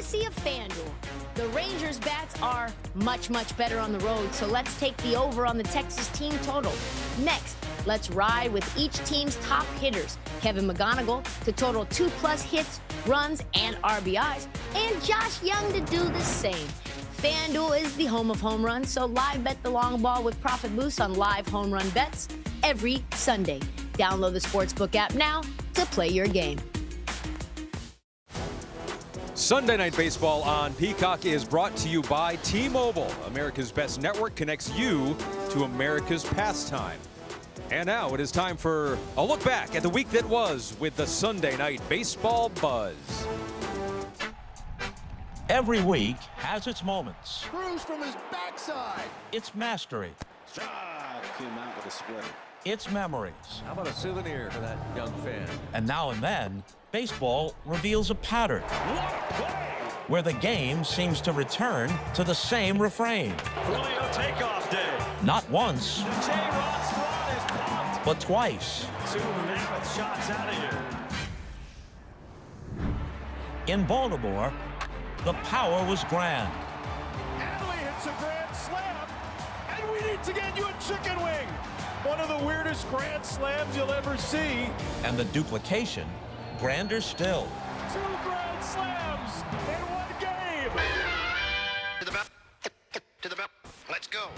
courtesy of FanDuel. The Rangers' bats are much, much better on the road, so let's take the over on the Texas team total. Next, let's ride with each team's top hitters. Kevin McGonigal to total 2+ hits, runs, and RBIs, and Josh Young to do the same. FanDuel is the home of home runs, so live bet the long ball with profit boosts on live home run bets every Sunday. Download the Sportsbook app now to play your game. Sunday Night Baseball on Peacock is brought to you by T-Mobile. America's best network connects you to America's pastime. And now it is time for a look back at the week that was with the Sunday Night Baseball Buzz. Every week has its moments. Cruz from his backside. Its mastery. Came out with a splitter. Its memories. How about a souvenir for that young fan? And now and then, baseball reveals a pattern. What a play! Where the game seems to return to the same refrain. Julio takeoff day. Not once, The J-Rod squad is pumped. but twice. 2 mammoth shots out of here. In Baltimore, the power was grand. Adley hits a grand slam, and we need to get you a chicken wing. One of the weirdest grand slams you'll ever see. And the duplication, grander still. 2 grand slams in one game. To the belt. Let's go.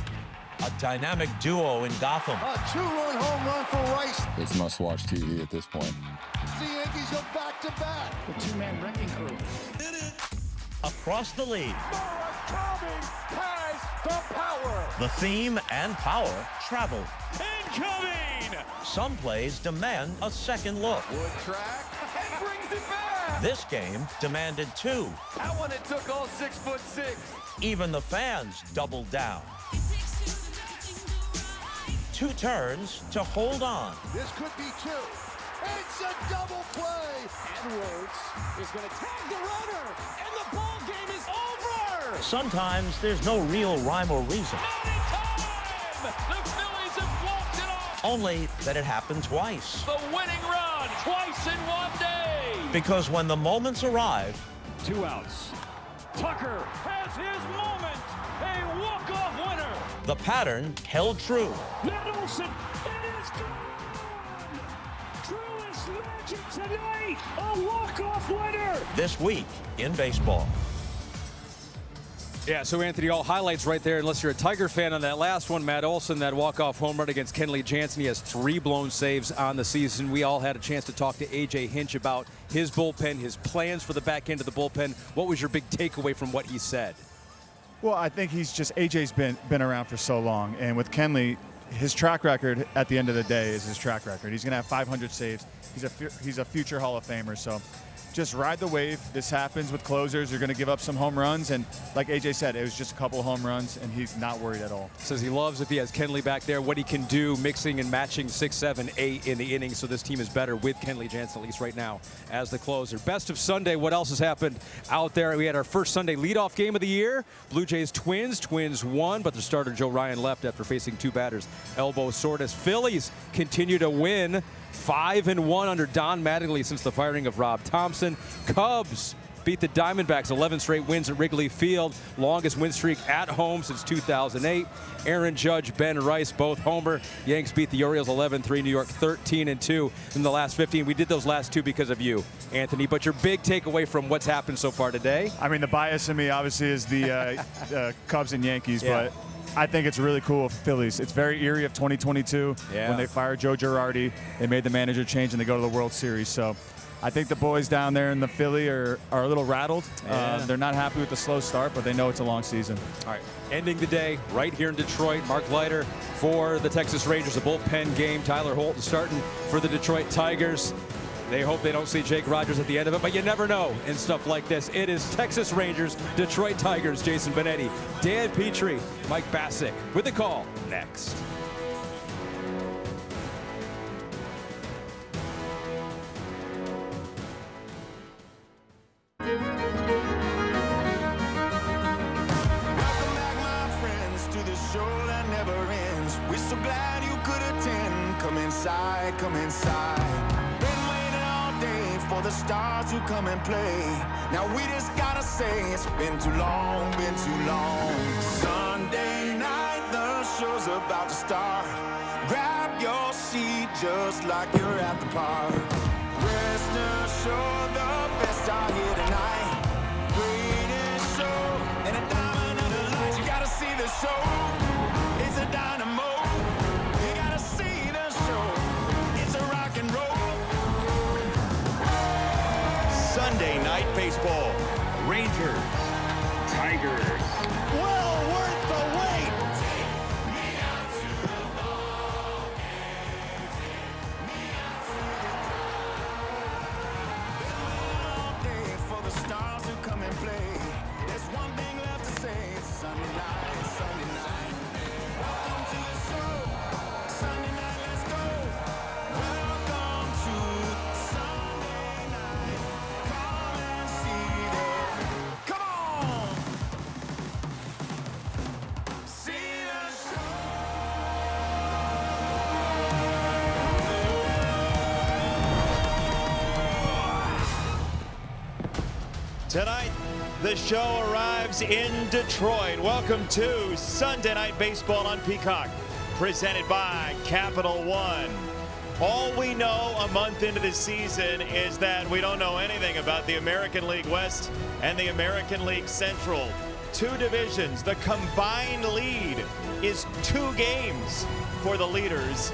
A dynamic duo in Gotham. A 2-run home run for Rice. It's must-watch TV at this point. The Yankees go back-to-back. The 2-man wrecking crew. Across the league, Murakami has the power. the theme and power travel. Incoming. Some plays demand a second look. Wood track and brings it back. This game demanded 2. That one it took all 6'6". Even the fans doubled down. 2 turns to hold on. This could be 2. It's a double play. And Rhodes is going to tag the runner, and the ball game is over. Sometimes there's no real rhyme or reason. Not in time. The Phillies have walked it off. Only that it happened twice. The winning run twice in one day. Because when the moments arrive, 2 outs. Tucker has his moment. A walk-off winner. the pattern held true. Matt Olson, it is gone. Truest magic tonight. A walk-off winner. This week in baseball. Yeah, so Anthony, all highlights right there, unless you're a Tiger fan on that last one. Matt Olson, that walk-off home run against Kenley Jansen. He has 3 blown saves on the season. We all had a chance to talk to A.J. Hinch about his bullpen, his plans for the back end of the bullpen. What was your big takeaway from what he said? Well, I think AJ's been around for so long, and with Kenley, his track record at the end of the day is his track record. He's going to have 500 saves. He's a future Hall of Famer, so just ride the wave. This happens with closers. You're going to give up some home runs, and like AJ said, it was just a couple of home runs, and he's not worried at all. Says he loves if he has Kenley back there, what he can do mixing and matching 6, 7, 8 in the innings, so this team is better with Kenley Jansen, at least right now, as the closer. Best of Sunday, what else has happened out there? We had our first Sunday leadoff game of the year. Blue Jays Twins won, but the starter Joe Ryan left after facing 2 batters. Elbow soreness. Phillies continue to win. 5-1 under Don Mattingly since the firing of Rob Thompson. Cubs beat the Diamondbacks, 11 straight wins at Wrigley Field. Longest win streak at home since 2008. Aaron Judge, Ben Rice, both homer. Yanks beat the Orioles 11-3, New York 13-2 in the last 15. We did those last 2 because of you, Anthony. But your big takeaway from what's happened so far today? I mean, the bias in me obviously is the Cubs and Yankees, Yeah. but I think it's really cool with Phillies. It's very eerie of 2022 Yeah. when they fired Joe Girardi. They made the manager change and they go to the World Series. So I think the boys down there in the Philly are a little rattled. Yeah. They're not happy with the slow start, but they know it's a long season. All right, ending the day right here in Detroit. Mark Leiter for the Texas Rangers, a bullpen game. Tyler Holton starting for the Detroit Tigers. They hope they don't see Jake Rogers at the end of it, but you never know in stuff like this. It is Texas Rangers, Detroit Tigers, Jason Benetti, Dan Petrie, Mike Bassick with the call next. Welcome back, my friends, to the show that never ends. We're so glad you could attend. Come inside, come inside. Been waiting all day for the stars who come and play. Now we just gotta say it's been too long, been too long. Sunday night, the show's about to start. Grab your seat just like you're at the park. Rest assured the best are here tonight. Greatest show and a diamond under the lights. You gotta see the show. It's a dynamo. You gotta see the show. It's a rock and roll. Sunday night baseball. Rangers, Tigers. Well worth the wait. Day for the stars who come and play. There's one thing left to say. It's Sunday night, Sunday night. Welcome to the show. Sunday night, let's go. Welcome to Sunday night. Come and see the. Come on. See the show. Tonight, the show arrives in Detroit. Welcome to Sunday Night Baseball on Peacock, presented by Capital One. All we know a month into the season is that we don't know anything about the American League West and the American League Central. Two divisions. The combined lead is 2 games for the leaders,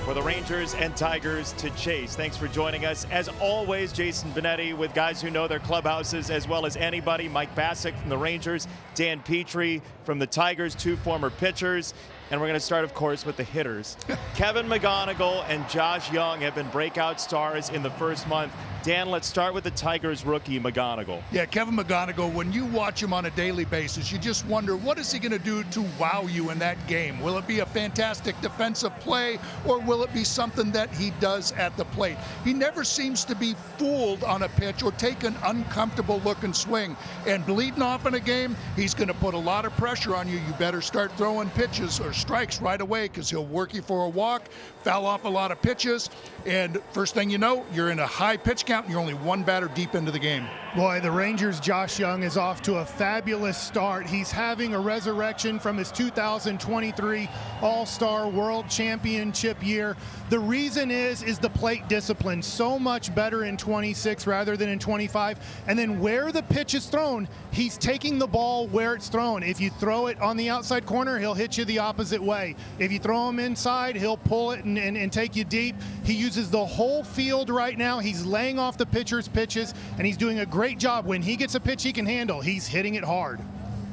for the Rangers and Tigers to chase. Thanks for joining us. As always, Jason Benetti with guys who know their clubhouses as well as anybody. Mike Bassick from the Rangers, Dan Petrie from the Tigers, 2 former pitchers. And we're going to start, of course, with the hitters. Kevin McGonigal and Josh Young have been breakout stars in the first month. Dan, let's start with the Tigers rookie, McGonigal. Yeah, Kevin McGonigal, when you watch him on a daily basis, you just wonder, what is he going to do to wow you in that game? Will it be a fantastic defensive play, or will it be something that he does at the plate? He never seems to be fooled on a pitch or take an uncomfortable looking swing. And leading off in a game, he's going to put a lot of pressure on you. You better start throwing pitches or strikes right away, because he'll work you for a walk, foul off a lot of pitches, and first thing you know, you're in a high pitch count and you're only 1 batter deep into the game. Boy, the Rangers' Josh Young is off to a fabulous start. He's having a resurrection from his 2023 All-Star World Championship year. The reason is the plate discipline. So much better in 26 rather than in 25. And then where the pitch is thrown, he's taking the ball where it's thrown. If you throw it on the outside corner, he'll hit you the opposite way. If you throw him inside, he'll pull it and take you deep. He uses the whole field right now. He's laying off the pitcher's pitches, and he's doing a great job. When he gets a pitch he can handle, he's hitting it hard.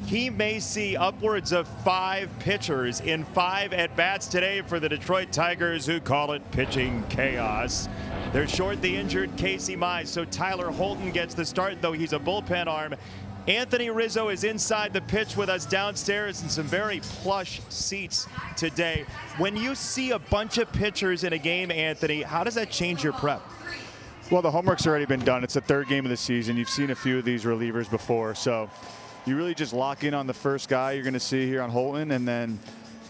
He may see upwards of 5 pitchers in 5 at-bats today for the Detroit Tigers, who call it pitching chaos. They're short the injured Casey Mize, so Tyler Holton gets the start, though he's a bullpen arm. Anthony Rizzo is inside the pitch with us downstairs in some very plush seats today. When you see a bunch of pitchers in a game, Anthony, how does that change your prep? Well, the homework's already been done. It's the 3rd game of the season. You've seen a few of these relievers before, so you really just lock in on the first guy you're going to see here on Holton, and then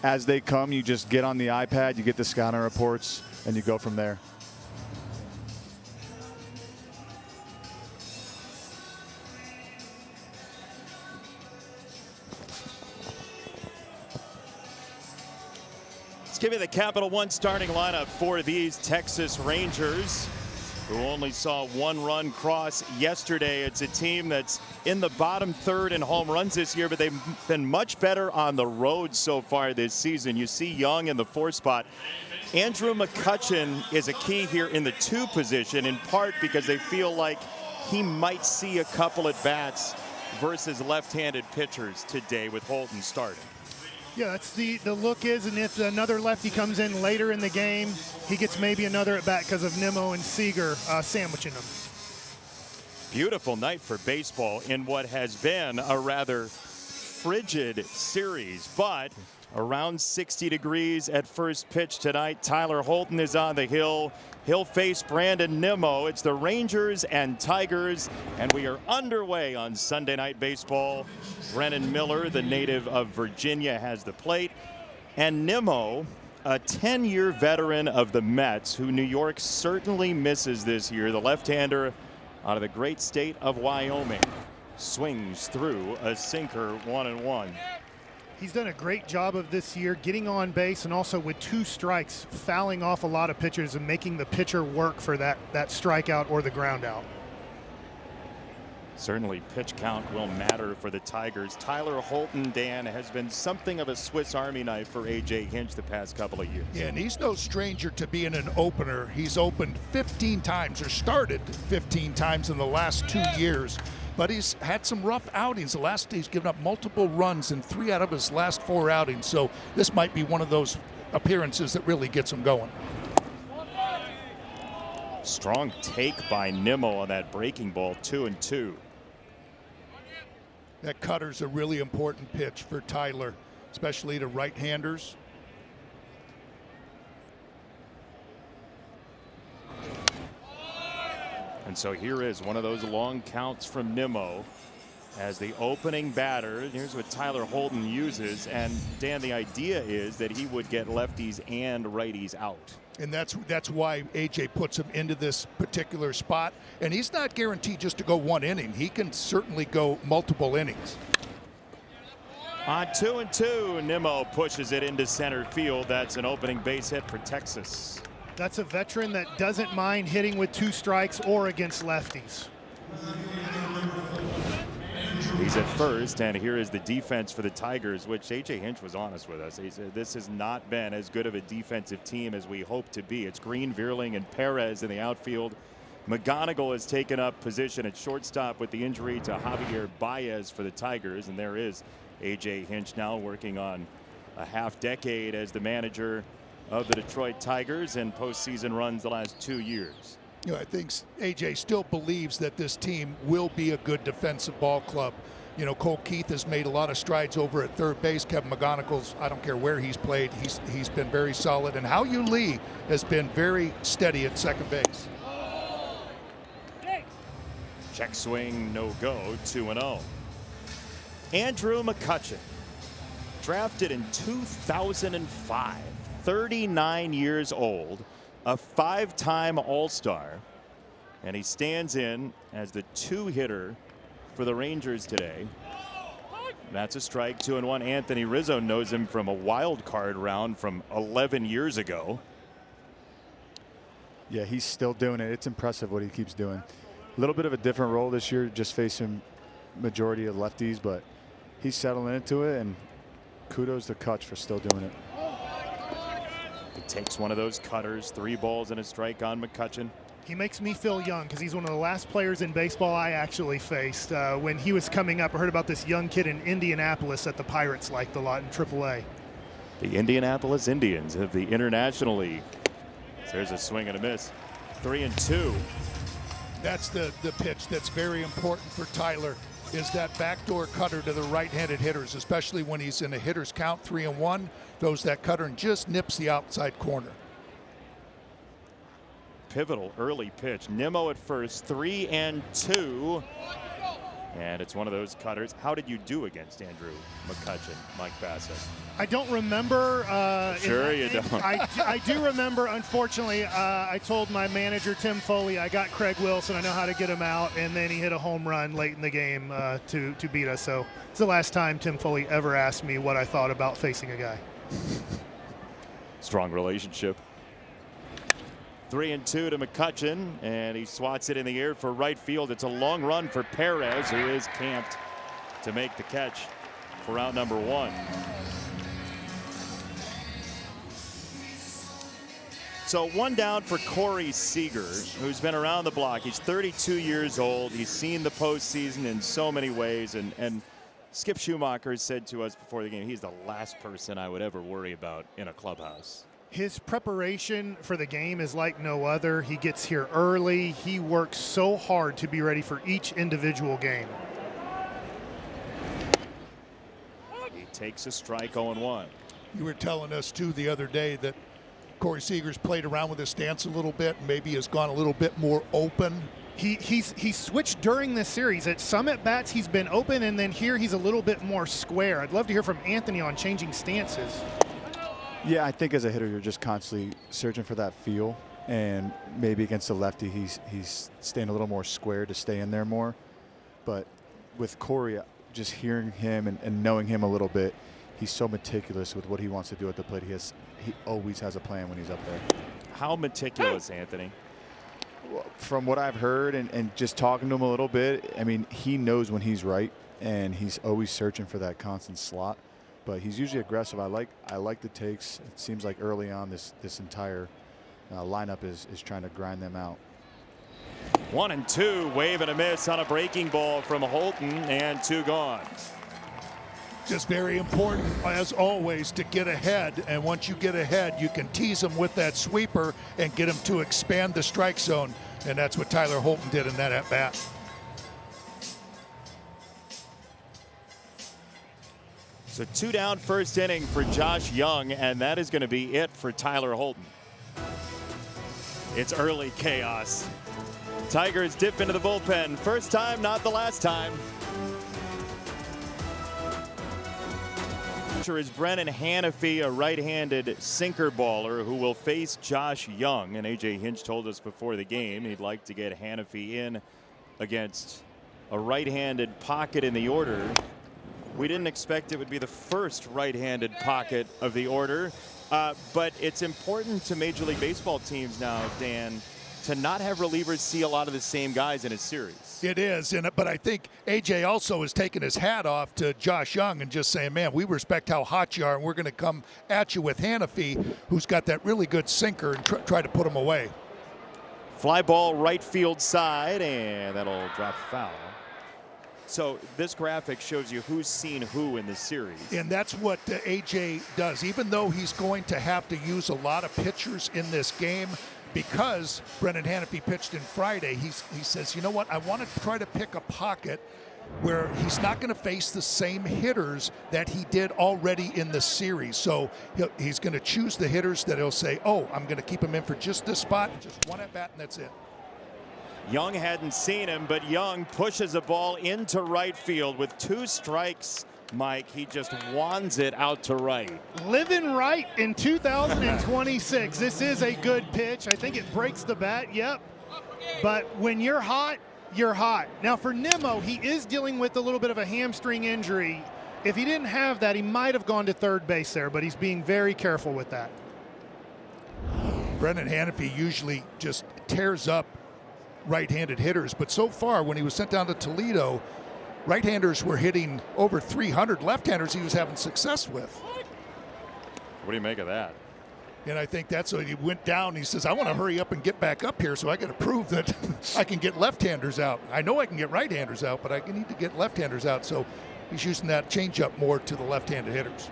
as they come, you just get on the iPad, you get the scouting reports, and you go from there. Let's give you the Capital One starting lineup for these Texas Rangers, who only saw 1 run cross yesterday. It's a team that's in the bottom 3rd in home runs this year, but they've been much better on the road so far this season. You see Young in the 4th spot. Andrew McCutchen is a key here in the 2 position, in part because they feel like he might see a couple at bats versus left-handed pitchers today with Holton starting. Yeah, that's the look is, and if another lefty comes in later in the game, he gets maybe another at bat because of Nimmo and Seager sandwiching him. Beautiful night for baseball in what has been a rather frigid series, but around 60 degrees at first pitch tonight. Tyler Holton is on the hill. He'll face Brandon Nimmo. It's the Rangers and Tigers, and we are underway on Sunday Night Baseball. Brennan Miller, the native of Virginia, has the plate, and Nimmo A 10-year veteran of the Mets, who New York certainly misses this year. The left-hander out of the great state of Wyoming swings through a sinker, 1-1. He's done a great job of this year getting on base and also with 2 strikes fouling off a lot of pitchers and making the pitcher work for that strikeout or the ground out. Certainly pitch count will matter for the Tigers. Tyler Holton, Dan, has been something of a Swiss Army knife for A.J. Hinch the past couple of years. Yeah, and he's no stranger to being an opener. He's opened 15 times or started 15 times in the last 2 years. But he's had some rough outings. He's given up multiple runs in 3 out of his last 4 outings. So this might be one of those appearances that really gets him going. Strong take by Nimmo on that breaking ball, 2-2. That cutter's a really important pitch for Tyler, especially to right-handers. And so here is one of those long counts from Nimmo as the opening batter. Here's what Tyler Holton uses. And Dan, the idea is that he would get lefties and righties out. And that's why AJ puts him into this particular spot. And he's not guaranteed just to go 1 inning. He can certainly go multiple innings. On 2-2, Nimmo pushes it into center field. That's an opening base hit for Texas. That's a veteran that doesn't mind hitting with 2 strikes or against lefties. He's at first, and here is the defense for the Tigers, which A.J. Hinch was honest with us. He said this has not been as good of a defensive team as we hope to be. It's Green, Vierling, and Perez in the outfield. McGonigal has taken up position at shortstop with the injury to Javier Baez for the Tigers, and there is A.J. Hinch now working on a half-decade as the manager of the Detroit Tigers and postseason runs the last 2 years. You know, I think AJ still believes that this team will be a good defensive ball club. You know, Cole Keith has made a lot of strides over at third base. Kevin McGonigal's, I don't care where he's played, he's been very solid. And Hao Yu Lee has been very steady at second base. Check swing, no go, 2-0. Andrew McCutchen, drafted in 2005, 39 years old. A 5-time All-Star, and he stands in as the 2-hitter for the Rangers today. That's a strike, 2-1. Anthony Rizzo knows him from a wild card round from 11 years ago. Yeah, he's still doing it. It's impressive what he keeps doing. A little bit of a different role this year, just facing majority of lefties, but he's settling into it, and kudos to Kutch for still doing it. He takes one of those cutters, 3 balls and a strike on McCutchen. He makes me feel young because he's one of the last players in baseball I actually faced. When he was coming up, I heard about this young kid in Indianapolis that the Pirates liked a lot in AAA. The Indianapolis Indians of the International League. There's a swing and a miss. 3-2. That's the pitch that's very important for Tyler, is that backdoor cutter to the right-handed hitters, especially when he's in a hitter's count, 3-1. Throws that cutter and just nips the outside corner. Pivotal early pitch. Nimmo at first, 3-2. And it's one of those cutters. How did you do against Andrew McCutchen, Mike Bassett? I don't remember. Sure you don't. I do remember, unfortunately, I told my manager, Tim Foley, I got Craig Wilson. I know how to get him out. And then he hit a home run late in the game to beat us. So it's the last time Tim Foley ever asked me what I thought about facing a guy. Strong relationship. 3-2 to McCutchen, and he swats it in the air for right field. It's a long run for Perez, who is camped to make the catch for out number 1. So 1 down for Corey Seager, who's been around the block. He's 32 years old. He's seen the postseason in so many ways, and Skip Schumacher said to us before the game, he's the last person I would ever worry about in a clubhouse. His preparation for the game is like no other. He gets here early. He works so hard to be ready for each individual game. He takes a strike, 0-1. You were telling us, too, the other day that Corey Seager's played around with his stance a little bit, maybe has gone a little bit more open. He's switched during this series. At some at-bats, he's been open, and then here he's a little bit more square. I'd love to hear from Anthony on changing stances. Yeah, I think as a hitter, you're just constantly searching for that feel. And maybe against the lefty, he's staying a little more square to stay in there more. But with Corey, just hearing him and knowing him a little bit, he's so meticulous with what he wants to do at the plate. He always has a plan when he's up there. How meticulous, Anthony? From what I've heard and just talking to him a little bit, I mean, he knows when he's right, and he's always searching for that constant slot. But he's usually aggressive. I like the takes. It seems like early on this entire lineup is trying to grind them out. 1-2, wave and a miss on a breaking ball from Holton, and 2 gone. Just very important, as always, to get ahead. And once you get ahead, you can tease them with that sweeper and get them to expand the strike zone. And that's what Tyler Holton did in that at bat. So 2 down, first inning for Josh Young, and that is going to be it for Tyler Holton. It's early chaos. Tigers dip into the bullpen. First time, not the last time. Is Brennan Hanafy, a right-handed sinker baller who will face Josh Young. And A.J. Hinch told us before the game he'd like to get Hanafy in against a right-handed pocket in the order. We didn't expect it would be the first right-handed pocket of the order. But it's important to Major League Baseball teams now, Dan, to not have relievers see a lot of the same guys in a series. It is, but I think A.J. also is taking his hat off to Josh Young and just saying, man, we respect how hot you are, and we're going to come at you with Hanafy, who's got that really good sinker, and try to put him away. Fly ball right field side, and that'll drop foul. So this graphic shows you who's seen who in the series. And that's what A.J. does. Even though he's going to have to use a lot of pitchers in this game, because Brennan Hanafy pitched in Friday, he says, you know what, I want to try to pick a pocket where he's not going to face the same hitters that he did already in the series. So he's going to choose the hitters that he'll say, oh, I'm going to keep him in for just this spot, just one at bat, and that's it. Young hadn't seen him, but Young pushes a ball into right field with 2 strikes. Mike, he just wands it out to right. Living right in 2026. This is a good pitch. I think it breaks the bat, yep. But when you're hot, you're hot. Now for Nimmo, he is dealing with a little bit of a hamstring injury. If he didn't have that, he might have gone to third base there, but he's being very careful with that. Brennan Hanafy usually just tears up right-handed hitters, but so far when he was sent down to Toledo, right-handers were hitting over 300. Left-handers he was having success with. What do you make of that? And I think that's what he went down. He says, I want to hurry up and get back up here, so I got to prove that I can get left-handers out. I know I can get right-handers out, but I need to get left-handers out. So he's using that changeup more to the left-handed hitters.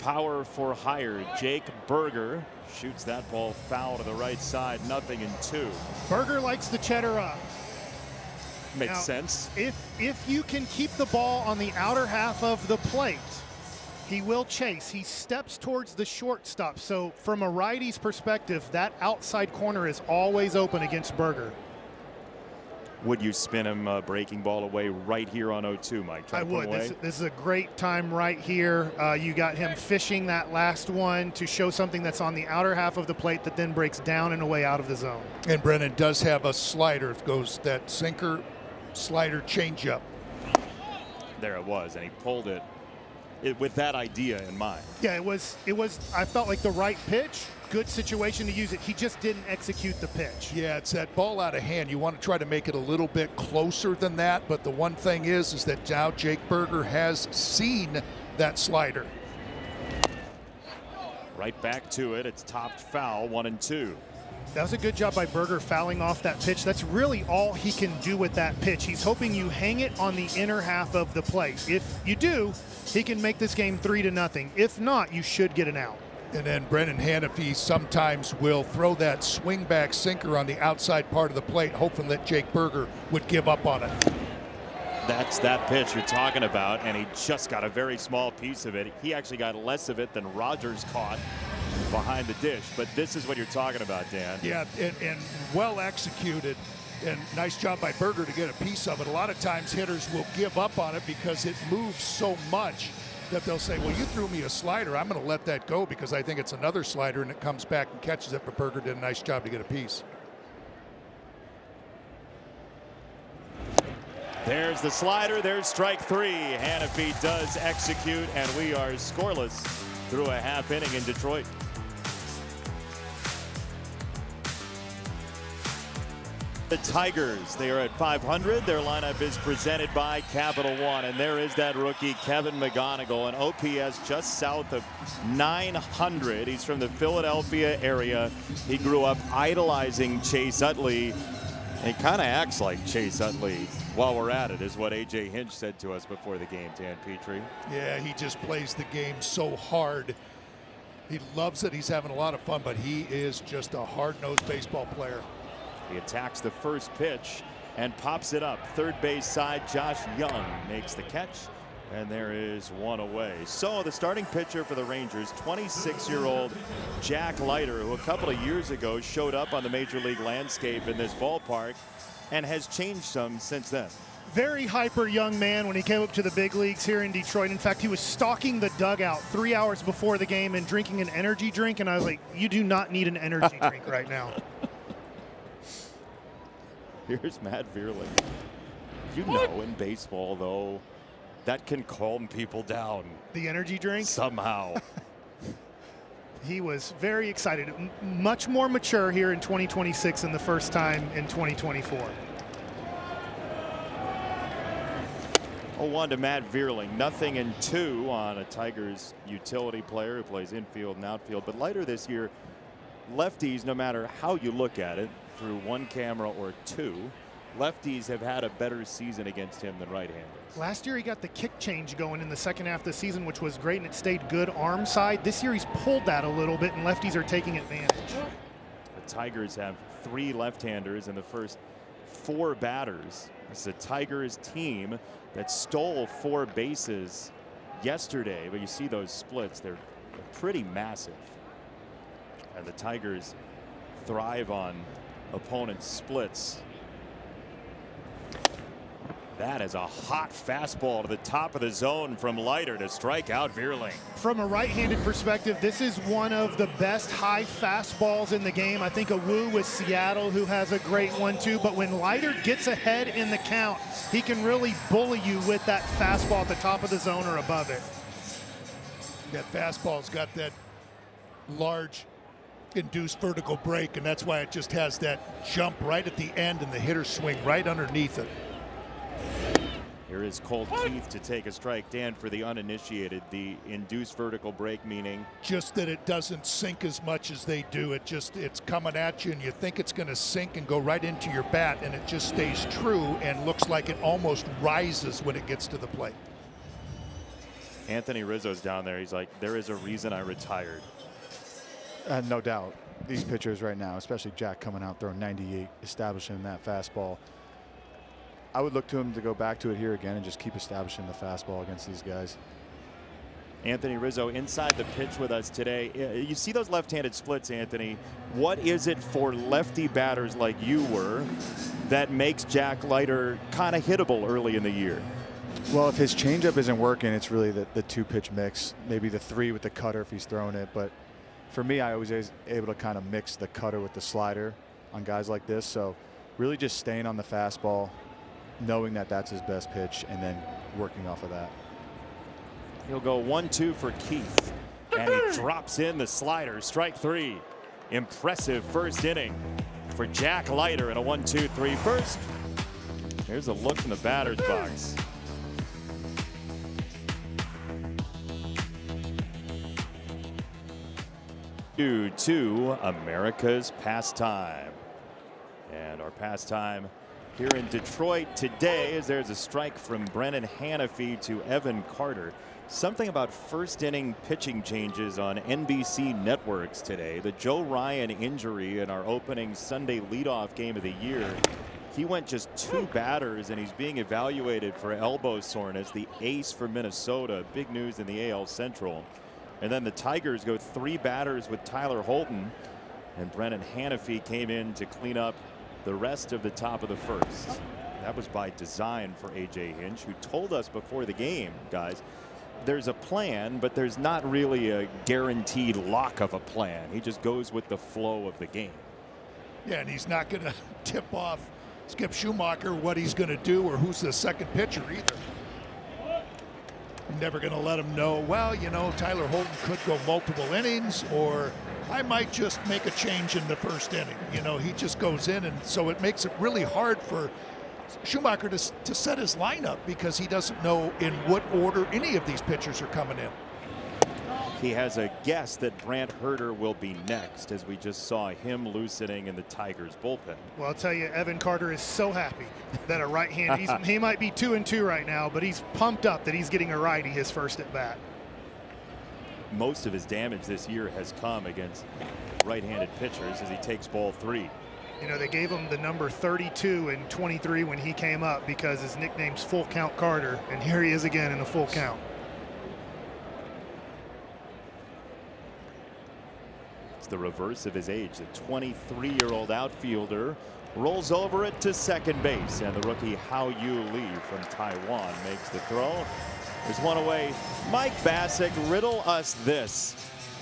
Power for hire. Jake Berger shoots that ball foul to the right side. 0-2. Berger likes the cheddar up. Makes now, sense. If you can keep the ball on the outer half of the plate, he will chase. He steps towards the shortstop. So from a righty's perspective, that outside corner is always open against Berger. Would you spin him a breaking ball away right here on 0-2, Mike? I would. This is a great time right here. You got him fishing that last one to show something that's on the outer half of the plate that then breaks down and away out of the zone. And Brennan does have a slider. It goes that sinker, slider, changeup. There it was, and he pulled it with that idea in mind. Yeah, it was. I felt like the right pitch. Good situation to use it. He just didn't execute the pitch. Yeah, it's that ball out of hand. You want to try to make it a little bit closer than that, but the one thing is that now Jake Berger has seen that slider. Right back to it. It's topped foul, 1-2. That was a good job by Berger fouling off that pitch. That's really all he can do with that pitch. He's hoping you hang it on the inner half of the plate. If you do, he can make this game 3-0. If not, you should get an out. And then Brennan Hanafy sometimes will throw that swing back sinker on the outside part of the plate, hoping that Jake Berger would give up on it. That's that pitch you're talking about, and he just got a very small piece of it. He actually got less of it than Rogers caught behind the dish. But this is what you're talking about, Dan. Yeah, and well executed. And nice job by Berger to get a piece of it. A lot of times hitters will give up on it because it moves so much. that they'll say, well, you threw me a slider. I'm going to let that go because I think it's another slider, and it comes back and catches it, but Berger did a nice job to get a piece. There's the slider. There's strike three. Hannafy does execute, and we are scoreless through a half inning in Detroit. The Tigers, they are at 500. Their lineup is presented by Capital One, and there is that rookie Kevin McGonigal, an OPS just south of 900. He's from the Philadelphia area. He grew up idolizing Chase Utley. He kind of acts like Chase Utley while we're at it, is what A.J. Hinch said to us before the game, Dan Petrie. Yeah, he just plays the game so hard. He loves it. He's having a lot of fun, but he is just a hard-nosed baseball player. He attacks the first pitch and pops it up. Third base side, Josh Young makes the catch, and there is one away. So the starting pitcher for the Rangers, 26-year-old Jack Leiter, who a couple of years ago showed up on the major league landscape in this ballpark and has changed some since then. Very hyper young man when he came up to the big leagues here in Detroit. In fact, he was stalking the dugout 3 hours before the game and drinking an energy drink, and I was like, you do not need an energy drink right now. Here's Matt Vierling. You know, in baseball, though, that can calm people down. The energy drink? Somehow. He was very excited. Much more mature here in 2026 than the first time in 2024. 0-1 to Matt Vierling. 0-2 on a Tigers utility player who plays infield and outfield. But Leiter this year, lefties, no matter how you look at it, through one camera or two, lefties have had a better season against him than right-handers. Last year he got the kick change going in the second half of the season, which was great, and it stayed good arm side. This year he's pulled that a little bit, and lefties are taking advantage. The Tigers have 3 left-handers in the first 4 batters. This is a Tigers team that stole 4 bases yesterday, but you see those splits, they're pretty massive. And the Tigers thrive on opponent's splits. That is a hot fastball to the top of the zone from Leiter to strike out Vierling. From a right-handed perspective, this is one of the best high fastballs in the game. I think a Wu with Seattle, who has a great one too, but when Leiter gets ahead in the count, he can really bully you with that fastball at the top of the zone or above it. That fastball's got that large induced vertical break, and that's why it just has that jump right at the end and the hitter swing right underneath it. Here is Colt Keith to take a strike. Dan, for the uninitiated, the induced vertical break meaning? Just that it doesn't sink as much as they do. It's coming at you, and you think it's going to sink and go right into your bat, and it just stays true and looks like it almost rises when it gets to the plate. Anthony Rizzo's down there. He's like, there is a reason I retired. No doubt. These pitchers right now, especially Jack coming out throwing 98, establishing that fastball. I would look to him to go back to it here again and just keep establishing the fastball against these guys. Anthony Rizzo inside the pitch with us today. You see those left-handed splits, Anthony. What is it for lefty batters like you were that makes Jack Leiter kind of hittable early in the year? Well, if his changeup isn't working, it's really the 2-pitch mix, maybe the 3 with the cutter if he's throwing it. But for me, I was able to kind of mix the cutter with the slider on guys like this. So really just staying on the fastball, knowing that that's his best pitch, and then working off of that. He'll go 1-2 for Keith, and he drops in the slider. Strike 3. Impressive first inning for Jack Leiter in a 1-2-3 first. Here's a look from the batter's box. 2-2, America's pastime. And our pastime here in Detroit today is there's a strike from Brennan Hannafy to Evan Carter. Something about first inning pitching changes on NBC networks today. The Joe Ryan injury in our opening Sunday leadoff game of the year. He went just 2 batters, and he's being evaluated for elbow soreness. The ace for Minnesota. Big news in the AL Central. And then the Tigers go 3 batters with Tyler Holton, and Brennan Hannafy came in to clean up the rest of the top of the first. That was by design for A.J. Hinch, who told us before the game, guys, there's a plan, but there's not really a guaranteed lock of a plan. He just goes with the flow of the game. Yeah, and he's not going to tip off Skip Schumacher what he's going to do or who's the second pitcher either. You're never going to let him know, well, you know, Tyler Holton could go multiple innings, or I might just make a change in the first inning. You know, he just goes in, and so it makes it really hard for Schumacher to set his lineup because he doesn't know in what order any of these pitchers are coming in. He has a guess that Brant Herter will be next, as we just saw him loosening in the Tigers bullpen. Well, I'll tell you, Evan Carter is so happy that a right-hand, he might be 2-2 right now, but he's pumped up that he's getting a righty his first at bat. Most of his damage this year has come against right-handed pitchers as he takes ball 3. You know, they gave him the number 32 and 23 when he came up because his nickname's Full Count Carter, and here he is again in a full count. It's the reverse of his age. The 23-year-old outfielder rolls over it to second base, and the rookie Hao Yu Lee from Taiwan makes the throw. There's one away. Mike Bassick, riddle us this.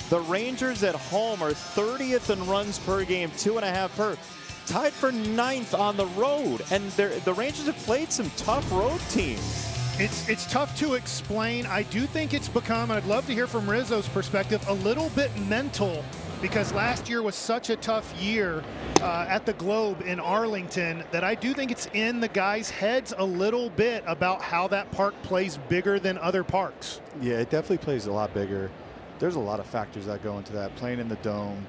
The Rangers at home are 30th in runs per game, 2.5 per. Tied for 9th on the road, and the Rangers have played some tough road teams. It's tough to explain. I do think it's become, and I'd love to hear from Rizzo's perspective, a little bit mental, because last year was such a tough year at the Globe in Arlington that I do think it's in the guys' heads a little bit about how that park plays bigger than other parks. Yeah, it definitely plays a lot bigger. There's a lot of factors that go into that. Playing in the dome,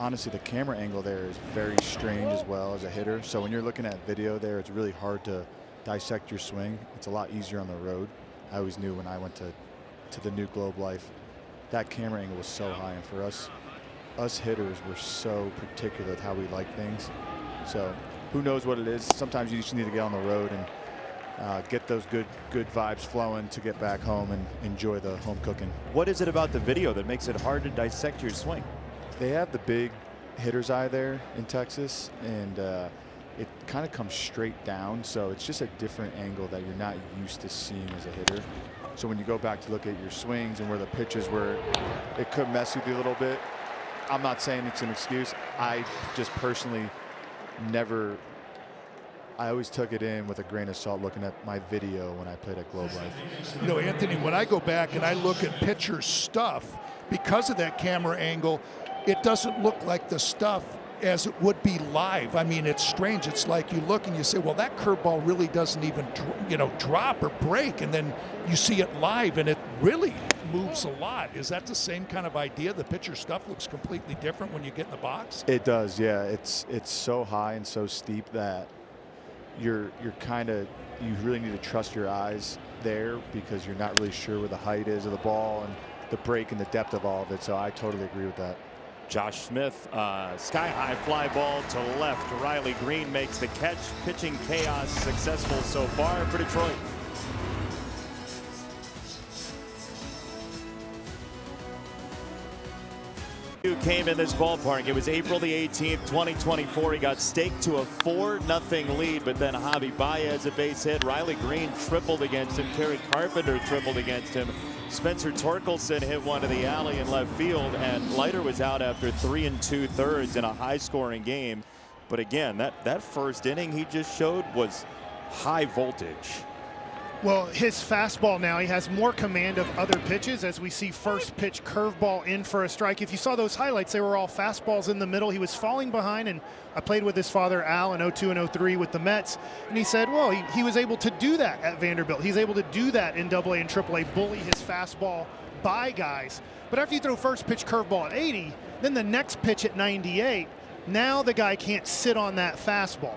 honestly, the camera angle there is very strange as well as a hitter. So when you're looking at video there, it's really hard to dissect your swing. It's a lot easier on the road. I always knew when I went to the new Globe Life, that camera angle was so high, and for us hitters, we're so particular with how we like things. So who knows what it is? Sometimes you just need to get on the road and get those good vibes flowing to get back home and enjoy the home cooking. What is it about the video that makes it hard to dissect your swing? They have the big hitter's eye there in Texas, and it kind of comes straight down, so it's just a different angle that you're not used to seeing as a hitter. So when you go back to look at your swings and where the pitches were, it could mess with you a little bit. I'm not saying it's an excuse. I just personally I always took it in with a grain of salt looking at my video when I played at Globe Life. You know, Anthony, when I go back and I look at pitcher stuff, because of that camera angle, it doesn't look like the stuff as it would be live. I mean, it's strange. It's like you look and you say, well, that curveball really doesn't even, drop or break. And then you see it live and it really moves a lot. Is that the same kind of idea? The pitcher stuff looks completely different when you get in the box? It does, yeah. It's so high and so steep that you really need to trust your eyes there because you're not really sure where the height is of the ball and the break and the depth of all of it. So I totally agree with that. Josh Smith, sky-high fly ball to left. Riley Green makes the catch. Pitching chaos successful so far for Detroit. Came in this ballpark. It was April the 18th, 2024. He got staked to a 4-0 lead, but then Javi Baez a base hit. Riley Green tripled against him. Kerry Carpenter tripled against him. Spencer Torkelson hit one to the alley in left field, and Leiter was out after 3 2/3 in a high-scoring game. But again, that first inning he just showed was high voltage. Well, his fastball now, he has more command of other pitches as we see first pitch curveball in for a strike. If you saw those highlights, they were all fastballs in the middle. He was falling behind, and I played with his father, Al, in 02 and 03 with the Mets, and he said, well, he was able to do that at Vanderbilt. He's able to do that in AA and AAA, bully his fastball by guys. But after you throw first pitch curveball at 80, then the next pitch at 98, now the guy can't sit on that fastball.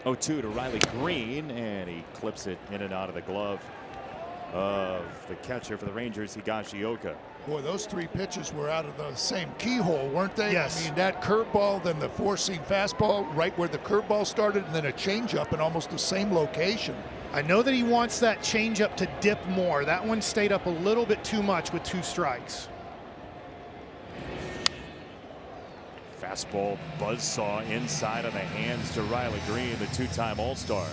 0-2 to Riley Green, and he clips it in and out of the glove of the catcher for the Rangers, Higashioka. Boy, those 3 pitches were out of the same keyhole, weren't they? Yes. I mean, that curveball, then the 4-seam fastball, right where the curveball started, and then a changeup in almost the same location. I know that he wants that changeup to dip more. That one stayed up a little bit too much with 2 strikes. fastball buzzsaw inside of the hands to Riley Green, the two-time All-Star.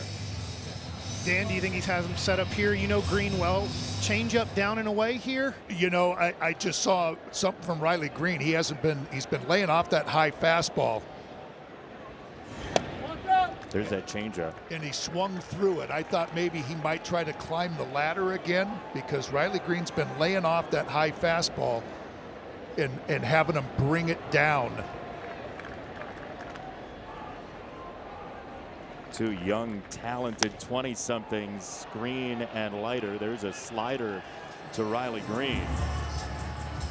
Dan, do you think he has him set up here? You know Green well. Change up down and away here? You know, I just saw something from Riley Green. He's been laying off that high fastball. There's that changeup. And he swung through it. I thought maybe he might try to climb the ladder again, because Riley Green's been laying off that high fastball and having him bring it down. Two young, talented 20-somethings, Green and Leiter. There's a slider to Riley Green,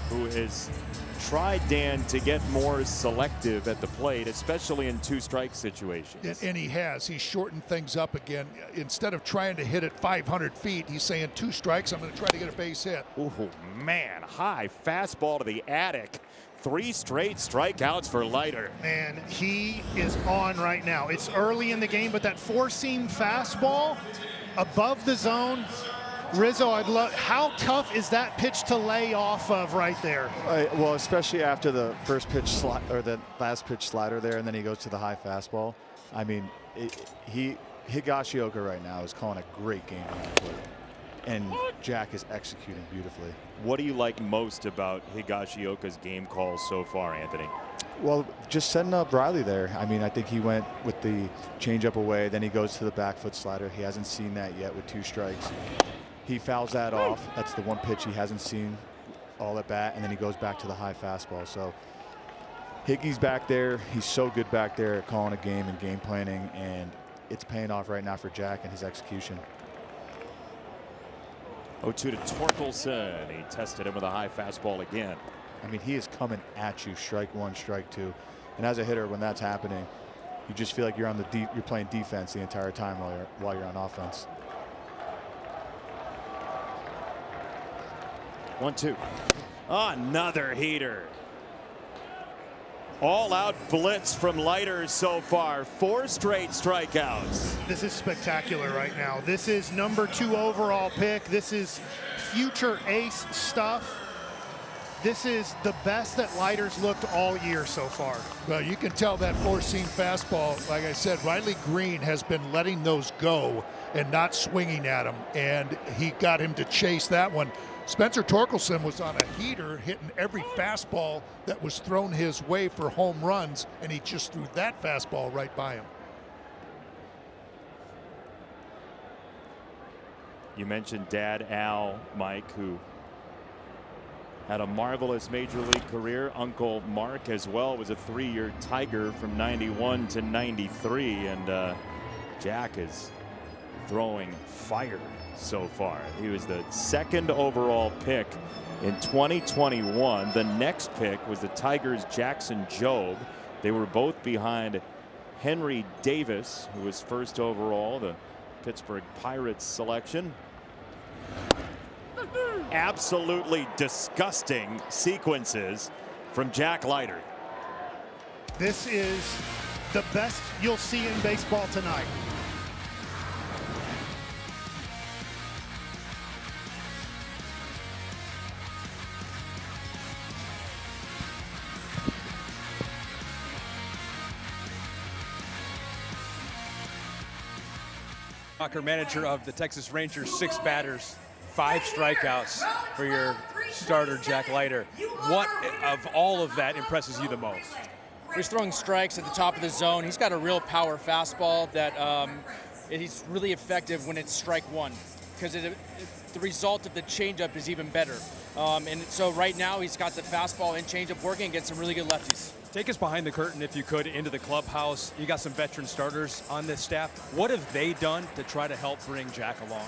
who has tried, Dan, to get more selective at the plate, especially in two-strike situations. And he has. He's shortened things up again. Instead of trying to hit it 500 feet, he's saying 2 strikes, I'm going to try to get a base hit. Oh, man, high fastball to the attic. 3 straight strikeouts for Leiter. And he is on right now. It's early in the game, but that 4-seam fastball above the zone, Rizzo, I'd love. How tough is that pitch to lay off of right there? Well, especially after the first pitch or the last pitch slider there, and then he goes to the high fastball. I mean, Higashioka right now is calling a great game on the plate, and Jack is executing beautifully. What do you like most about Higashioka's game calls so far, Anthony? Well, just setting up Riley there. I mean, I think he went with the changeup away, then he goes to the back foot slider. He hasn't seen that yet with 2 strikes. He fouls that off. That's the one pitch he hasn't seen all at bat, and then he goes back to the high fastball. So Higgy's back there. He's so good back there at calling a game and game planning, and it's paying off right now for Jack and his execution. 0-2 to Torkelson. He tested him with a high fastball again. I mean, he is coming at you, strike 1, strike 2. And as a hitter, when that's happening, you just feel like you're on you're playing defense the entire time while you're on offense. 1-2. Another heater. All-out blitz from Leiter so far. 4 straight strikeouts. This is spectacular right now. This is number 2 overall pick. This is future ace stuff. This is the best that Leiter's looked all year so far. Well, you can tell that 4-seam fastball, like I said, Riley Green has been letting those go and not swinging at him, and he got him to chase that one. Spencer Torkelson was on a heater, hitting every fastball that was thrown his way for home runs, and he just threw that fastball right by him. You mentioned Dad Al, Mike, who had a marvelous major league career. Uncle Mark as well was a 3-year Tiger from 91 to 93, and Jack is throwing fire so far. He was the 2nd overall pick in 2021. The next pick was the Tigers' Jackson Jobe. They were both behind Henry Davis, who was 1st overall, the Pittsburgh Pirates selection. Absolutely disgusting sequences from Jack Leiter. This is the best you'll see in baseball tonight. Manager of the Texas Rangers, 6 batters, 5 strikeouts for your starter, Jack Leiter. What of all of that impresses you the most? He's throwing strikes at the top of the zone. He's got a real power fastball that he's really effective when it's strike 1, because the result of the changeup is even better. And so right now he's got the fastball and changeup working against some really good lefties. Take us behind the curtain, if you could, into the clubhouse. You got some veteran starters on this staff. What have they done to try to help bring Jack along?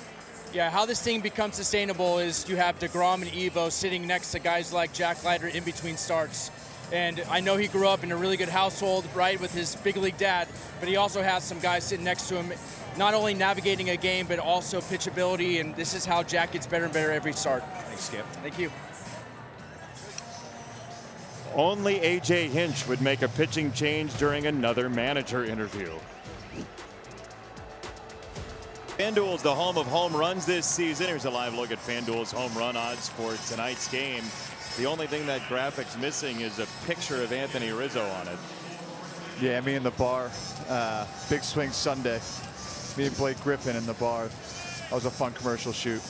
Yeah, how this thing becomes sustainable is you have DeGrom and Evo sitting next to guys like Jack Leiter in between starts. And I know he grew up in a really good household, right, with his big league dad, but he also has some guys sitting next to him, not only navigating a game, but also pitchability, and this is how Jack gets better and better every start. Thanks, Skip. Thank you. Only A.J. Hinch would make a pitching change during another manager interview. FanDuel's the home of home runs this season. Here's a live look at FanDuel's home run odds for tonight's game. The only thing that graphic's missing is a picture of Anthony Rizzo on it. Yeah, me in the bar. Big Swing Sunday. Me and Blake Griffin in the bar. That was a fun commercial shoot.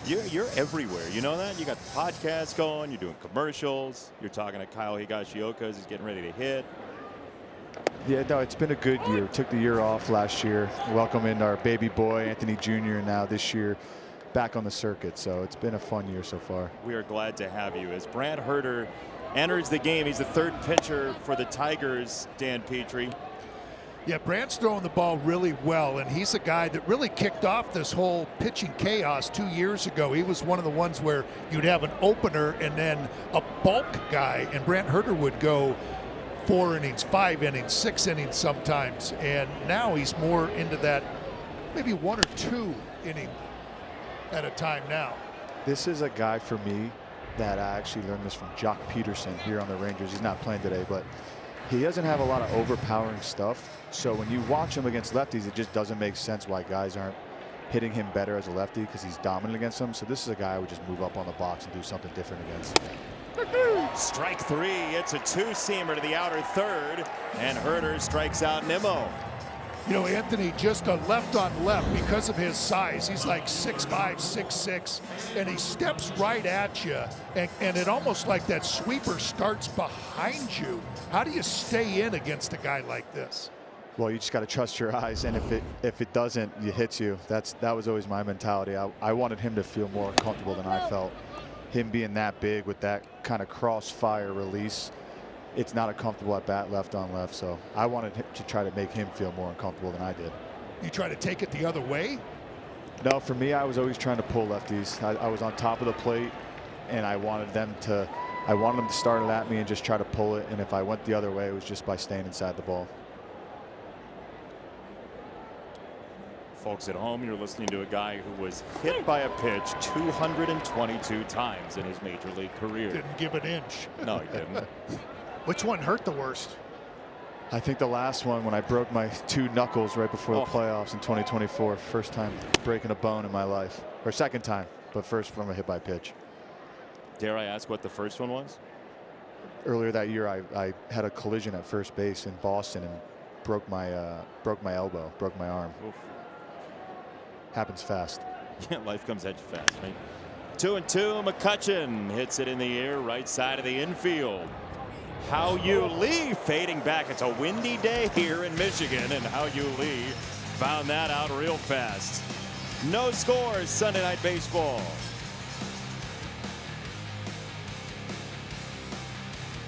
You're everywhere. You know that? You got the podcast going. You're doing commercials. You're talking to Kyle Higashioka as he's getting ready to hit. Yeah, no, it's been a good year. Took the year off last year. Welcoming our baby boy, Anthony Jr., and now this year back on the circuit. So it's been a fun year so far. We are glad to have you. As Brant Herter enters the game, he's the third pitcher for the Tigers, Dan Petrie. Yeah, Brant's throwing the ball really well, and he's a guy that really kicked off this whole pitching chaos 2 years ago. He was one of the ones where you'd have an opener and then a bulk guy, and Brant Herter would go 4 innings, 5 innings, 6 innings sometimes, and now he's more into that maybe 1 or 2 inning at a time now. This is a guy for me that I actually learned this from Jock Peterson here on the Rangers. He's not playing today, but he doesn't have a lot of overpowering stuff. So when you watch him against lefties, it just doesn't make sense why guys aren't hitting him better as a lefty, because he's dominant against them. So this is a guy I would just move up on the box and do something different against. Strike 3. It's a 2-seamer to the outer third, and Herter strikes out Nimmo. You know, Anthony, just a left on left because of his size. He's like 6'5", 6'6", and he steps right at you, and it almost like that sweeper starts behind you. How do you stay in against a guy like this? Well, you just got to trust your eyes, and if it doesn't, it hits you. That was always my mentality. I wanted him to feel more comfortable than I felt. Him being that big with that kind of crossfire release, it's not a comfortable at bat left on left. So I wanted to try to make him feel more uncomfortable than I did. You try to take it the other way? No, for me, I was always trying to pull lefties. I was on top of the plate, and I wanted them to start it at me and just try to pull it. And if I went the other way, it was just by staying inside the ball. Folks at home, you're listening to a guy who was hit by a pitch 222 times in his major league career. Didn't give an inch. No, he didn't. Which one hurt the worst? I think the last one, when I broke my 2 knuckles right before the playoffs in 2024. First time breaking a bone in my life. Or second time, but first from a hit by pitch. Dare I ask what the first one was? Earlier that year, I had a collision at first base in Boston and broke my elbow, broke my arm. Oof. Happens fast. Yeah, life comes at you fast, right? 2-2, McCutchen hits it in the air, right side of the infield. Hao Yu Lee fading back. It's a windy day here in Michigan, and Hao Yu Lee found that out real fast. No scores, Sunday Night Baseball.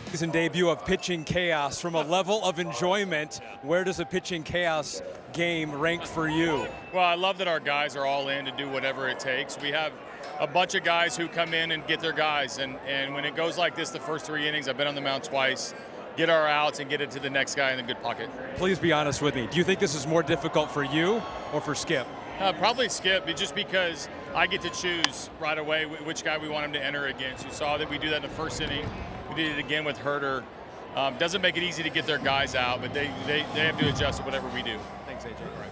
Season debut of Pitching Chaos. From a level of enjoyment, where does a Pitching Chaos game rank for you? Well, I love that our guys are all in to do whatever it takes. We have a bunch of guys who come in and get their guys, and when it goes like this the first 3 innings, I've been on the mound twice, get our outs and get it to the next guy in the good pocket. Please be honest with me. Do you think this is more difficult for you or for Skip? Probably Skip, just because I get to choose right away which guy we want him to enter against. You saw that we do that in the first inning. We did it again with Herter. Doesn't make it easy to get their guys out, but they have to adjust to whatever we do. Thanks, AJ. All right.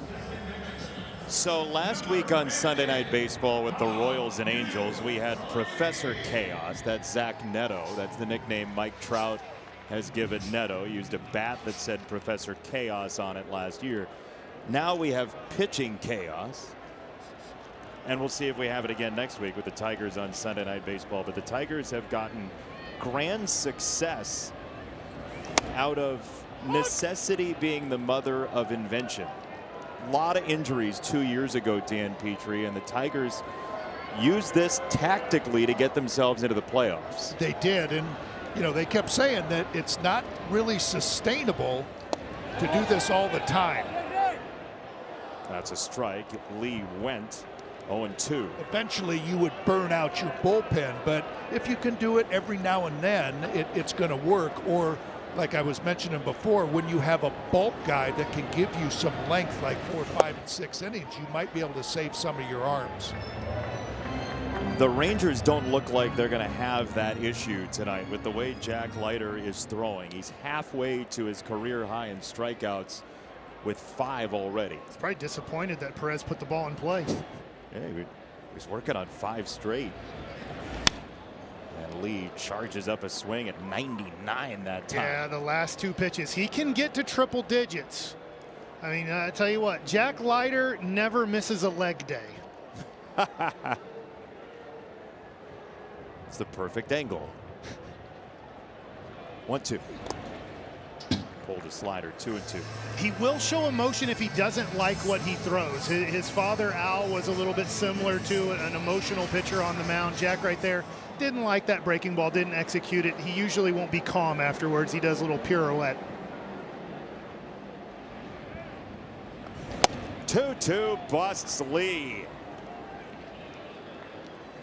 So last week on Sunday Night Baseball with the Royals and Angels, we had Professor Chaos. That's Zach Neto. That's the nickname Mike Trout has given Neto. He used a bat that said Professor Chaos on it last year. Now we have Pitching Chaos. And we'll see if we have it again next week with the Tigers on Sunday Night Baseball. But the Tigers have gotten grand success out of necessity being the mother of invention. A lot of injuries 2 years ago, Dan Petrie, and the Tigers used this tactically to get themselves into the playoffs. They did, and you know, they kept saying that it's not really sustainable to do this all the time. That's a strike. Lee went 0-2. Eventually you would burn out your bullpen, but if you can do it every now and then, it's going to work. Or like I was mentioning before, when you have a bulk guy that can give you some length like 4, 5, and 6 innings, you might be able to save some of your arms. The Rangers don't look like they're going to have that issue tonight with the way Jack Leiter is throwing. He's halfway to his career high in strikeouts with 5 already. He's probably disappointed that Perez put the ball in play. Yeah, he was working on 5 straight. And Lee charges up a swing at 99 that time. Yeah, the last 2 pitches. He can get to triple digits. I mean, I tell you what, Jack Leiter never misses a leg day. It's the perfect angle. 1-2. Pulled a slider, 2-2. He will show emotion if he doesn't like what he throws. His father, Al, was a little bit similar to an emotional pitcher on the mound. Jack right there didn't like that breaking ball, didn't execute it. He usually won't be calm afterwards. He does a little pirouette. 2-2 busts Lee.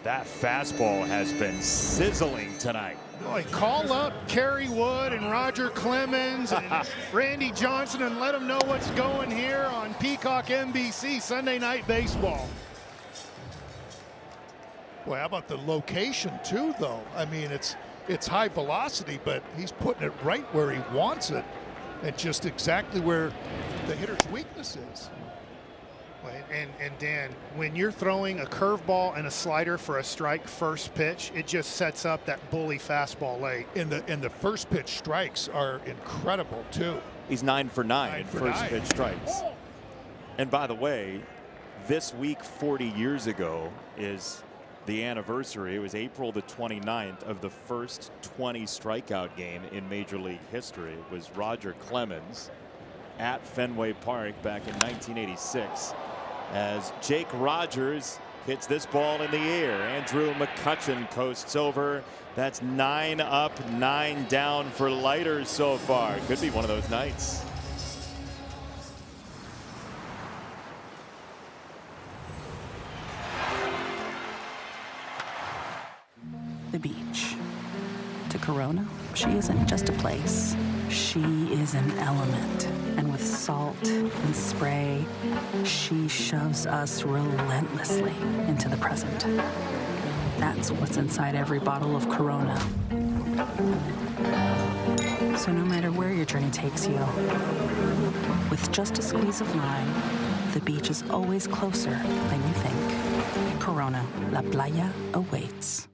That fastball has been sizzling tonight. Boy, call up Kerry Wood and Roger Clemens and Randy Johnson and let them know what's going here on Peacock NBC Sunday Night Baseball. Well, how about the location too, though? I mean, it's high velocity, but he's putting it right where he wants it, and just exactly where the hitter's weakness is. And Dan, when you're throwing a curveball and a slider for a strike first pitch, it just sets up that bully fastball late. And the first pitch strikes are incredible too. He's 9 for 9 first pitch strikes. And by the way, this week 40 years ago is the anniversary. It was April the 29th of the first 20 strikeout game in Major League history. It was Roger Clemens at Fenway Park back in 1986. As Jake Rogers hits this ball in the air. Andrew McCutchen coasts over. That's 9 up, 9 down for Leiter so far. Could be one of those nights. The beach. To Corona, she isn't just a place. She is an element. And with salt and spray, she shoves us relentlessly into the present. That's what's inside every bottle of Corona. So no matter where your journey takes you, with just a squeeze of lime, the beach is always closer than you think. Corona, La Playa awaits.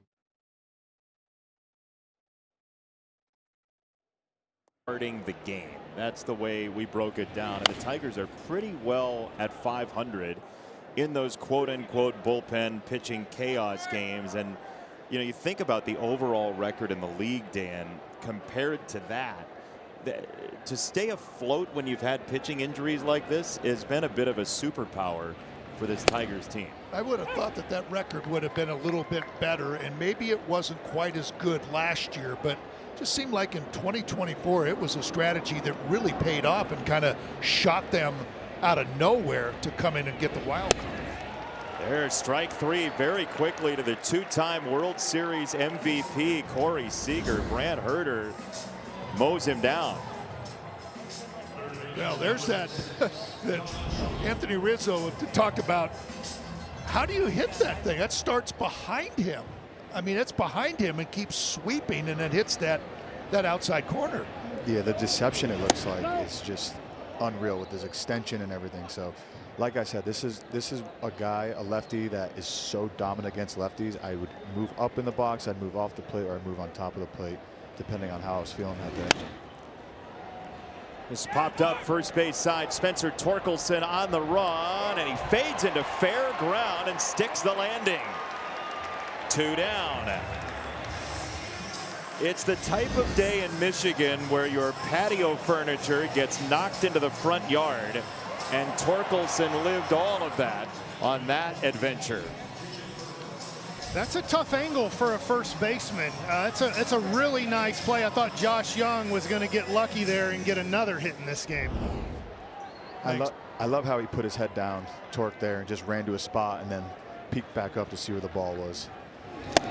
Starting the game. That's the way we broke it down. And the Tigers are pretty well at 500 in those quote-unquote bullpen pitching chaos games. And you know, you think about the overall record in the league, Dan, compared to that, to stay afloat when you've had pitching injuries like this has been a bit of a superpower for this Tigers team. I would have thought that record would have been a little bit better, and maybe it wasn't quite as good last year, but just seemed like in 2024 it was a strategy that really paid off and kind of shot them out of nowhere to come in and get the wild card. There's strike 3 very quickly to the 2-time World Series MVP Corey Seager. Brant Herter mows him down. Well, there's that Anthony Rizzo talked about. How do you hit that thing? That starts behind him. I mean, it's behind him and keeps sweeping, and it hits that outside corner. Yeah, the deception, it looks like, is just unreal with his extension and everything. So, like I said, this is a guy, a lefty, that is so dominant against lefties. I would move up in the box, I'd move off the plate, or I'd move on top of the plate, depending on how I was feeling that day. This popped up first base side. Spencer Torkelson on the run, and he fades into fair ground and sticks the landing. 2 down. It's the type of day in Michigan where your patio furniture gets knocked into the front yard, and Torkelson lived all of that on that adventure. That's a tough angle for a first baseman. It's a really nice play. I thought Josh Young was going to get lucky there and get another hit in this game. I love how he put his head down, torque there, and just ran to a spot and then peeked back up to see where the ball was.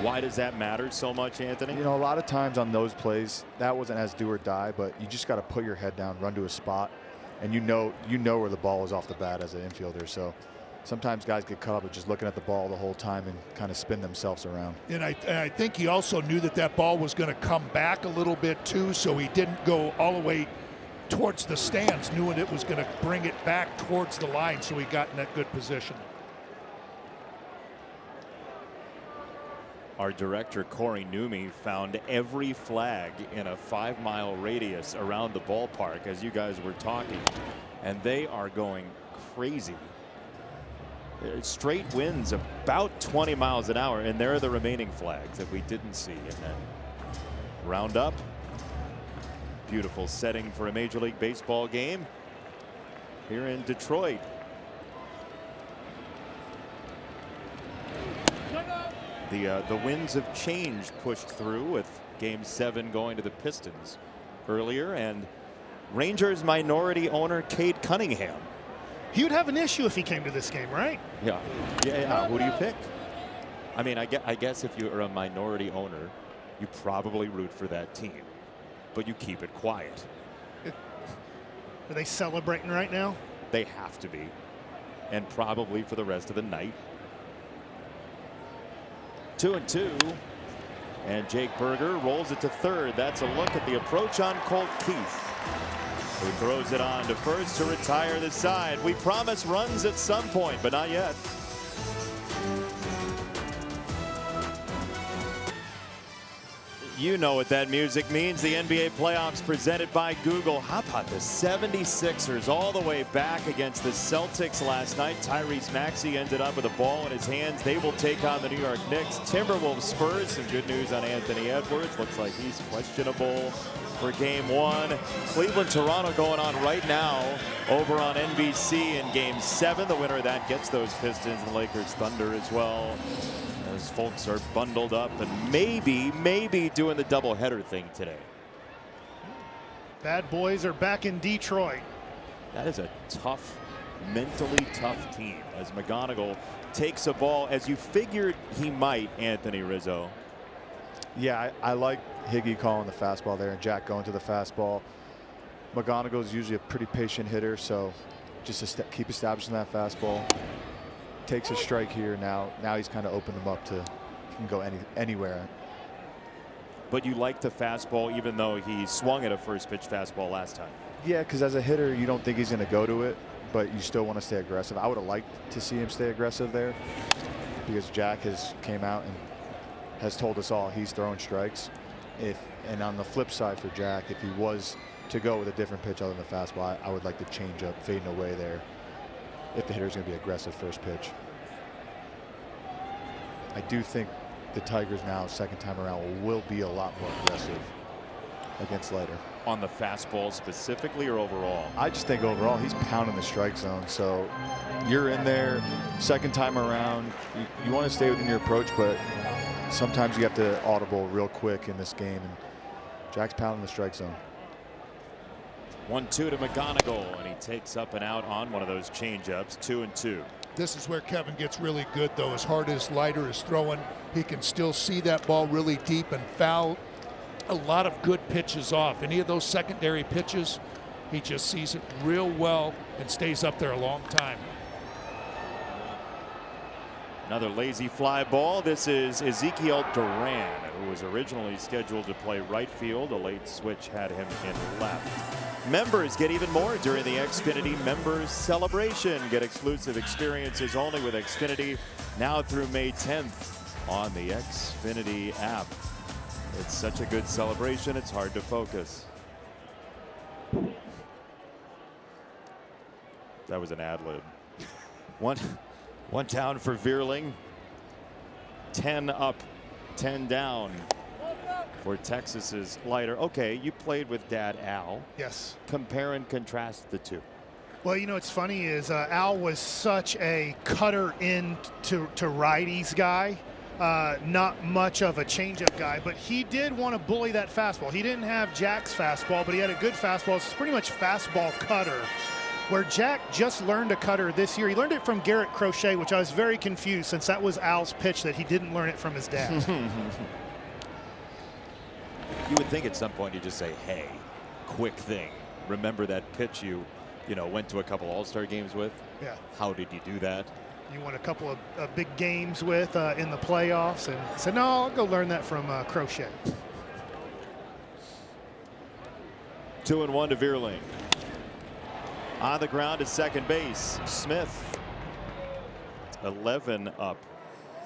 Why does that matter so much, Anthony? You know, a lot of times on those plays, that wasn't as do or die, but you just got to put your head down, run to a spot, and you know where the ball is off the bat as an infielder. So sometimes guys get caught up with just looking at the ball the whole time and kind of spin themselves around. And I think he also knew that ball was going to come back a little bit too, so he didn't go all the way towards the stands, knowing it was going to bring it back towards the line, so he got in that good position. Our director, Corey Newmy, found every flag in a 5-mile radius around the ballpark as you guys were talking, and they are going crazy. Straight winds about 20 miles an hour, and there are the remaining flags that we didn't see. And then round up. Beautiful setting for a Major League Baseball game here in Detroit. The winds of change pushed through with Game 7 going to the Pistons earlier, and Rangers minority owner Cade Cunningham. He would have an issue if he came to this game, right? Yeah. Who do you pick? I mean, I guess if you're a minority owner, you probably root for that team, but you keep it quiet. Are they celebrating right now? They have to be, and probably for the rest of the night. 2-2, and Jake Berger rolls it to third. That's a look at the approach on Colt Keith, who throws it on to first to retire the side. We promise runs at some point, but not yet. You know what that music means. The NBA playoffs presented by Google. How about the 76ers all the way back against the Celtics last night? Tyrese Maxey ended up with a ball in his hands. They will take on the New York Knicks. Timberwolves Spurs. Some good news on Anthony Edwards. Looks like he's questionable for Game 1. Cleveland Toronto going on right now over on NBC in Game 7. The winner of that gets those Pistons and Lakers Thunder as well, as folks are bundled up and maybe doing the doubleheader thing today. Bad boys are back in Detroit. That is a tough, mentally tough team as McGonigal takes a ball as you figured he might, Anthony Rizzo. Yeah, I like Higgy calling the fastball there and Jack going to the fastball. McGonigal is usually a pretty patient hitter, so just to keep establishing that fastball. Takes a strike here now. Now he's kind of opened him up to he can go anywhere. But you like the fastball even though he swung at a first pitch fastball last time. Yeah, because as a hitter you don't think he's going to go to it, but you still want to stay aggressive. I would have liked to see him stay aggressive there because Jack has came out and has told us all he's throwing strikes. And on the flip side for Jack, if he was to go with a different pitch other than the fastball, I would like to change up fading away there if the hitter's going to be aggressive first pitch. I do think the Tigers now, second time around, will be a lot more aggressive against Leiter. On the fastball specifically or overall? I just think overall he's pounding the strike zone. So you're in there second time around. You want to stay within your approach, but sometimes you have to audible real quick in this game. And Jack's pounding the strike zone. 1-2 to McGonigal, and he takes up and out on one of those changeups. 2-2. This is where Kevin gets really good, though. As hard as Leiter is throwing, he can still see that ball really deep and foul a lot of good pitches off. Any of those secondary pitches, he just sees it real well and stays up there a long time. Another lazy fly ball. This is Ezekiel Duran, who was originally scheduled to play right field. A late switch had him in left. Members get even more during the Xfinity Members Celebration. Get exclusive experiences only with Xfinity now through May 10th on the Xfinity app. It's such a good celebration, it's hard to focus. That was an ad-lib. One down for Vierling. 10 up, 10 down for Texas's Leiter. Okay, you played with Dad Al. Yes. Compare and contrast the two. Well, you know what's funny is Al was such a cutter in to righties guy. Not much of a changeup guy, but he did want to bully that fastball. He didn't have Jack's fastball, but he had a good fastball. It's pretty much fastball cutter. Where Jack just learned a cutter this year. He learned it from Garrett Crochet, which I was very confused since that was Al's pitch that he didn't learn it from his dad. You would think at some point you just say, hey, quick thing. Remember that pitch you went to a couple All-Star games with? Yeah. How did you do that? You won a couple of big games with in the playoffs, and said, no, I'll go learn that from Crochet. 2-1 to Vierling. On the ground to second base, Smith. 11 up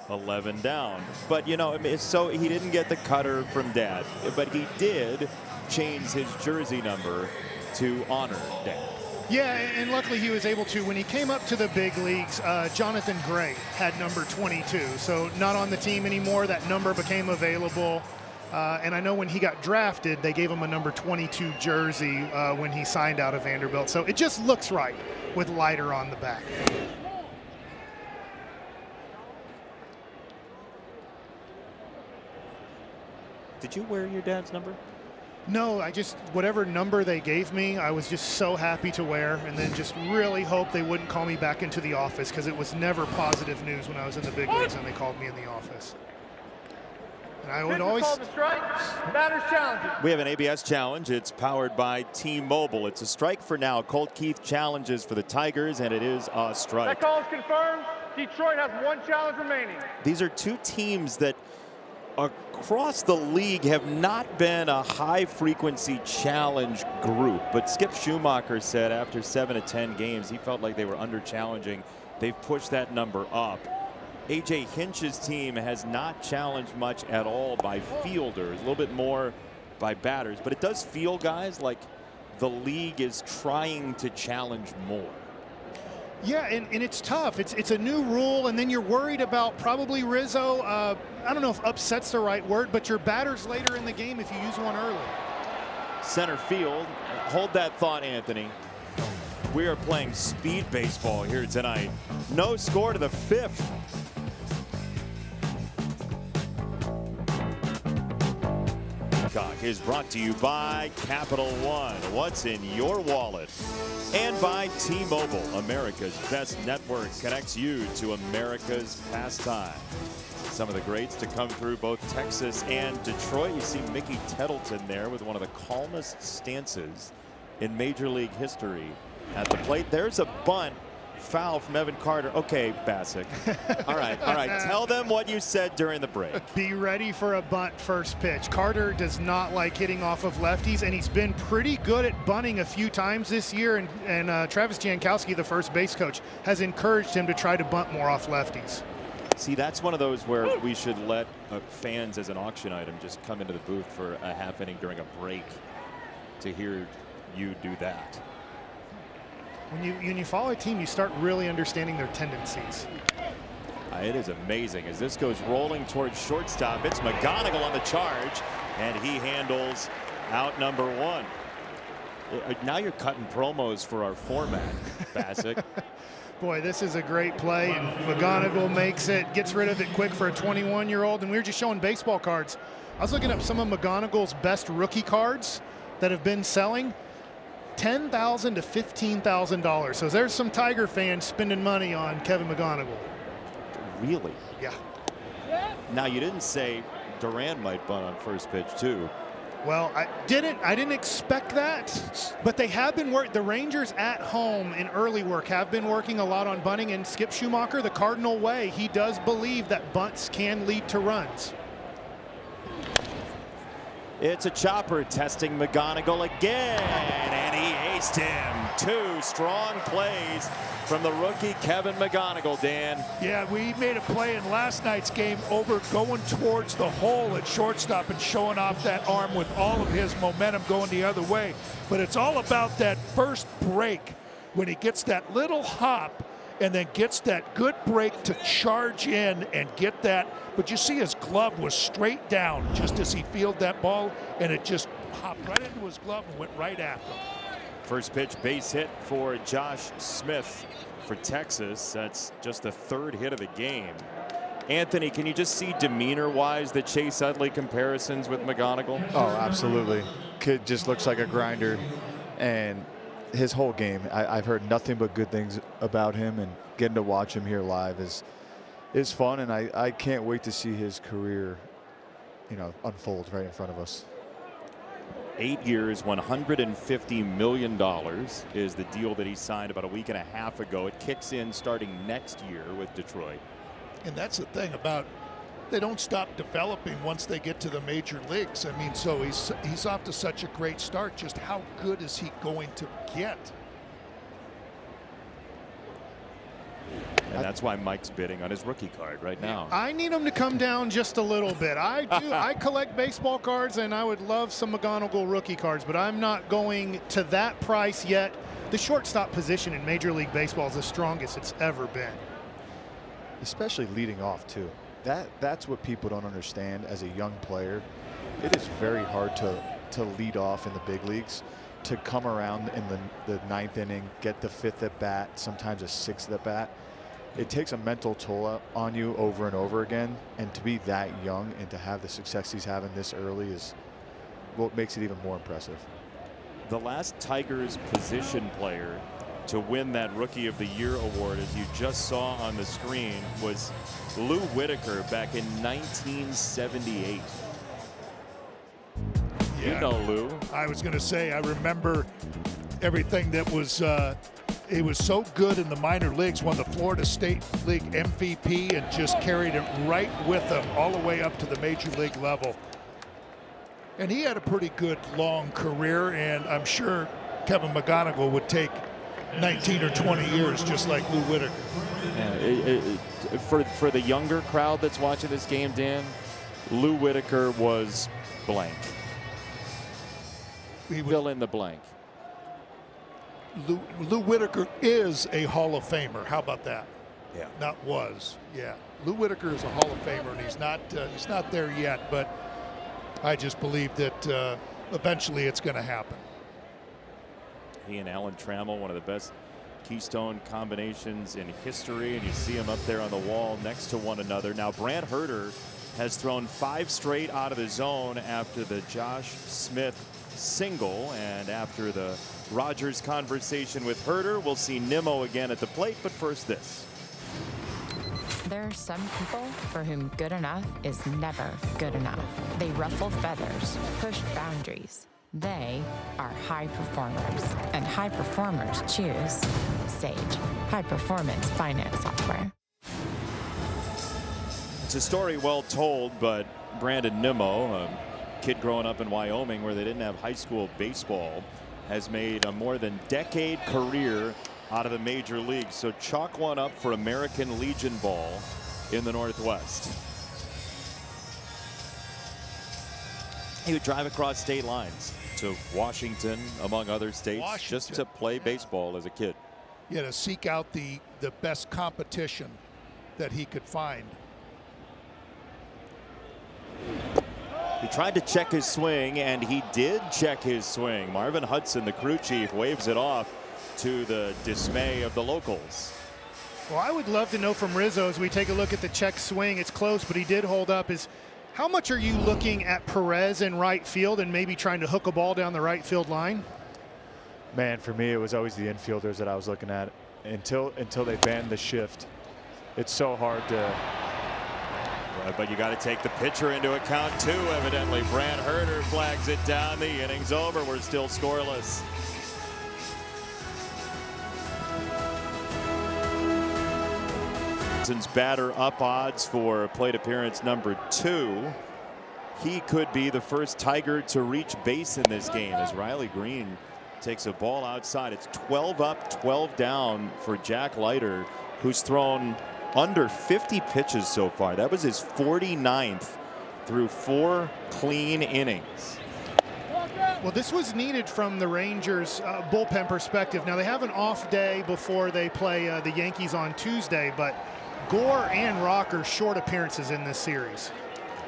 11 down. But, you know, I mean, so he didn't get the cutter from Dad, but he did change his jersey number to honor Dad. Yeah, and luckily he was able to. When he came up to the big leagues, Jonathan Gray had number 22. So not on the team anymore. That number became available. And I know when he got drafted, they gave him a number 22 jersey when he signed out of Vanderbilt. So it just looks right with Leiter on the back. Did you wear your dad's number? No, whatever number they gave me, I was just so happy to wear, and then just really hope they wouldn't call me back into the office, because it was never positive news when I was in the big leagues and they called me in the office. And I would always... We have an ABS challenge. It's powered by T-Mobile. It's a strike for now. Colt Keith challenges for the Tigers, and it is a strike. That call is confirmed. Detroit has 1 challenge remaining. These are 2 teams that across the league have not been a high-frequency challenge group. But Skip Schumacher said after 7 of 10 games, he felt like they were under-challenging. They've pushed that number up. A.J. Hinch's team has not challenged much at all by fielders, a little bit more by batters. But it does feel, guys, like the league is trying to challenge more. Yeah, and it's tough. It's a new rule, and then you're worried about probably Rizzo. I don't know if upset's the right word, but your batters later in the game if you use one early. Center field. Hold that thought, Anthony. We are playing speed baseball here tonight. No score to the 5th. Is brought to you by Capital One. What's in your wallet? And by T-Mobile, America's best network, connects you to America's pastime. Some of the greats to come through both Texas and Detroit. You see Mickey Tettleton there with one of the calmest stances in Major League history at the plate. There's a bunt. Foul from Evan Carter. Okay, Bassick. All right. Tell them what you said during the break. Be ready for a bunt first pitch. Carter does not like hitting off of lefties, and he's been pretty good at bunting a few times this year. And Travis Jankowski, the first base coach, has encouraged him to try to bunt more off lefties. See, that's one of those where we should let fans as an auction item just come into the booth for a half inning during a break to hear you do that. When you follow a team, you start really understanding their tendencies. It is amazing as this goes rolling towards shortstop. It's McGonigal on the charge, and he handles out number 1. Now you're cutting promos for our format, Bassick. Boy, this is a great play, and McGonigal makes it, gets rid of it quick for a 21-year-old. And we were just showing baseball cards. I was looking up some of McGonigal's best rookie cards that have been selling. $10,000 to $15,000. So there's some Tiger fans spending money on Kevin McGonigal. Really? Yeah. Now you didn't say Duran might bunt on first pitch too. Well, I didn't expect that, but they have been the Rangers at home in early work have been working a lot on bunting, and Skip Schumacher, the Cardinal way, he does believe that bunts can lead to runs. It's a chopper testing McGonigal again, and he aced him. 2 strong plays from the rookie Kevin McGonigal, Dan. Yeah, we made a play in last night's game over going towards the hole at shortstop and showing off that arm with all of his momentum going the other way. But it's all about that first break when he gets that little hop and then gets that good break to charge in and get that. But you see his glove was straight down just as he fielded that ball, and it just hopped right into his glove and went right after him. First pitch base hit for Josh Smith for Texas. That's just the 3rd hit of the game. Anthony, can you just see demeanor-wise the Chase Utley comparisons with McGonigal? Oh, absolutely. Kid just looks like a grinder, and his whole game, I've heard nothing but good things about him, and getting to watch him here live is fun, and I can't wait to see his career, unfold right in front of us. 8 years, $150 million is the deal that he signed about a week and a half ago. It kicks in starting next year with Detroit. And that's the thing about, they don't stop developing once they get to the major leagues. I mean, so he's off to such a great start. Just how good is he going to get? And That's why Mike's bidding on his rookie card right now. I need him to come down just a little bit. I do. I collect baseball cards, and I would love some McGonigal rookie cards, but I'm not going to that price yet. The shortstop position in Major League Baseball is the strongest it's ever been. Especially leading off, too. That's what people don't understand as a young player. It is very hard to lead off in the big leagues, to come around in the 9th inning, get the 5th at bat, sometimes a 6th at bat. It takes a mental toll on you over and over again, and to be that young and to have the success he's having this early is what makes it even more impressive. The last Tigers position player to win that Rookie of the Year award, as you just saw on the screen, was Lou Whitaker back in 1978. Yeah, you know Lou. I was going to say, I remember everything that was he was so good in the minor leagues, won the Florida State League MVP, and just carried it right with him all the way up to the major league level. And he had a pretty good long career, and I'm sure Kevin McGonigal would take 19 or 20 years just like Lou Whitaker. Yeah, for the younger crowd that's watching this game, Dan, Lou Whitaker was blank. Fill in the blank. Lou Whitaker is a Hall of Famer. How about that? Yeah. Not was. Yeah. Lou Whitaker is a Hall of Famer, and he's not there yet, but I just believe that eventually it's going to happen. He and Alan Trammell, one of the best keystone combinations in history, and you see them up there on the wall next to one another. Now Brant Herter has thrown 5 straight out of the zone after the Josh Smith single, and after the Rogers conversation with Herter, we'll see Nimmo again at the plate, but first this. There are some people for whom good enough is never good enough. They ruffle feathers, push boundaries. They are high performers, and high performers choose Sage, high performance finance software. It's a story well told, but Brandon Nimmo, a kid growing up in Wyoming where they didn't have high school baseball, has made a more than decade career out of the major leagues. So chalk one up for American Legion ball in the Northwest. He would drive across state lines to Washington, among other states, just to play baseball as a kid. Yeah, to seek out the best competition that he could find. He tried to check his swing, and he did check his swing. Marvin Hudson, the crew chief, waves it off to the dismay of the locals. Well, I would love to know from Rizzo, as we take a look at the check swing, it's close, but he did hold up, is how much are you looking at Perez in right field and maybe trying to hook a ball down the right field line? Man, for me, it was always the infielders that I was looking at until they banned the shift. It's so hard to. But you got to take the pitcher into account too, evidently. Brant Herter flags it down. The inning's over. We're still scoreless. Hudson's batter up odds for plate appearance number 2. He could be the first Tiger to reach base in this game as Riley Green takes a ball outside. It's 12 up, 12 down for Jack Leiter, who's thrown under 50 pitches so far. That was his 49th through 4 clean innings. Well, this was needed from the Rangers' bullpen perspective. Now, they have an off day before they play the Yankees on Tuesday, but Gore and Rocker short appearances in this series.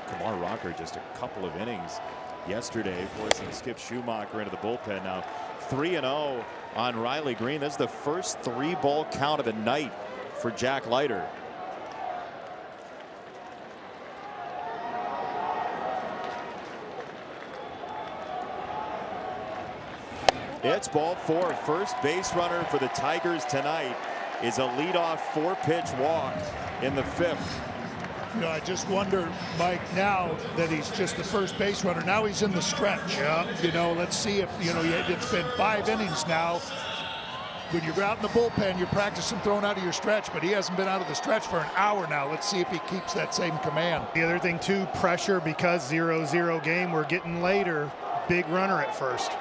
Kumar Rocker just a couple of innings yesterday, forcing Skip Schumacher into the bullpen. Now 3-0 on Riley Green. This is the first 3-ball count of the night for Jack Leiter. It's ball 4. First base runner for the Tigers tonight is a leadoff 4-pitch walk in the 5th. You know, I just wonder, Mike, now that he's just the first base runner, now he's in the stretch. Yeah. You know, let's see if, you know, it's been 5 innings now. When you're out in the bullpen, you're practicing throwing out of your stretch, but he hasn't been out of the stretch for an hour now. Let's see if he keeps that same command. The other thing, too, pressure, because 0-0 game, we're getting later. Big runner at first.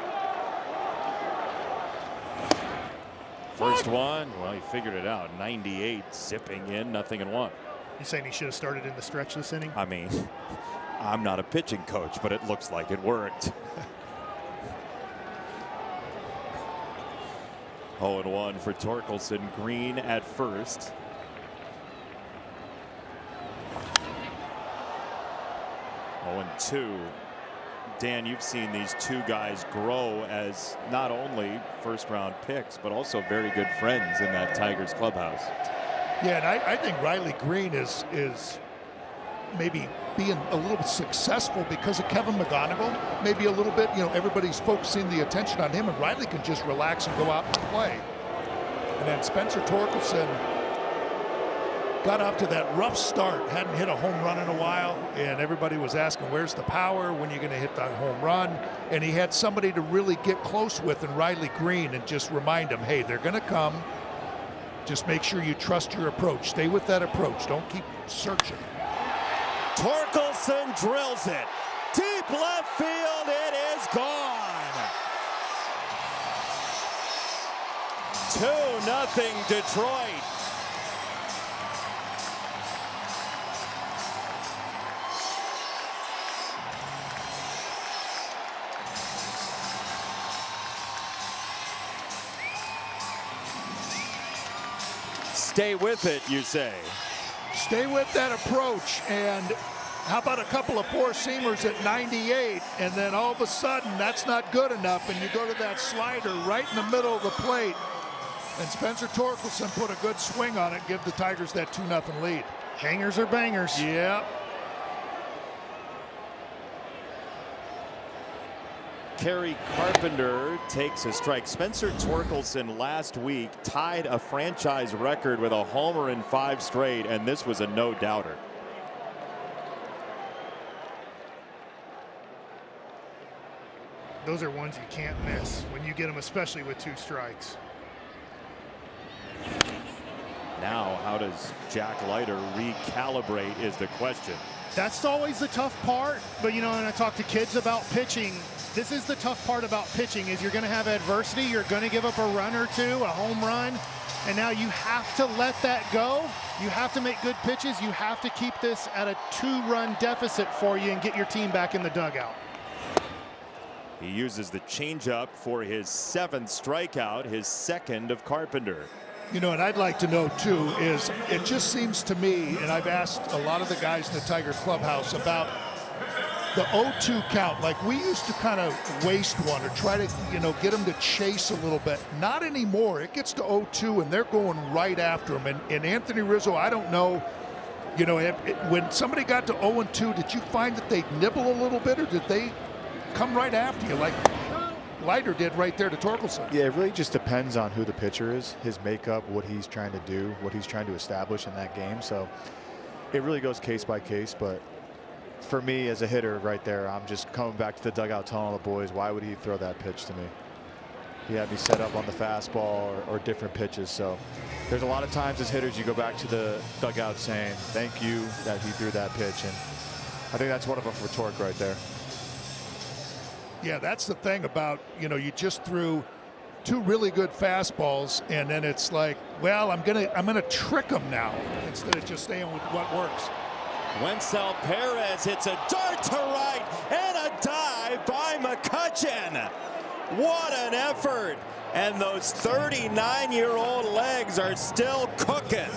First one, well, he figured it out. 98, zipping in, 0-1. You saying he should have started in the stretch this inning? I mean, I'm not a pitching coach, but it looks like it worked. 0-1 for Torkelson. Green at first. Oh, and 2. Dan, you've seen these two guys grow as not only first-round picks, but also very good friends in that Tigers clubhouse. Yeah, and I think Riley Green is maybe being a little bit successful because of Kevin McGonigal. Maybe a little bit, everybody's focusing the attention on him, and Riley can just relax and go out and play. And then Spencer Torkelson got off to that rough start, hadn't hit a home run in a while, and everybody was asking, where's the power, when are you going to hit that home run? And he had somebody to really get close with in Riley Green and just remind him, hey, they're going to come. Just make sure you trust your approach. Stay with that approach. Don't keep searching. Torkelson drills it. Deep left field, it is gone. 2-0 Detroit. Stay with it, you say. Stay with that approach, and how about a couple of four-seamers at 98, and then all of a sudden that's not good enough, and you go to that slider right in the middle of the plate, and Spencer Torkelson put a good swing on it, give the Tigers that 2-0 lead. Hangers or bangers. Yeah. Kerry Carpenter takes a strike. Spencer Torkelson last week tied a franchise record with a homer in 5 straight, and this was a no-doubter. Those are ones you can't miss when you get them, especially with 2 strikes. Now, how does Jack Leiter recalibrate is the question. That's always the tough part, but when I talk to kids about pitching, this is the tough part about pitching is you're going to have adversity. You're going to give up a run or 2, a home run, and now you have to let that go. You have to make good pitches. You have to keep this at a 2-run deficit for you and get your team back in the dugout. He uses the changeup for his 7th strikeout, his 2nd of Carpenter. And I'd like to know too is it just seems to me, and I've asked a lot of the guys in the Tiger clubhouse about the 0-2 count. Like we used to kind of waste one or try to get them to chase a little bit. Not anymore. It gets to 0-2 and they're going right after him. And Anthony Rizzo, I don't know, when somebody got to 0-2, did you find that they nibble a little bit, or did they come right after you like Leiter did right there to Torkelson? Yeah, it really just depends on who the pitcher is, his makeup, what he's trying to do, what he's trying to establish in that game. So it really goes case by case. But for me as a hitter right there, I'm just coming back to the dugout telling the boys, why would he throw that pitch to me? He had me set up on the fastball or different pitches. So there's a lot of times as hitters you go back to the dugout saying, thank you that he threw that pitch. And I think that's one of them for Torque right there. Yeah, that's the thing about, you just threw 2 really good fastballs, and then it's like, well, I'm gonna trick them now instead of just staying with what works. Wencel Perez hits a dart to right and a dive by McCutchen. What an effort! And those 39-year-old legs are still cooking.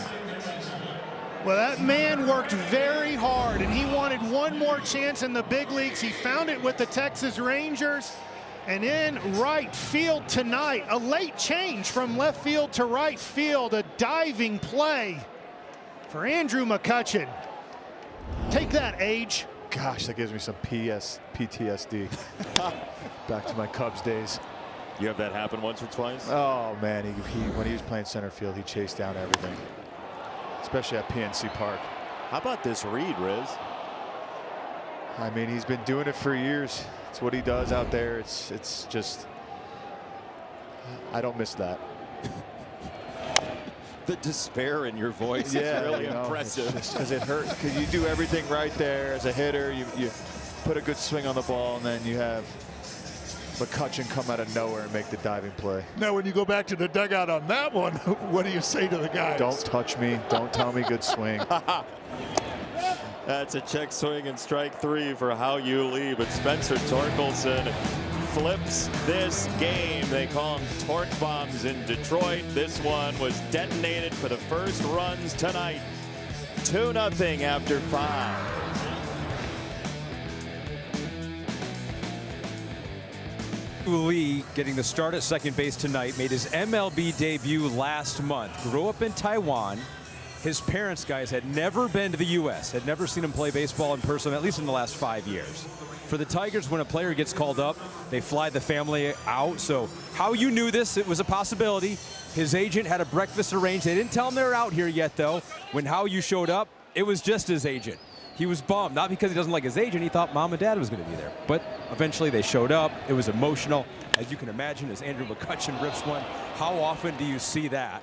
Well, that man worked very hard, and he wanted one more chance in the big leagues. He found it with the Texas Rangers. And in right field tonight, a late change from left field to right field, a diving play for Andrew McCutchen. Take that, Age. Gosh, that gives me some PTSD. Back to my Cubs days. You have that happen once or twice? Oh, man, when he was playing center field, he chased down everything. Especially at PNC Park. How about this read, Riz? I mean, he's been doing it for years. It's what he does out there. It's just, I don't miss that. The despair in your voice is really impressive. Because it hurts. Because you do everything right there as a hitter. You put a good swing on the ball, and then you have McCutchen come out of nowhere and make the diving play. Now, when you go back to the dugout on that one, what do you say to the guys? Don't touch me. Don't tell me good swing. That's a check swing and strike 3 for Hao Yu Lee, but Spencer Torkelson flips this game. They call them torque bombs in Detroit. This one was detonated for the first runs tonight. 2-0 after 5. Lee getting the start at second base tonight, made his MLB debut last month. Grew up in Taiwan. His parents, guys, had never been to the U.S., had never seen him play baseball in person, at least in the last 5 years. For the Tigers, when a player gets called up, they fly the family out. So how you knew this, it was a possibility. His agent had a breakfast arranged. They didn't tell him they were out here yet, though. When Hao Yu showed up, it was just his agent. He was bummed, not because he doesn't like his agent. He thought mom and dad was going to be there. But eventually they showed up. It was emotional, as you can imagine, as Andrew McCutchen rips one. How often do you see that?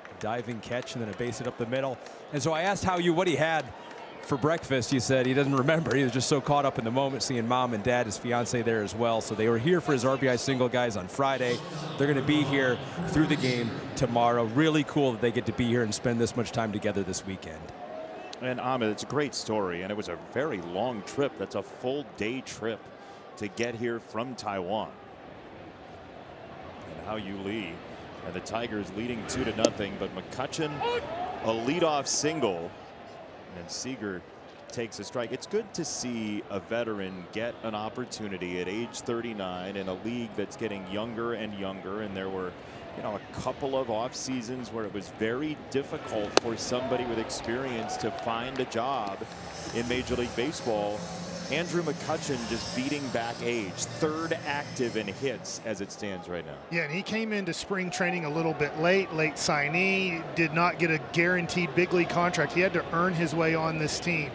A diving catch and then a base hit up the middle. And so I asked Hao Yu what he had for breakfast. He said he doesn't remember. He was just so caught up in the moment, seeing mom and dad, his fiance there as well. So they were here for his RBI single, guys, on Friday. They're going to be here through the game tomorrow. Really cool that they get to be here and spend this much time together this weekend. And Ahmed, it's a great story, and it was a very long trip. That's a full day trip to get here from Taiwan. And Hao Yu Lee and the Tigers leading 2-0, but McCutchen a leadoff single, and Seager takes a strike. It's good to see a veteran get an opportunity at age 39 in a league that's getting younger and younger, and there were a couple of off seasons where it was very difficult for somebody with experience to find a job in Major League Baseball. Andrew McCutchen just beating back age, third active in hits as it stands right now. Yeah, and he came into spring training a little bit late signee, did not get a guaranteed big league contract. He had to earn his way on this team.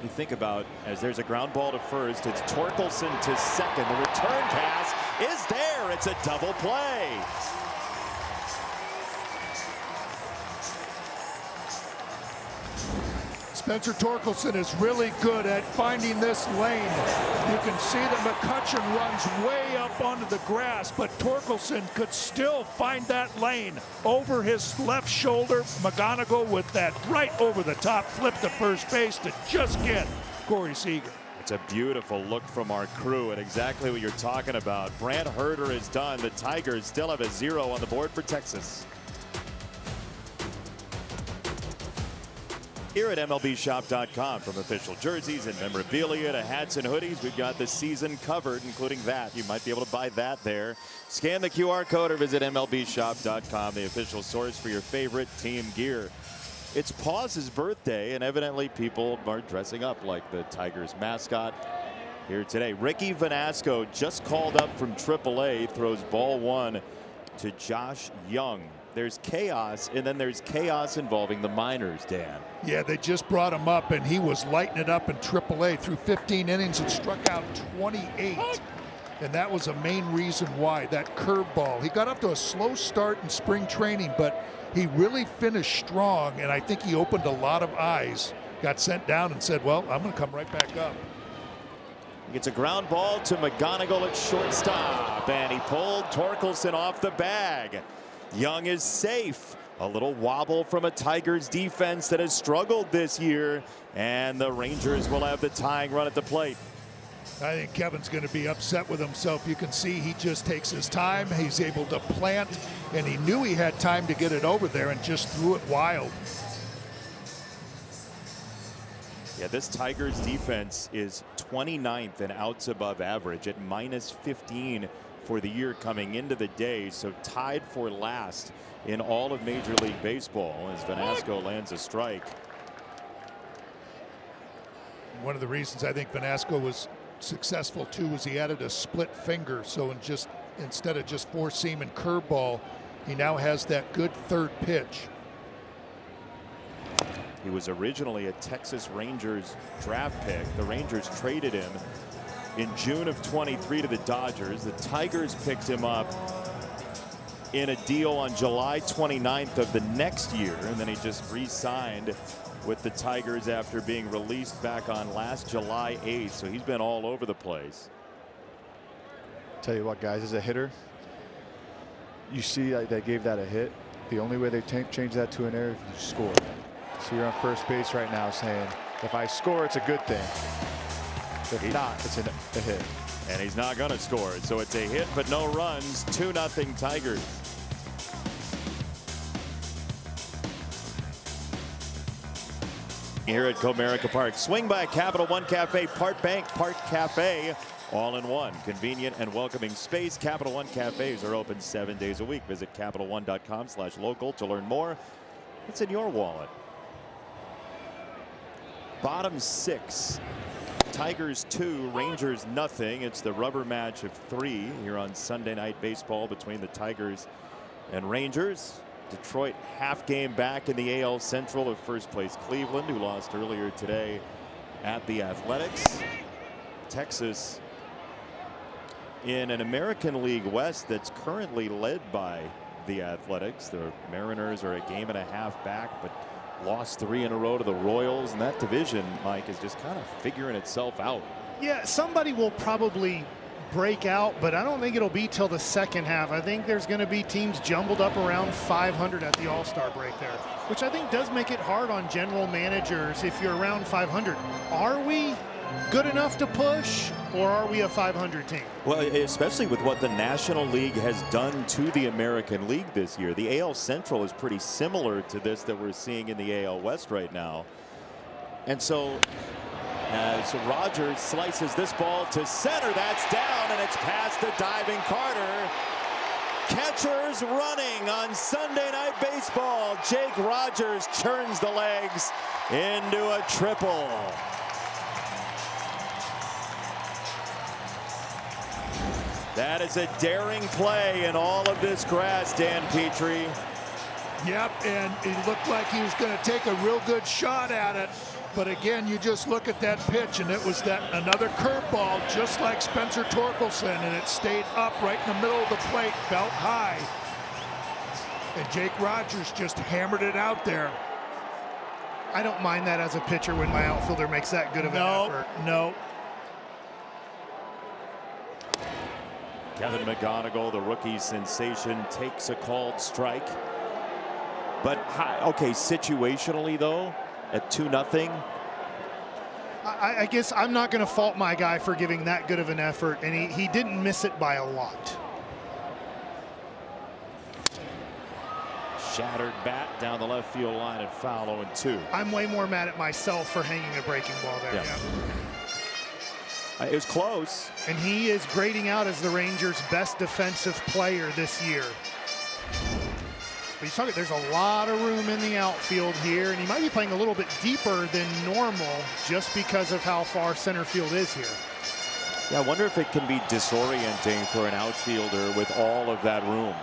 You think about, as there's a ground ball to first, it's Torkelson to second. The return pass is there. It's a double play. Spencer Torkelson is really good at finding this lane. You can see that McCutchen runs way up onto the grass, but Torkelson could still find that lane over his left shoulder. McGonigal with that right over the top flip to first base to just get Corey Seager. It's a beautiful look from our crew and exactly what you're talking about. Brant Herter is done. The Tigers still have a 0 on the board for Texas. Here at MLBshop.com, from official jerseys and memorabilia to hats and hoodies, we've got the season covered, including that. You might be able to buy that there. Scan the QR code or visit MLBshop.com, the official source for your favorite team gear. It's Paw's birthday, and evidently people are dressing up like the Tigers mascot here today. Ricky Vanasco just called up from AAA, throws ball 1 to Josh Young. There's chaos, and then there's chaos involving the minors, Dan. Yeah, they just brought him up, and he was lighting it up in AAA through 15 innings and struck out 28. And that was a main reason why, that curveball. He got off to a slow start in spring training, but he really finished strong, and I think he opened a lot of eyes. Got sent down and said, well, I'm going to come right back up. It's a ground ball to McGonigal at shortstop, and he pulled Torkelson off the bag. Young is safe. A little wobble from a Tigers defense that has struggled this year, and the Rangers will have the tying run at the plate. I think Kevin's going to be upset with himself. You can see he just takes his time. He's able to plant, and he knew he had time to get it over there and just threw it wild. Yeah, this Tigers defense is 29th in outs above average at -15 for the year coming into the day, so tied for last in all of Major League Baseball as Vanasco lands a strike. One of the reasons I think Vanasco was successful too was he added a split finger, so instead of just four-seam and curveball, he now has that good third pitch. He was originally a Texas Rangers draft pick. The Rangers traded him in June of 23 to the Dodgers. The Tigers picked him up in a deal on July 29th of the next year, and then he just re-signed with the Tigers after being released back on last July 8th. So he's been all over the place. Tell you what, guys, as a hitter, you see they gave that a hit. The only way they change that to an error is if you score. So you're on first base right now saying, if I score, it's a good thing. If not, it's a hit. And he's not going to score. So it's a hit, but no runs. 2-0 Tigers. Here at Comerica Park. Swing by Capital One Cafe, Part Bank, Park Cafe. All in one. Convenient and welcoming space. Capital One Cafes are open 7 days a week. Visit CapitalOne.com/local to learn more. What's in your wallet? Bottom 6. Tigers 2, Rangers nothing. It's the rubber match of 3 here on Sunday Night Baseball between the Tigers and Rangers. Detroit half game back in the AL Central of first place Cleveland, who lost earlier today at the Athletics. Texas in an American League West that's currently led by the Athletics. The Mariners are a game and a half back, but lost 3 in a row to the Royals, and that division, Mike, is just kind of figuring itself out. Yeah, somebody will probably break out, but I don't think it'll be till the second half. I think there's going to be teams jumbled up around 500 at the All-Star break there, which I think does make it hard on general managers if you're around 500. Are we good enough to push, or are we a 500 team? Well, especially with what the National League has done to the American League this year. The AL Central is pretty similar to this that we're seeing in the AL West right now. And so as Rogers slices this ball to center, that's down, and it's past the diving Carter. Catchers running on Sunday Night Baseball. Jake Rogers churns the legs into a triple. That is a daring play in all of this grass, Dan Petrie. Yep, and it looked like he was going to take a real good shot at it. But again, you just look at that pitch, and it was another curveball, just like Spencer Torkelson, and it stayed up right in the middle of the plate, belt high. And Jake Rogers just hammered it out there. I don't mind that as a pitcher when my outfielder makes that good of an effort. No. Kevin McGonigal, the rookie sensation, takes a called strike. But, okay, situationally, though, at 2-0. I guess I'm not going to fault my guy for giving that good of an effort, and he didn't miss it by a lot. Shattered bat down the left field line at foul 0-2. I'm way more mad at myself for hanging a breaking ball there. Yeah. It was close. And he is grading out as the Rangers' best defensive player this year. But he's talking, there's a lot of room in the outfield here, and he might be playing a little bit deeper than normal just because of how far center field is here. Yeah, I wonder if it can be disorienting for an outfielder with all of that room.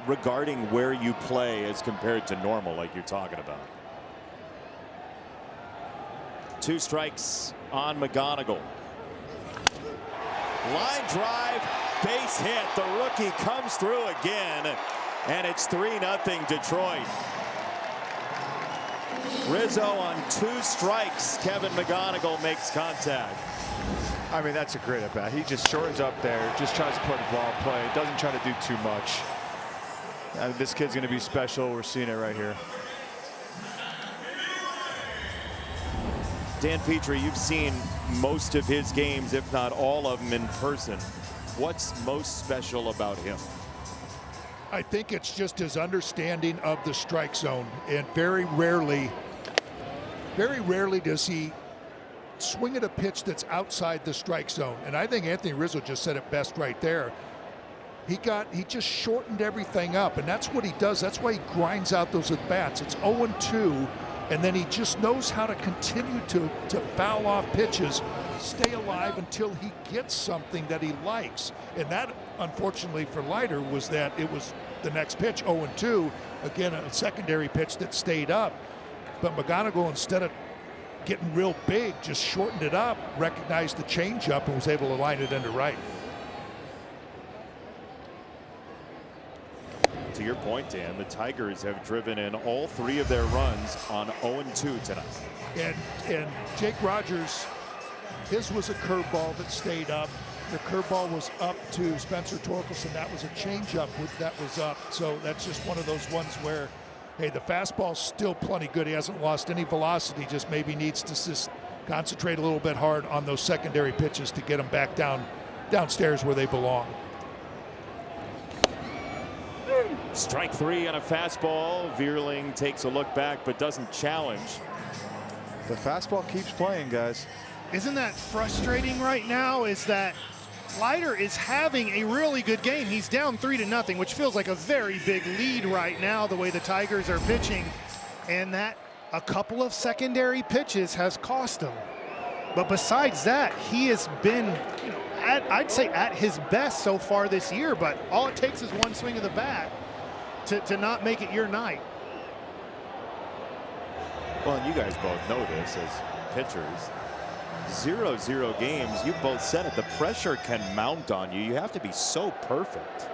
Regarding where you play as compared to normal, like you're talking about. 2 strikes on McGonigal. Line drive, base hit. The rookie comes through again, and it's 3-0 Detroit. Rizzo on 2 strikes. Kevin McGonigal makes contact. I mean, that's a great at bat. He just shortens up there, just tries to put a ball play, doesn't try to do too much. This kid's going to be special. We're seeing it right here. Dan Petrie, you've seen most of his games, if not all of them, in person. What's most special about him? I think it's just his understanding of the strike zone, and very rarely does he swing at a pitch that's outside the strike zone. And I think Anthony Rizzo just said it best right there. He just shortened everything up, and that's what he does. That's why he grinds out those at bats. It's 0-2. And then he just knows how to continue to foul off pitches, stay alive until he gets something that he likes. And that, unfortunately for Leiter, was that it was the next pitch, 0-2. Again, a secondary pitch that stayed up. But McGonigal, instead of getting real big, just shortened it up, recognized the changeup, and was able to line it into right. To your point, Dan, the Tigers have driven in all 3 of their runs on 0-2 tonight. And Jake Rogers, his was a curveball that stayed up. The curveball was up to Spencer Torkelson. That was a changeup that was up. So that's just one of those ones where, hey, the fastball's still plenty good. He hasn't lost any velocity, just maybe needs to just concentrate a little bit hard on those secondary pitches to get them back downstairs where they belong. Strike 3 on a fastball. Vierling takes a look back but doesn't challenge. The fastball keeps playing, guys. Isn't that frustrating right now? Is that Leiter is having a really good game. He's down 3-0, which feels like a very big lead right now, the way the Tigers are pitching. And that a couple of secondary pitches has cost him. But besides that, he has been, you know, I'd say at his best so far this year, but all it takes is one swing of the bat to not make it your night. Well, and you guys both know this as pitchers. 0-0 games, you both said it, the pressure can mount on you. You have to be so perfect.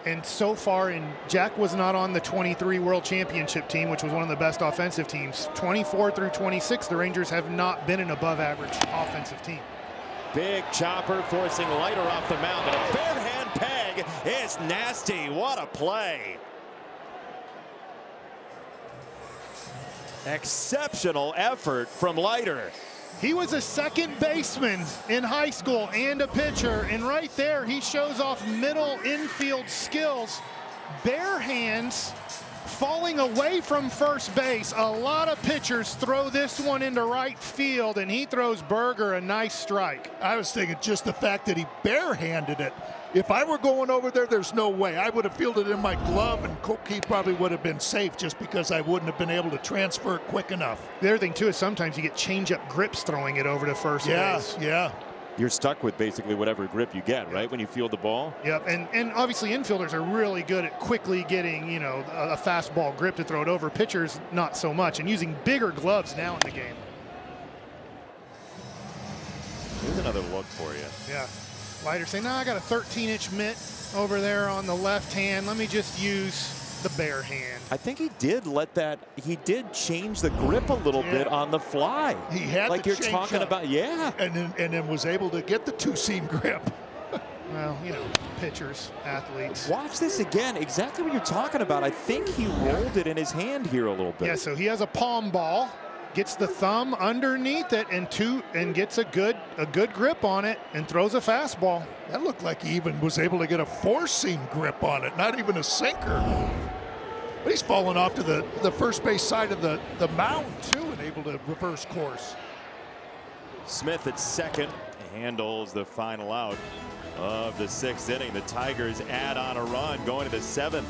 And so far, Jack was not on the 23 World Championship team, which was one of the best offensive teams. 24 through 26, the Rangers have not been an above-average offensive team. Big chopper forcing Leiter off the mound, and a bare-hand peg is nasty. What a play. Exceptional effort from Leiter. He was a second baseman in high school and a pitcher, and right there he shows off middle infield skills. Bare hands, falling away from first base. A lot of pitchers throw this one into right field, and he throws Berger a nice strike. I was thinking just the fact that he barehanded it. If I were going over there, there's no way. I would have fielded it in my glove, and Koke probably would have been safe just because I wouldn't have been able to transfer it quick enough. The other thing, too, is sometimes you get change-up grips throwing it over to first base. Yeah. You're stuck with basically whatever grip you get, right, when you field the ball? Yep, and obviously infielders are really good at quickly getting, you know, a fastball grip to throw it over. Pitchers, not so much, and using bigger gloves now in the game. Here's another look for you. Yeah. Leiter saying, no, I got a 13-inch mitt over there on the left hand. Let me just use the bare hand. I think he did he did change the grip a little bit on the fly. He had like the you're talking about, yeah. And then was able to get the two-seam grip. Well, you know, pitchers, athletes. Watch this again, exactly what you're talking about. I think he rolled it in his hand here a little bit. Yeah, so he has a palm ball. Gets the thumb underneath it and gets a good grip on it and throws a fastball. That looked like he even was able to get a four-seam grip on it, not even a sinker. But he's falling off to the first base side of the mound too and able to reverse course. Smith at second handles the final out of the 6th inning. The Tigers add on a run going to the 7th.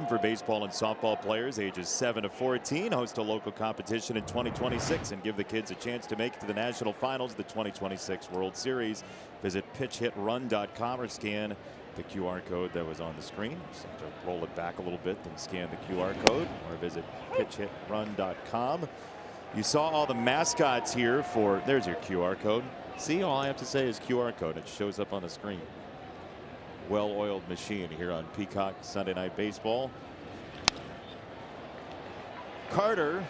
For baseball and softball players ages 7 to 14 host a local competition in 2026 and give the kids a chance to make it to the national finals of the 2026 World Series. Visit pitchhitrun.com or scan the QR code that was on the screen. Just have to roll it back a little bit, then scan the QR code or visit pitchhitrun.com. You saw all the mascots here for, there's your QR code. See, all I have to say is QR code. It shows up on the screen. Well-oiled machine here on Peacock Sunday Night Baseball. Carter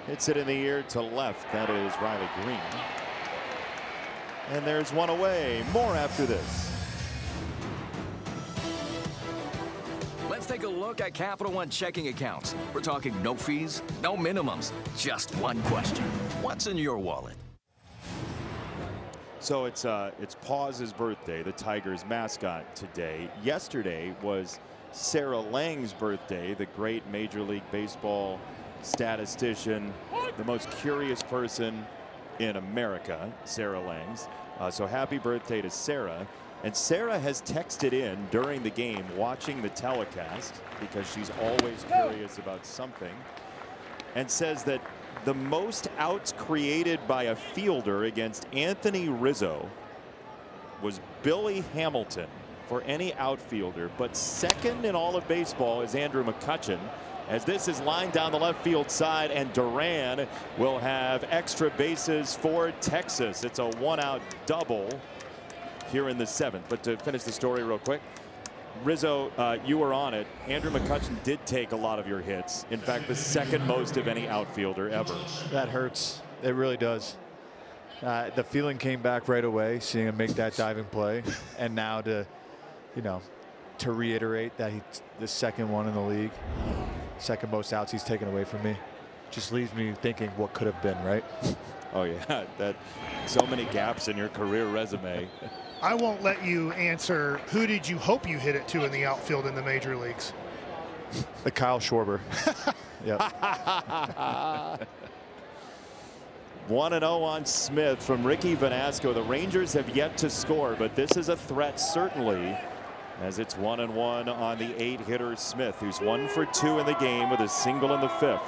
hits it in the air to left. That is Riley Green. And there's one away. More after this. Let's take a look at Capital One checking accounts. We're talking no fees, no minimums, just one question. What's in your wallet? So it's Paz's birthday, the Tigers mascot today. Yesterday was Sarah Lang's birthday, the great Major League Baseball statistician, the most curious person in America, Sarah Lang's. So happy birthday to Sarah. And Sarah has texted in during the game watching the telecast because she's always curious about something, and says that the most outs created by a fielder against Anthony Rizzo was Billy Hamilton for any outfielder, but second in all of baseball is Andrew McCutchen, as this is lined down the left field side, and Duran will have extra bases for Texas. It's a one-out double here in the 7th. But to finish the story real quick, Rizzo, you were on it. Andrew McCutchen did take a lot of your hits. In fact, the second most of any outfielder ever. That hurts. It really does. The feeling came back right away, seeing him make that diving play, and now to reiterate that he's the second one in the league, second most outs he's taken away from me, just leaves me thinking what could have been, right? Oh yeah, that so many gaps in your career resume. I won't let you answer who did you hope you hit it to in the outfield in the major leagues. The Kyle Schwarber. Yep. 1-0 on Smith from Ricky Vanasco. The Rangers have yet to score, but this is a threat certainly, as it's 1-1 on the 8-hitter Smith, who's 1 for 2 in the game with a single in the 5th.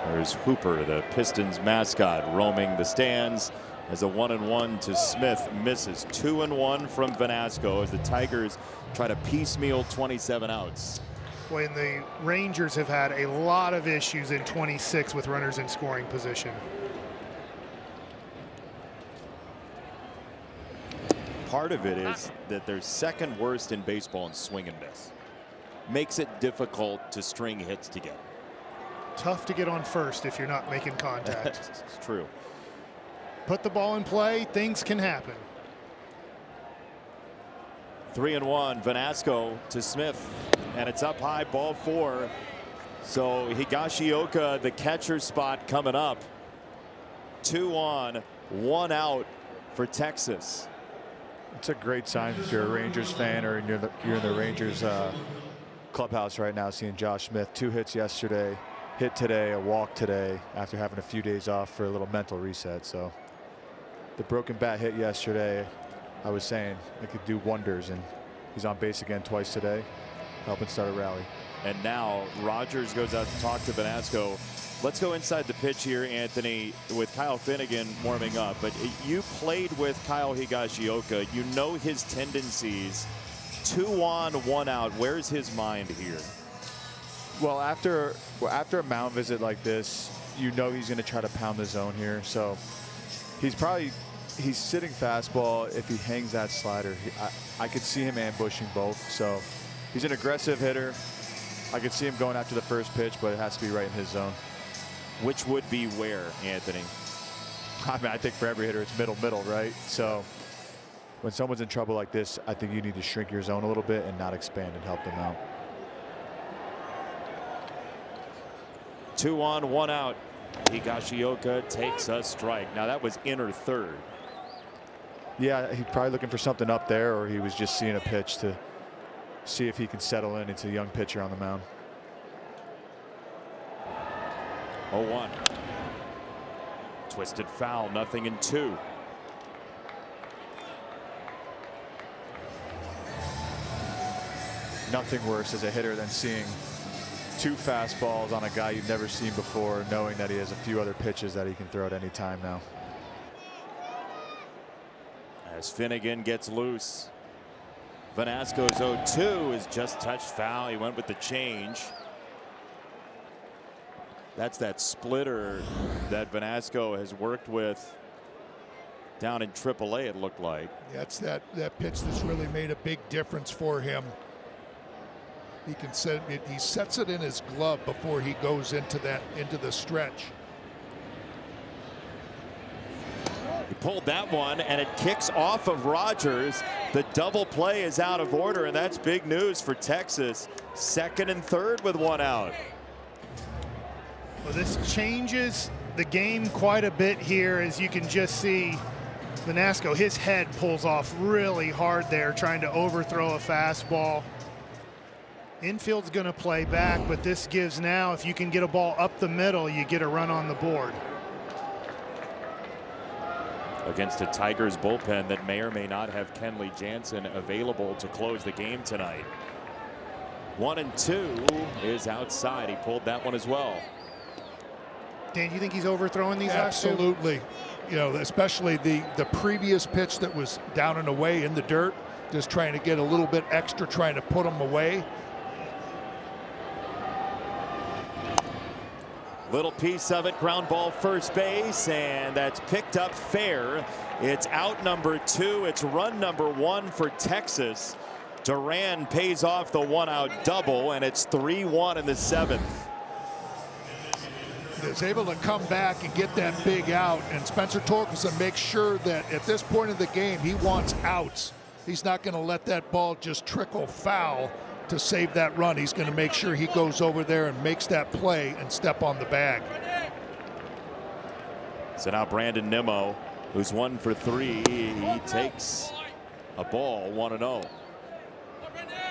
There's Hooper, the Pistons mascot, roaming the stands as a 1-1 to Smith misses. 2-1 from Vanasco as the Tigers try to piecemeal 27 outs. When the Rangers have had a lot of issues in 26 with runners in scoring position. Part of it is that they're second worst in baseball in swing and miss. Makes it difficult to string hits together. Tough to get on first if you're not making contact. It's true. Put the ball in play, things can happen. 3-1, Vanasco to Smith, and it's up high, ball 4. So Higashioka, the catcher spot coming up. 2 on, 1 out for Texas. It's a great sign if you're a Rangers fan or you're in the Rangers clubhouse right now, seeing Josh Smith. 2 hits yesterday, hit today, a walk today, after having a few days off for a little mental reset. So the broken bat hit yesterday, I was saying it could do wonders, and he's on base again twice today, helping start a rally. And now Rogers goes out to talk to Vanasco. Let's go inside the pitch here, Anthony, with Kyle Finnegan warming up. But you played with Kyle Higashioka. You know his tendencies. 2 on, 1 out. Where's his mind here? Well, after a mound visit like this, you know he's going to try to pound the zone here. So he's sitting fastball. If he hangs that slider, I could see him ambushing both. So he's an aggressive hitter. I could see him going after the first pitch, but it has to be right in his zone. Which would be where, Anthony? I mean, I think for every hitter, it's middle, right? So when someone's in trouble like this, I think you need to shrink your zone a little bit and not expand and help them out. 2 on, 1 out. Higashioka takes a strike. Now that was inner third. Yeah, he's probably looking for something up there, or he was just seeing a pitch to see if he can settle in. It's a young pitcher on the mound. 0-1. Twisted foul, 0-2. Nothing worse as a hitter than seeing 2 fastballs on a guy you've never seen before, knowing that he has a few other pitches that he can throw at any time now. As Finnegan gets loose, Vanasco's 0-2 is just touched foul. He went with the change. That's that splitter that Vanasco has worked with down in AAA, it looked like. That's that pitch that's really made a big difference for him. He can set it, he sets it in his glove before he goes into the stretch. He pulled that one, and it kicks off of Rogers. The double play is out of order, and that's big news for Texas. 2nd and 3rd with 1 out. Well, this changes the game quite a bit here, as you can just see. Vanasco, his head pulls off really hard there, trying to overthrow a fastball. Infield's going to play back, but this gives now, if you can get a ball up the middle, you get a run on the board. Against a Tigers bullpen that may or may not have Kenley Jansen available to close the game tonight. 1-2 is outside. He pulled that one as well. Dan, do you think he's overthrowing these last two? Absolutely. You know, especially the previous pitch that was down and away in the dirt, just trying to get a little bit extra, trying to put him away. Little piece of it, ground ball first base, and that's picked up fair. It's out number 2. It's run number 1 for Texas. Duran pays off the 1-out double, and it's 3-1 in the 7th. Is able to come back and get that big out, and Spencer Torkelson makes sure that at this point of the game he wants outs. He's not going to let that ball just trickle foul to save that run. He's going to make sure he goes over there and makes that play and step on the bag. So now Brandon Nimmo, who's 1 for 3, he takes a ball 1-0.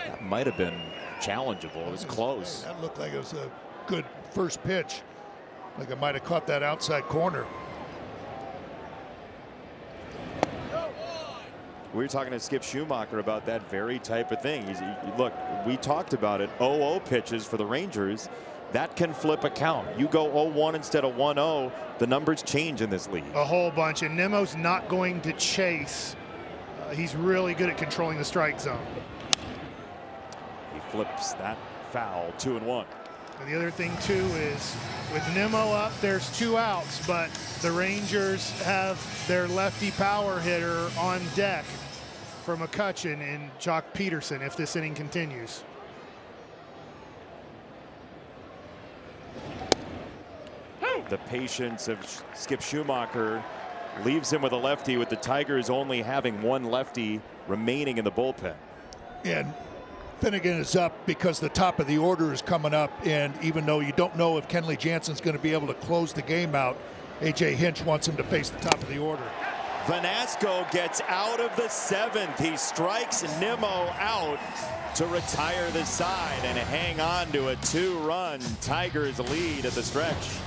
That might have been challengeable. It was close. That looked like it was a good first pitch. Like it might have caught that outside corner. We were talking to Skip Schumacher about that very type of thing. Look, we talked about it. 0-0 pitches for the Rangers. That can flip a count. You go 0-1 instead of 1-0, the numbers change in this league. A whole bunch, and Nimmo's not going to chase. He's really good at controlling the strike zone. He flips that foul, 2-1. And the other thing, too, is with Nimmo up, there's 2 outs, but the Rangers have their lefty power hitter on deck for McCutchen and Jock Peterson if this inning continues. The patience of Skip Schumacher leaves him with a lefty, with the Tigers only having 1 lefty remaining in the bullpen. And Finnegan is up because the top of the order is coming up, and even though you don't know if Kenley Jansen's going to be able to close the game out, A.J. Hinch wants him to face the top of the order. Vanasco gets out of the 7th. He strikes Nimmo out to retire the side and hang on to a 2-run Tigers lead at the stretch.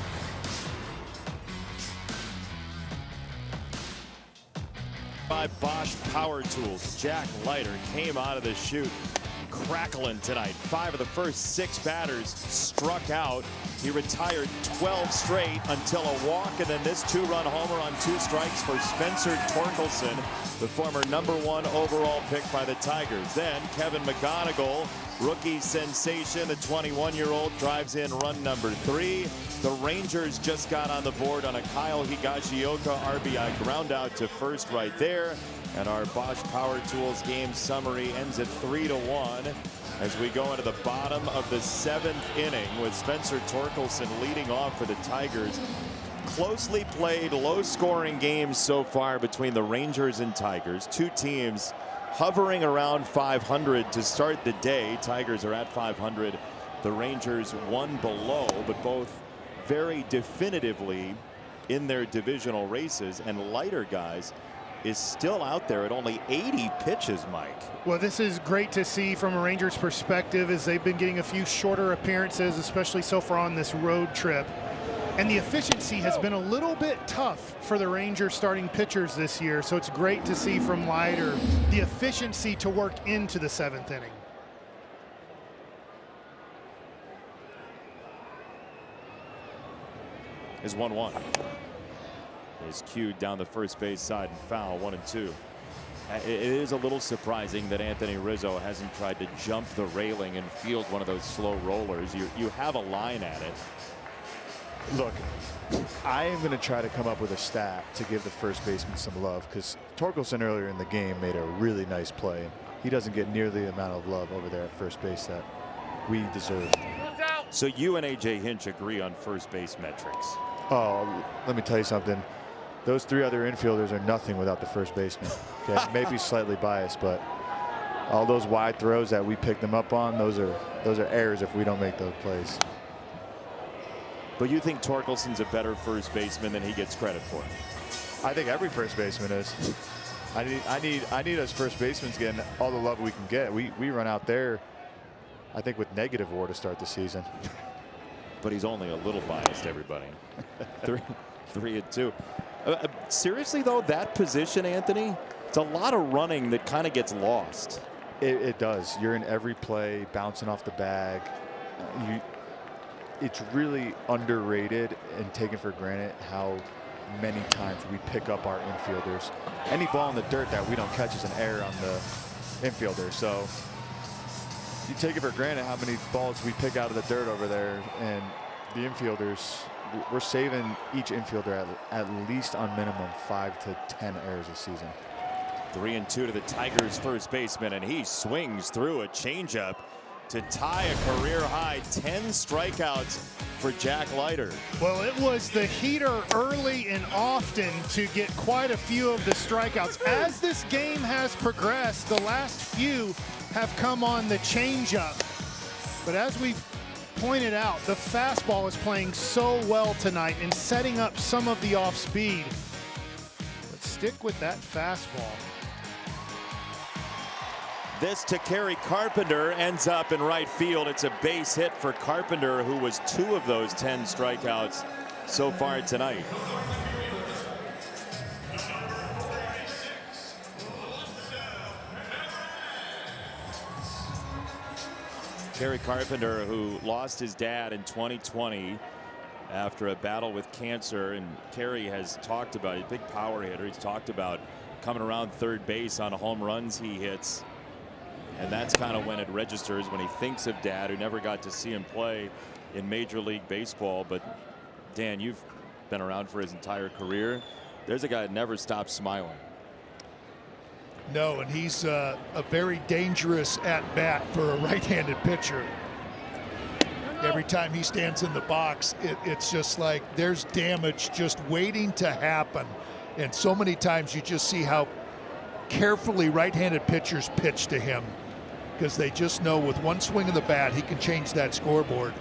By Bosch Power Tools, Jack Leiter came out of the chute crackling tonight. 5 of the first 6 batters struck out. He retired 12 straight until a walk, and then this 2-run homer on 2 strikes for Spencer Torkelson, the former #1 overall pick by the Tigers. Then Kevin McGonigal, rookie sensation, the 21-year-old, drives in run number 3. The Rangers just got on the board on a Kyle Higashioka RBI ground out to first right there. And our Bosch Power Tools game summary ends at 3-1 as we go into the bottom of the 7th inning with Spencer Torkelson leading off for the Tigers. Closely played, low-scoring games so far between the Rangers and Tigers. 2 teams hovering around 500 to start the day. Tigers are at 500. The Rangers 1 below, but both very definitively in their divisional races. And Leiter, guys, is still out there at only 80 pitches, Mike. Well, this is great to see from a Rangers perspective, as they've been getting a few shorter appearances, especially so far on this road trip. And the efficiency has been a little bit tough for the Rangers starting pitchers this year. So it's great to see from Leiter the efficiency to work into the 7th inning. Is 1-1. Is cued down the first base side and foul, 1-2. It is a little surprising that Anthony Rizzo hasn't tried to jump the railing and field one of those slow rollers. You have a line at it. Look, I am going to try to come up with a stat to give the first baseman some love, because Torkelson earlier in the game made a really nice play. He doesn't get nearly the amount of love over there at first base that we deserve. So you and A.J. Hinch agree on first base metrics. Oh, let me tell you something. Those 3 other infielders are nothing without the first baseman. Okay, maybe slightly biased, but all those wide throws that we pick them up on, those are errors if we don't make those plays. But you think Torkelson's a better first baseman than he gets credit for? I think every first baseman is. I need us first basemen getting all the love we can get. We run out there, I think, with negative WAR to start the season. But he's only a little biased, everybody. 3-2. Seriously, though, that position, Anthony, it's a lot of running that kind of gets lost. It does. You're in every play, bouncing off the bag. It's really underrated and taken for granted how many times we pick up our infielders. Any ball in the dirt that we don't catch is an error on the infielder. So you take it for granted how many balls we pick out of the dirt over there, and the infielders we're saving each infielder at least on minimum 5 to 10 errors a season. 3-2 to the Tigers first baseman, and he swings through a changeup to tie a career-high 10 strikeouts for Jack Leiter. Well, it was the heater early and often to get quite a few of the strikeouts. As this game has progressed, the last few have come on the changeup. But as we've pointed out, the fastball is playing so well tonight and setting up some of the off-speed. But stick with that fastball. This to Kerry Carpenter, ends up in right field. It's a base hit for Carpenter, who was 2 of those 10 strikeouts so far tonight. Kerry Carpenter, who lost his dad in 2020 after a battle with cancer, and Kerry has talked about, he's a big power hitter. He's talked about coming around third base on home runs he hits. And that's kind of when it registers, when he thinks of dad, who never got to see him play in Major League Baseball. But Dan, you've been around for his entire career. There's a guy that never stops smiling. No, and he's a very dangerous at-bat for a right-handed pitcher. Every time he stands in the box, it's just like there's damage just waiting to happen. And so many times you just see how carefully right-handed pitchers pitch to him, because they just know with one swing of the bat he can change that scoreboard.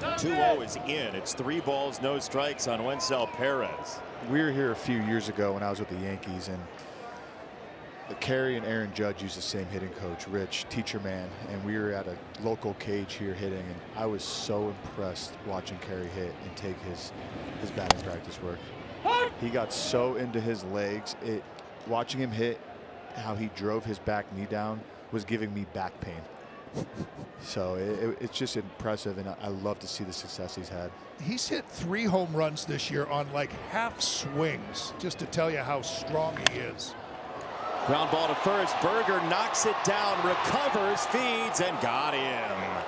2-0 is in. It's 3 balls, no strikes on Wencel Perez. We were here a few years ago when I was with the Yankees, and Kerry and Aaron Judge used the same hitting coach, Rich, teacher man, and we were at a local cage here hitting, and I was so impressed watching Kerry hit and take his batting practice work. He got so into his legs. Watching him hit, how he drove his back knee down was giving me back pain. So it's just impressive, and I love to see the success he's had. He's hit 3 home runs this year on like half swings, just to tell you how strong he is. Ground ball to first. Berger knocks it down, recovers, feeds, and got him.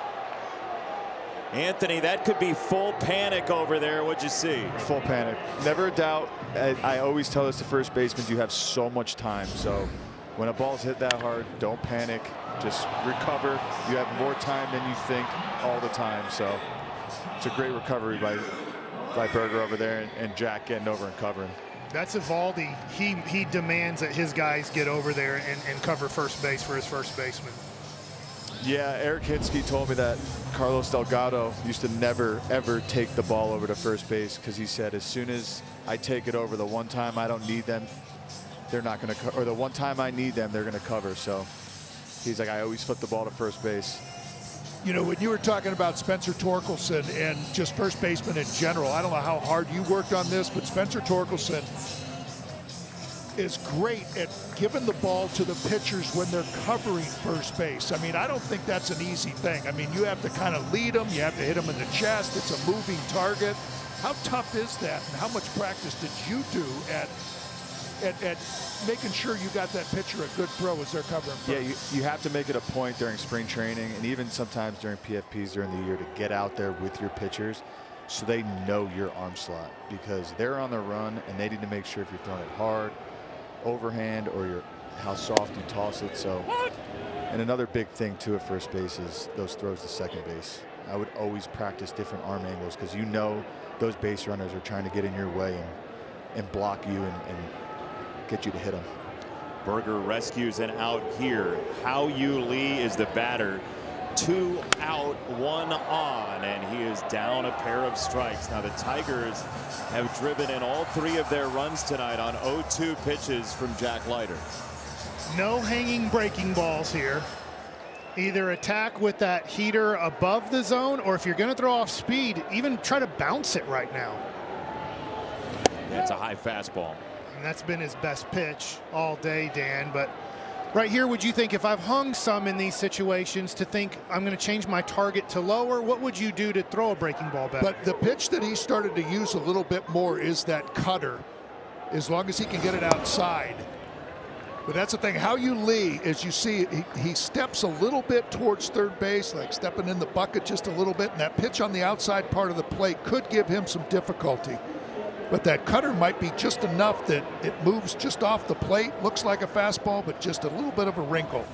Anthony, that could be full panic over there. What'd you see? Full panic. Never a doubt. I always tell this to first basemen, you have so much time. So when a ball's hit that hard, don't panic. Just recover. You have more time than you think all the time. So it's a great recovery by Berger over there, and Jack getting over and covering. That's Evaldi. He demands that his guys get over there and cover first base for his first baseman. Yeah, Eric Hinsky told me that Carlos Delgado used to never, ever take the ball over to first base, because he said, as soon as I take it over, the one time I don't need them, they're not going to, or the one time I need them, they're going to cover. So he's like, I always flip the ball to first base. You know, when you were talking about Spencer Torkelson and just first baseman in general, I don't know how hard you worked on this, but Spencer Torkelson is great at giving the ball to the pitchers when they're covering first base. I mean, I don't think that's an easy thing. I mean, you have to kind of lead them. You have to hit them in the chest. It's a moving target. How tough is that, and how much practice did you do at making sure you got that pitcher a good throw as they're covering first? Yeah, you have to make it a point during spring training and even sometimes during PFPs during the year to get out there with your pitchers so they know your arm slot, because they're on the run and they need to make sure if you're throwing it hard, overhand, or how soft you toss it. So, and another big thing too at first base is those throws to second base. I would always practice different arm angles, because you know those base runners are trying to get in your way and block you and get you to hit them. Berger rescues an out here. Hao-Yu Lee is the batter. 2 out, 1 on, and he is down a pair of strikes. Now the Tigers have driven in all 3 of their runs tonight on 0-2 pitches from Jack Leiter. No hanging breaking balls here. Either attack with that heater above the zone, or if you're going to throw off speed, even try to bounce it right now. That's a high fastball. And that's been his best pitch all day, Dan. But right here, would you think, if I've hung some in these situations, to think I'm going to change my target to lower, what would you do to throw a breaking ball better? But the pitch that he started to use a little bit more is that cutter, as long as he can get it outside. But that's the thing. Hao-Yu Lee, as you see, he steps a little bit towards third base, like stepping in the bucket just a little bit. And that pitch on the outside part of the plate could give him some difficulty. But that cutter might be just enough that it moves just off the plate. Looks like a fastball, but just a little bit of a wrinkle.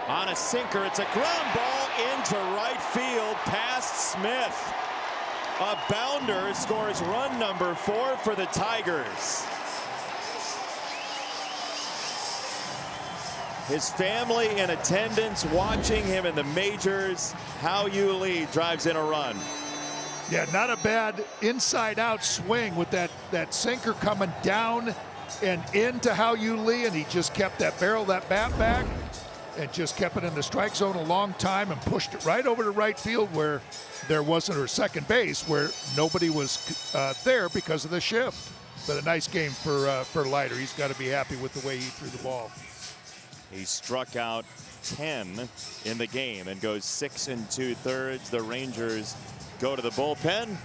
On a sinker, it's a ground ball into right field past Smith. A bounder scores run number 4 for the Tigers. His family in attendance watching him in the majors. Hao-Yu Lee drives in a run. Yeah, not a bad inside-out swing with that sinker coming down and into Hao-Yu Lee, and he just kept that barrel, that bat back, and just kept it in the strike zone a long time and pushed it right over to right field where there wasn't, or second base where nobody was there because of the shift. But a nice game for Leiter. He's got to be happy with the way he threw the ball. He struck out 10 in the game and goes 6 2/3. The Rangers go to the bullpen.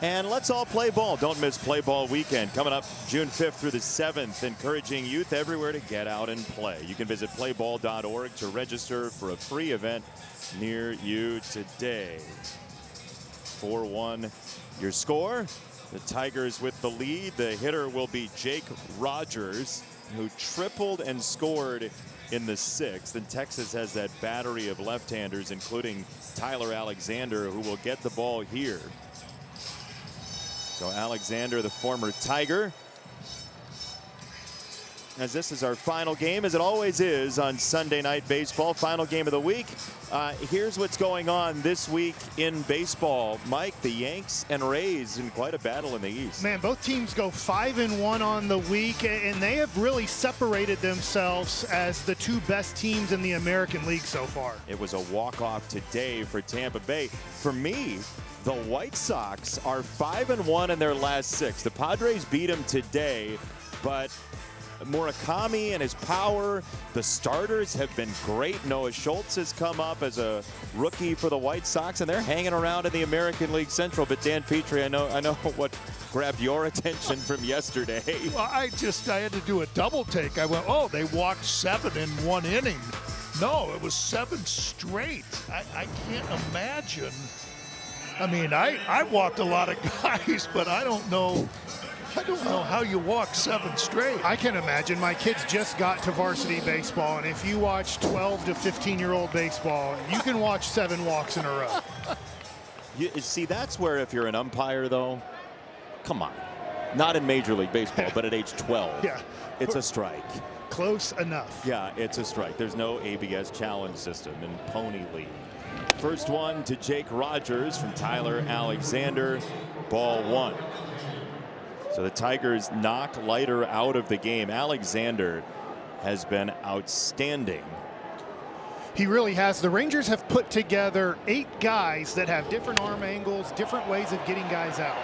And let's all play ball. Don't miss Play Ball Weekend coming up June 5th through the 7th, encouraging youth everywhere to get out and play. You can visit playball.org to register for a free event near you today. 4-1 your score. The Tigers with the lead. The hitter will be Jake Rogers, who tripled and scored in the 6th. And Texas has that battery of left-handers, including Tyler Alexander, who will get the ball here. So Alexander, the former Tiger, as this is our final game, as it always is on Sunday Night Baseball, final game of the week. Here's what's going on this week in baseball. Mike, the Yanks and Rays in quite a battle in the East. Man, both teams go 5-1 on the week, and they have really separated themselves as the 2 best teams in the American League so far. It was a walk-off today for Tampa Bay. For me, the White Sox are 5-1 in their last 6. The Padres beat them today, but Murakami and his power, the starters have been great. Noah Schultz has come up as a rookie for the White Sox, and they're hanging around in the American League Central. But Dan Petrie, I know what grabbed your attention from yesterday. Well, I had to do a double take. I went, oh, they walked 7 in 1 inning. No, it was 7 straight. I can't imagine. I mean, I walked a lot of guys, but I don't know how you walk 7 straight. I can imagine. My kids just got to varsity baseball, and if you watch 12 to 15-year-old baseball, you can watch 7 walks in a row. You see, that's where if you're an umpire, though, come on. Not in Major League Baseball, but at age 12, yeah, it's a strike. Close enough. Yeah, it's a strike. There's no ABS challenge system in Pony League. First one to Jake Rogers from Tyler Alexander, ball 1. So the Tigers knock Leiter out of the game. Alexander has been outstanding. He really has. The Rangers have put together 8 guys that have different arm angles, different ways of getting guys out.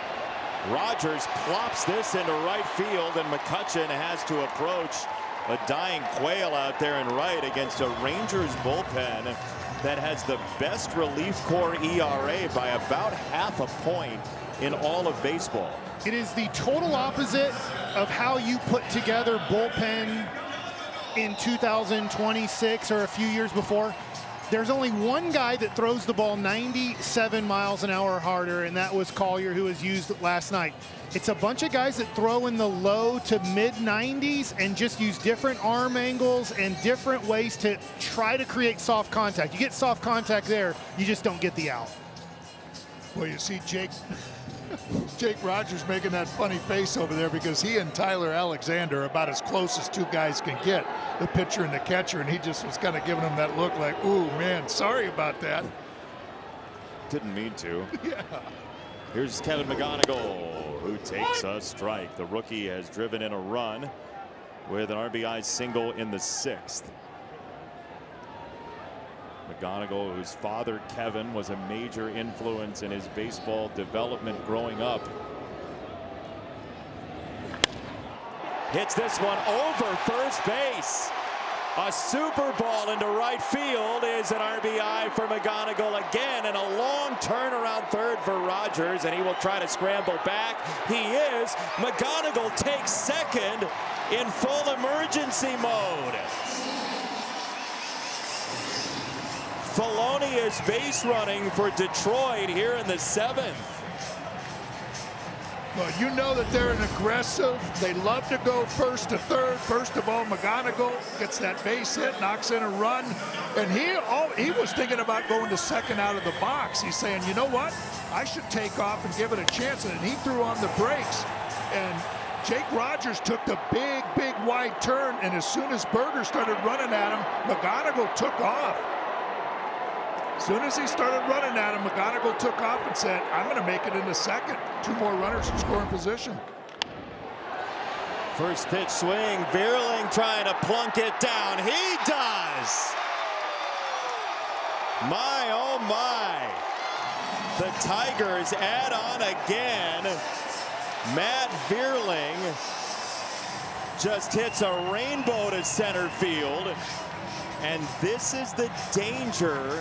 Rogers plops this into right field, and McCutchen has to approach a dying quail out there in right against a Rangers bullpen that has the best relief corps ERA by about half a point in all of baseball. It is the total opposite of how you put together bullpen in 2026 or a few years before. There's only one guy that throws the ball 97 miles an hour harder, and that was Collier, who was used last night. It's a bunch of guys that throw in the low to mid 90s and just use different arm angles and different ways to try to create soft contact. You get soft contact there, you just don't get the out. Well, you see Jake Rogers making that funny face over there because he and Tyler Alexander are about as close as 2 guys can get, the pitcher and the catcher, and he just was kind of giving him that look like, ooh, man, sorry about that. Didn't mean to. Yeah. Here's Kevin McGonigal, who takes a strike. The rookie has driven in a run with an RBI single in the 6th. McGonigal, whose father, Kevin, was a major influence in his baseball development growing up. Hits this one over first base. A super ball into right field is an RBI for McGonigal again, and a long turn around third for Rogers, and he will try to scramble back. He is. McGonigal takes second in full emergency mode. Felonious base running for Detroit here in the 7th. Well, you know that they're an aggressive. They love to go first to third. First of all, McGonigal gets that base hit, knocks in a run. And he was thinking about going to second out of the box. He's saying, you know what? I should take off and give it a chance. And he threw on the brakes. And Jake Rogers took the big, big wide turn. And as soon as Berger started running at him, McGonigal took off. As soon as he started running at him, McGonigal took off and said, I'm going to make it into second. 2 more runners in scoring position. First pitch swing, Vierling trying to plunk it down. He does! My, oh my. The Tigers add on again. Matt Vierling just hits a rainbow to center field. And this is the danger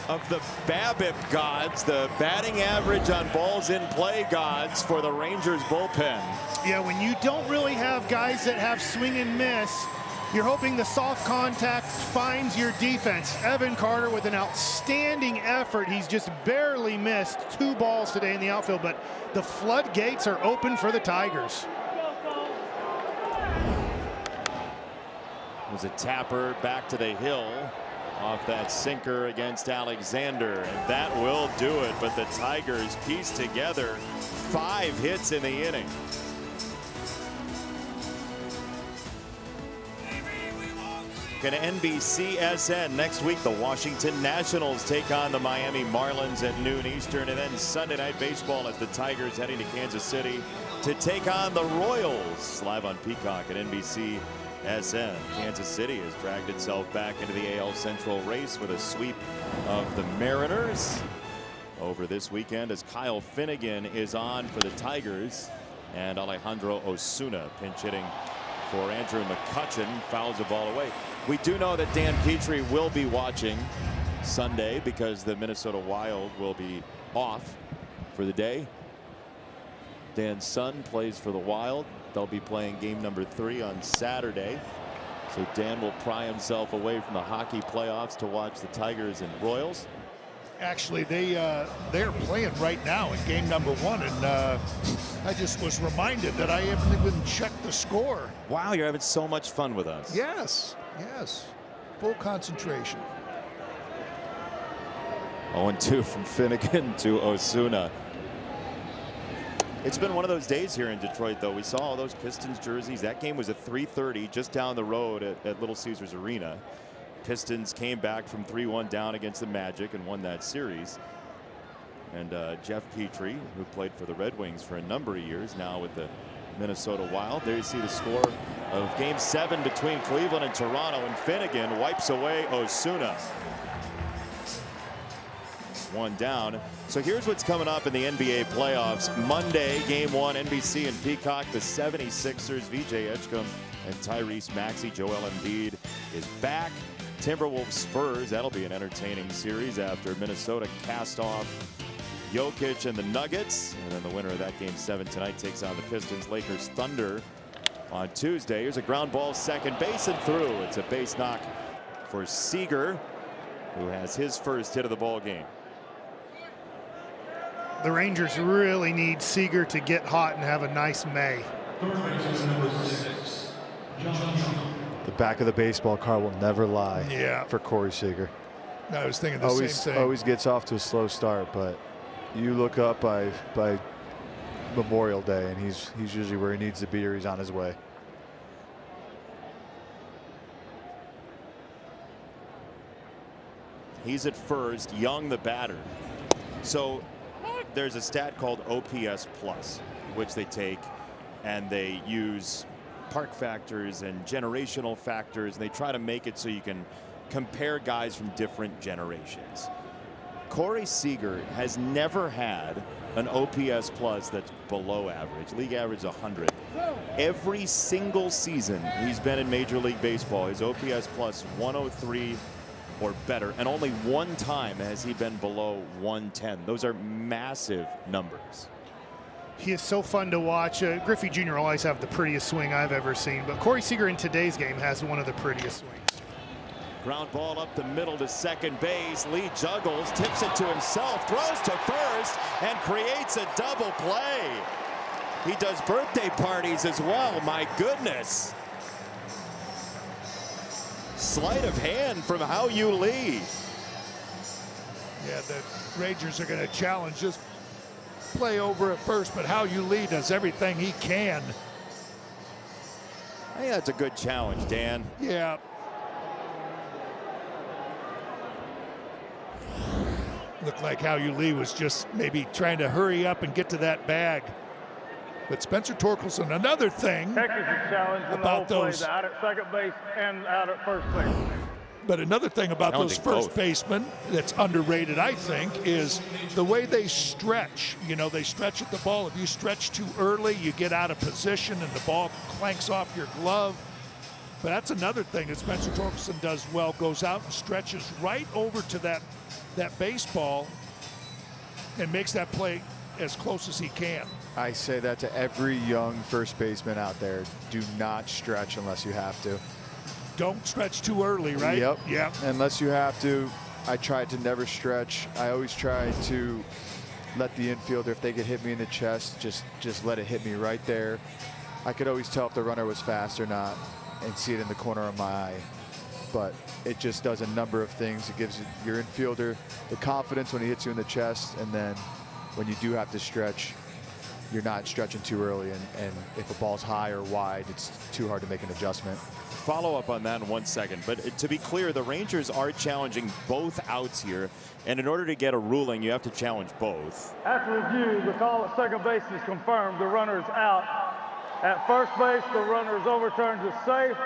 of the BABIP gods, the batting average on balls in play gods for the Rangers bullpen. Yeah, when you don't really have guys that have swing and miss, you're hoping the soft contact finds your defense. Evan Carter with an outstanding effort. He's just barely missed 2 balls today in the outfield, but the floodgates are open for the Tigers. It was a tapper back to the hill off that sinker against Alexander, and that will do it. But the Tigers piece together 5 hits in the inning. Going to NBCSN next week. The Washington Nationals take on the Miami Marlins at noon Eastern, and then Sunday Night Baseball as the Tigers heading to Kansas City to take on the Royals. Live on Peacock and NBCSN. Kansas City has dragged itself back into the AL Central race with a sweep of the Mariners over this weekend as Kyle Finnegan is on for the Tigers, and Alejandro Osuna pinch hitting for Andrew McCutchen, fouls the ball away. We do know that Dan Petrie will be watching Sunday because the Minnesota Wild will be off for the day. Dan's son plays for the Wild. They'll be playing game number 3 on Saturday. So Dan will pry himself away from the hockey playoffs to watch the Tigers and Royals. Actually, they're playing right now in game number 1, and I just was reminded that I haven't even checked the score. Wow, you're having so much fun with us. Yes, yes, full concentration. 0-2 from Finnegan to Osuna. It's been one of those days here in Detroit, though. We saw all those Pistons jerseys. That game was at 3:30 just down the road at Little Caesars Arena. Pistons came back from 3-1 down against the Magic and won that series. And Jeff Petrie, who played for the Red Wings for a number of years, now with the Minnesota Wild. There you see the score of Game 7 between Cleveland and Toronto, and Finnegan wipes away Osuna. 1 down. So here's what's coming up in the NBA playoffs. Monday, Game 1, NBC and Peacock. The 76ers, VJ Edgecombe and Tyrese Maxey. Joel Embiid is back. Timberwolves Spurs. That'll be an entertaining series after Minnesota cast off Jokic and the Nuggets. And then the winner of that Game 7 tonight takes on the Pistons. Lakers Thunder on Tuesday. Here's a ground ball, second base and through. It's a base knock for Seager, who has his first hit of the ball game. The Rangers really need Seager to get hot and have a nice May. The back of the baseball card will never lie for Corey Seager. I was thinking the same thing. Always gets off to a slow start, but you look up by Memorial Day and he's usually where he needs to be, or he's on his way. He's at first, Young the batter. So there's a stat called OPS plus, which they take and they use park factors and generational factors, and they try to make it so you can compare guys from different generations. Corey Seager has never had an OPS plus that's below average. League average 100. Every single season he's been in Major League Baseball, his OPS plus 103 or better, and only one time has he been below 110. Those are massive numbers. He is so fun to watch. Griffey Jr. always have the prettiest swing I've ever seen, but Corey Seager in today's game has one of the prettiest swings. Ground ball up the middle to second base. Lee juggles, tips it to himself, throws to first, and creates a double play. He does birthday parties as well, my goodness. Sleight of hand from Hao-Yu Lee. Yeah, the Rangers are going to challenge this play over at first, but Hao-Yu Lee does everything he can. I think that's a good challenge, Dan. Yeah. Looked like Hao-Yu Lee was just maybe trying to hurry up and get to that bag. But Spencer Torkelson, another thing Texas is challenging about the whole those play, out at second base and out at first base. But another thing about those first basemen that's underrated, I think, is the way they stretch. You know, they stretch at the ball. If you stretch too early, you get out of position and the ball clanks off your glove. But that's another thing that Spencer Torkelson does well, goes out and stretches right over to that baseball and makes that play as close as he can. I say that to every young first baseman out there. Do not stretch unless you have to. Don't stretch too early, right? Yep. Yep. Unless you have to. I try to never stretch. I always try to let the infielder, if they could hit me in the chest, just let it hit me right there. I could always tell if the runner was fast or not and see it in the corner of my eye. But it just does a number of things. It gives your infielder the confidence when he hits you in the chest, and then when you do have to stretch, you're not stretching too early, and if a ball's high or wide, it's too hard to make an adjustment. Follow up on that in 1 second, but to be clear, the Rangers are challenging both outs here, and in order to get a ruling, you have to challenge both. After review, the call at second base is confirmed. The runner is out. At first base, the runner is overturned as safe.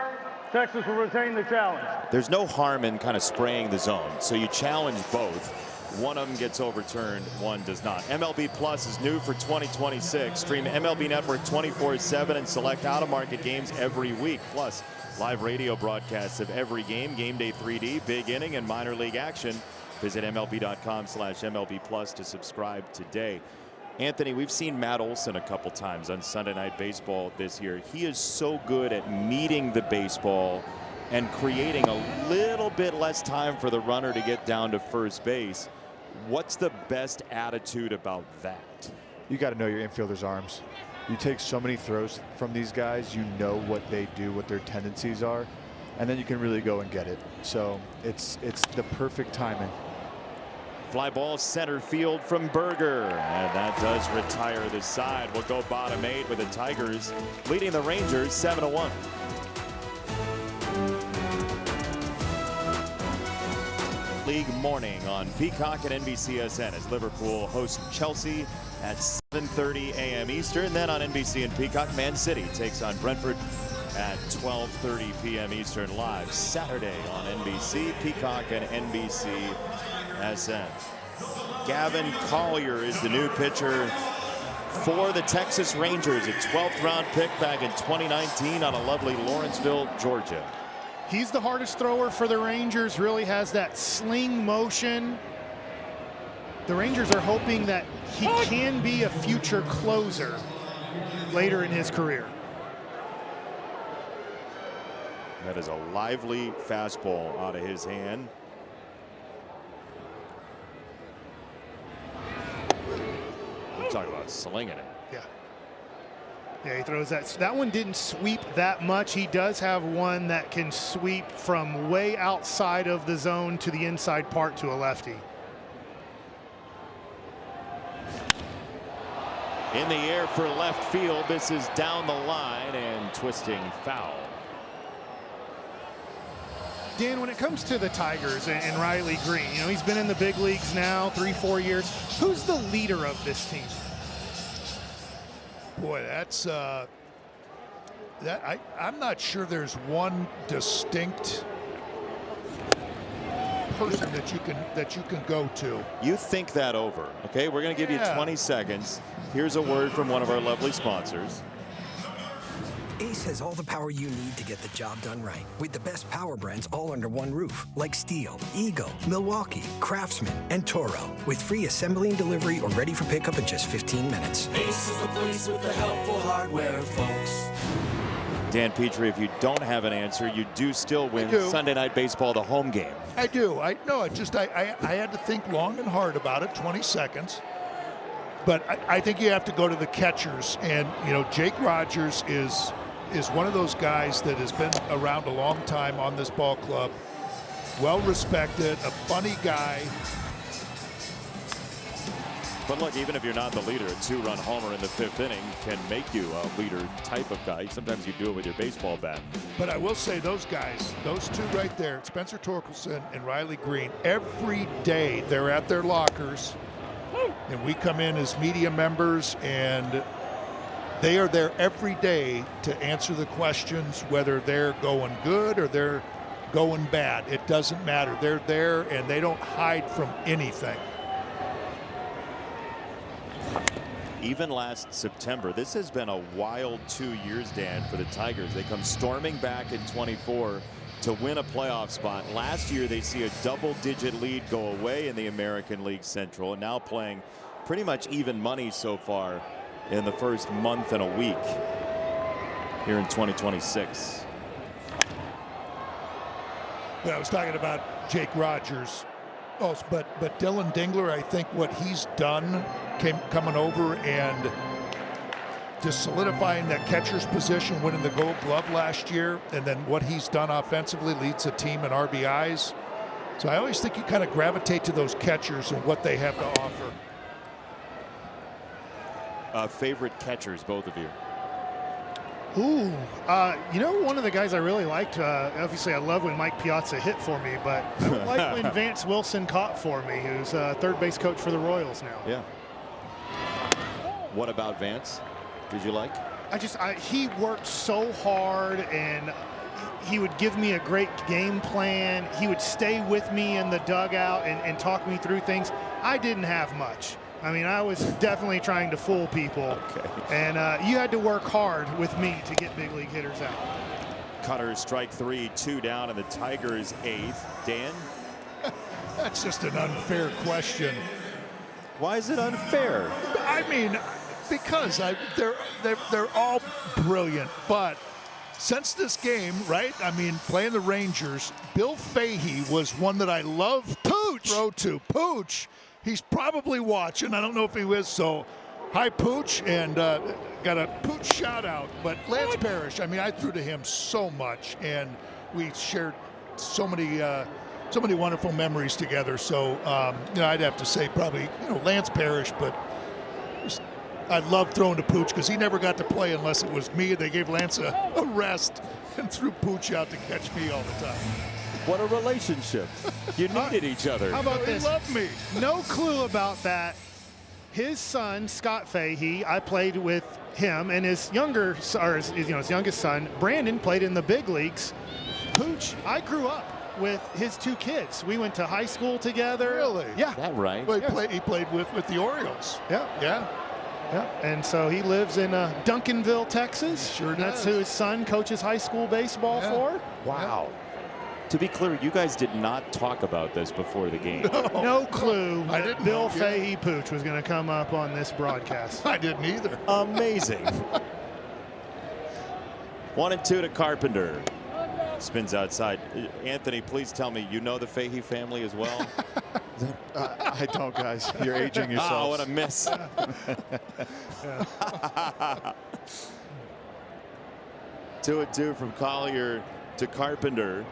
Texas will retain the challenge. There's no harm in kind of spraying the zone, so you challenge both. One of them gets overturned, one does not. MLB Plus is new for 2026. Stream MLB Network 24/7 and select out-of-market games every week. Plus, live radio broadcasts of every game, Game Day 3D, Big Inning, and minor league action. Visit MLB.com/MLB Plus to subscribe today. Anthony, we've seen Matt Olson a couple times on Sunday Night Baseball this year. He is so good at meeting the baseball and creating a little bit less time for the runner to get down to first base. What's the best attitude about that? You got to know your infielder's arms. You take so many throws from these guys, you know what they do, what their tendencies are, and then you can really go and get it. So it's the perfect timing. Fly ball center field from Berger, and that does retire the side. We'll go bottom 8 with the Tigers leading the Rangers 7-1. League morning on Peacock and NBCSN as Liverpool hosts Chelsea at 7:30 a.m. Eastern. Then on NBC and Peacock, Man City takes on Brentford at 12:30 p.m. Eastern, live Saturday on NBC, Peacock, and NBCSN. Gavin Collier is the new pitcher for the Texas Rangers, a 12th round pick back in 2019 on a lovely Lawrenceville, Georgia. He's the hardest thrower for the Rangers, really has that sling motion. The Rangers are hoping that he can be a future closer later in his career. That is a lively fastball out of his hand. We're talking about slinging it. Yeah, he throws that. That one didn't sweep that much. He does have one that can sweep from way outside of the zone to the inside part to a lefty. In the air for left field. This is down the line and twisting foul. Dan, when it comes to the Tigers and Riley Green, you know, he's been in the big leagues now 3-4 years. Who's the leader of this team? Boy, that's I'm not sure there's one distinct person that you can go to. You think that over. Okay, we're going to give you 20 seconds. Here's a word from one of our lovely sponsors. Ace has all the power you need to get the job done right, with the best power brands all under one roof, like Steel, Eagle, Milwaukee, Craftsman, and Toro, with free assembly and delivery or ready for pickup in just 15 minutes. Ace is the place with the helpful hardware, folks. Dan Petrie, if you don't have an answer, you do still win Sunday Night Baseball, the home game. I do. I had to think long and hard about it, 20 seconds. But I think you have to go to the catchers. And, you know, Jake Rogers is one of those guys that has been around a long time on this ball club. Well respected, a funny guy. But look, even if you're not the leader, a 2-run homer in the 5th inning can make you a leader type of guy. Sometimes you do it with your baseball bat. But I will say those guys, those two right there, Spencer Torkelson and Riley Green, every day they're at their lockers. And we come in as media members, and they are there every day to answer the questions, whether they're going good or they're going bad. It doesn't matter. They're there, and they don't hide from anything. Even last September, this has been a wild 2 years, Dan, for the Tigers. They come storming back in 24 to win a playoff spot. Last year, they see a double-digit lead go away in the American League Central, and now playing pretty much even money so far in the first month and a week here in 2026. But I was talking about Jake Rogers. Oh, but Dylan Dingler, I think what he's done coming over and just solidifying that catcher's position, winning the Gold Glove last year, and then what he's done offensively, leads the team in RBIs. So I always think you kind of gravitate to those catchers and what they have to offer. Favorite catchers, both of you? Ooh, you know, one of the guys I really liked, obviously I love when Mike Piazza hit for me, but I would like when Vance Wilson caught for me, who's third base coach for the Royals now. Yeah. What about Vance? Did you like? He worked so hard, and he would give me a great game plan. He would stay with me in the dugout and talk me through things. I didn't have much. I mean, I was definitely trying to fool people. Okay. And you had to work hard with me to get big league hitters out. Cutters strike 3, 2 down, and the Tigers 8th. Dan? That's just an unfair question. Why is it unfair? I mean, because they're all brilliant, but since this game, right? I mean, playing the Rangers, Bill Fahey was one that I love to throw to. Pooch, he's probably watching. I don't know if he is. So, hi, Pooch, and got a Pooch shout out. But Lance Parrish, I mean, I threw to him so much, and we shared so many wonderful memories together. So, you know, I'd have to say probably, you know, Lance Parrish, but I love throwing to Pooch because he never got to play unless it was me. They gave Lance a rest and threw Pooch out to catch me all the time. What a relationship. You needed each other. How about this? He loved me. No clue about that. His son, Scott Fahey, I played with him, and his youngest son, Brandon, played in the big leagues. Pooch, I grew up with his 2 kids. We went to high school together. Really? Yeah. Is that right? Well, he played with the Orioles. Yeah. Yeah. Yeah, and so he lives in Duncanville, Texas. Sure does. That's who his son coaches high school baseball for. Wow. To be clear, you guys did not talk about this before the game. No clue I that didn't Bill know. Fahey Pooch was going to come up on this broadcast. I didn't either. Amazing. 1-2 to Carpenter. Spins outside. Anthony, please tell me you know the Fahey family as well. I don't, guys. You're aging yourself. Oh, what a miss. 2-2 from Collier to Carpenter.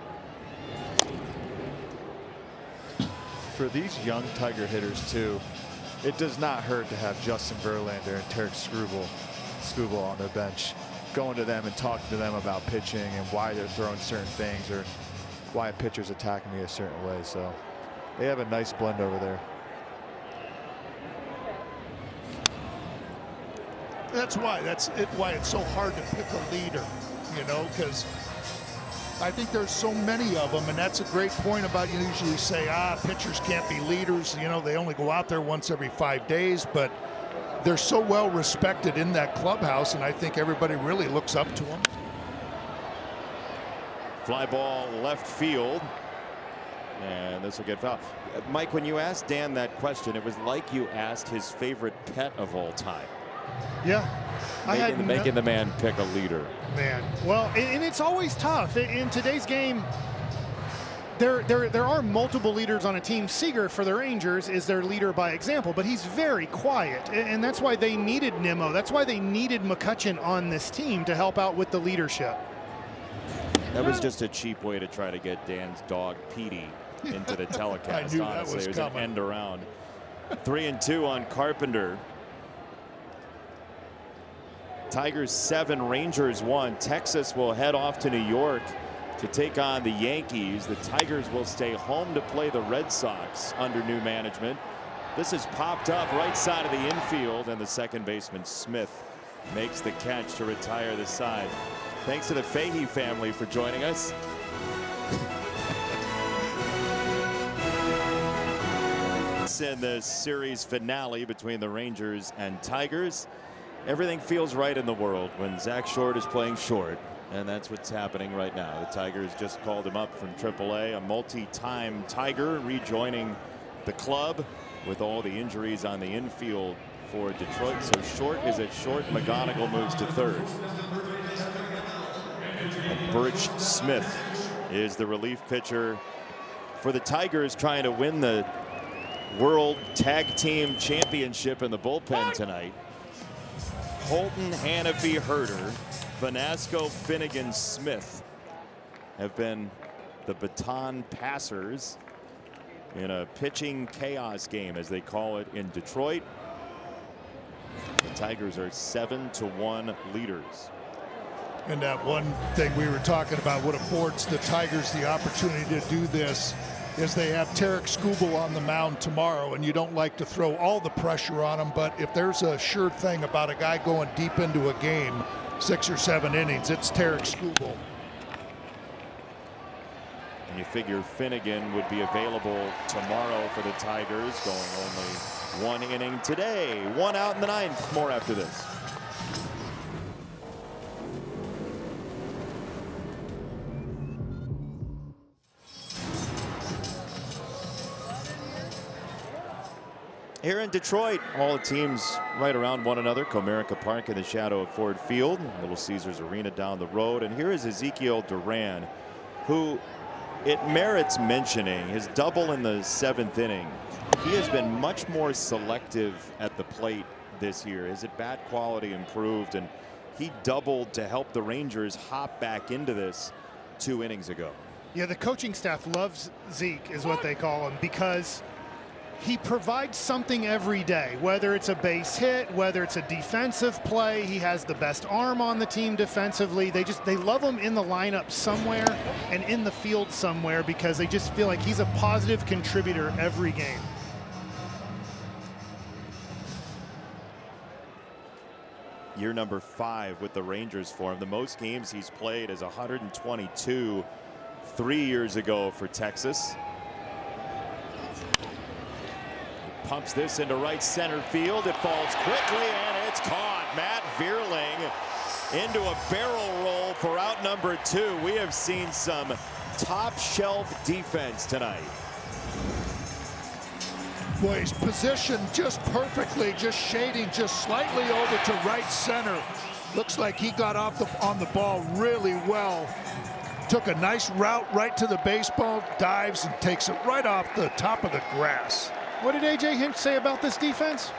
For these young Tiger hitters, too, it does not hurt to have Justin Verlander and Tarek Skubal on their bench, going to them and talking to them about pitching and why they're throwing certain things or why a pitcher's attacking me a certain way. So they have a nice blend over there. That's why. Why it's so hard to pick a leader, you know, because I think there's so many of them, and that's a great point about you usually say, pitchers can't be leaders. You know, they only go out there once every 5 days, but they're so well respected in that clubhouse, and I think everybody really looks up to them. Fly ball left field. And this will get fouled. Mike, when you asked Dan that question, it was like you asked his favorite pet of all time. Yeah. Making the man pick a leader. Man. Well, and it's always tough. In today's game, there are multiple leaders on a team. Seager for the Rangers is their leader by example, but he's very quiet. And that's why they needed Nimmo. That's why they needed McCutchen on this team to help out with the leadership. That was just a cheap way to try to get Dan's dog, Petey, into the telecast. I knew honestly, that was it was coming. an end around. 3-2 on Carpenter. Tigers 7, Rangers 1. Texas will head off to New York to take on the Yankees. The Tigers will stay home to play the Red Sox under new management. This is popped up right side of the infield, and the second baseman Smith makes the catch to retire the side. Thanks to the Fahey family for joining us. In the series finale between the Rangers and Tigers, everything feels right in the world when Zach Short is playing short, and that's what's happening right now. The Tigers just called him up from AAA, a multi-time Tiger rejoining the club with all the injuries on the infield for Detroit. So Short is at short. McGonigal moves to third. And Birch Smith is the relief pitcher for the Tigers, trying to win the World Tag Team Championship in the bullpen tonight. Holton, Hannafy, Herter, Vanasco, Finnegan, Smith have been the baton passers in a pitching chaos game, as they call it, in Detroit. The Tigers are 7-1 leaders. And that one thing we were talking about, what affords the Tigers the opportunity to do this, is they have Tarek Skubal on the mound tomorrow, and you don't like to throw all the pressure on him, but if there's a sure thing about a guy going deep into a game, 6 or 7 innings, it's Tarek Skubal. And you figure Finnegan would be available tomorrow for the Tigers, going only 1 inning today. 1 out in the 9th. More after this. Here in Detroit, all the teams right around one another. Comerica Park in the shadow of Ford Field, Little Caesars Arena down the road. And here is Ezekiel Duran, who, it merits mentioning, his double in the 7th inning. He has been much more selective at the plate this year. His at-bat quality improved, and he doubled to help the Rangers hop back into this 2 innings ago. Yeah, the coaching staff loves Zeke, is what they call him, because he provides something every day, whether it's a base hit, whether it's a defensive play. He has the best arm on the team defensively. They love him in the lineup somewhere and in the field somewhere, because they just feel like he's a positive contributor every game. Year number 5 with the Rangers for him. The most games he's played is 122 3 years ago for Texas. Pumps this into right center field. It falls quickly, and it's caught. Matt Vierling into a barrel roll for out number 2. We have seen some top shelf defense tonight. Boy, he's positioned just perfectly, just shading just slightly over to right center. Looks like he got off on the ball really well. Took a nice route right to the baseball, dives and takes it right off the top of the grass. What did A.J. Hinch say about this defense?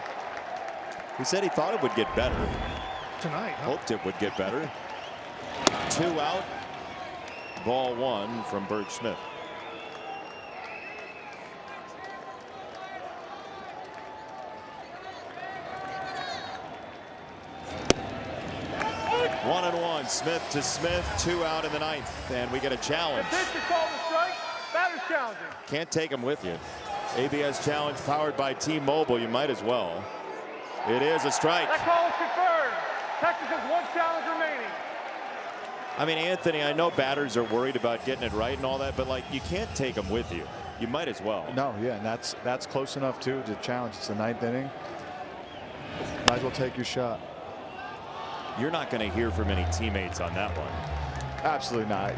He said he thought it would get better. Tonight, huh? Hoped it would get better. 2 out. Ball 1 from Birch Smith. One and one. Smith to Smith. 2 out in the 9th. And we get a challenge. Batter's challenging. Can't take him with you. ABS challenge powered by T-Mobile. You might as well. It is a strike. That call is confirmed. Texas has 1 challenge remaining. I mean, Anthony, I know batters are worried about getting it right and all that, but like, you can't take them with you. You might as well. No, yeah, and that's close enough too to challenge. It's the 9th inning. Might as well take your shot. You're not going to hear from any teammates on that one. Absolutely not.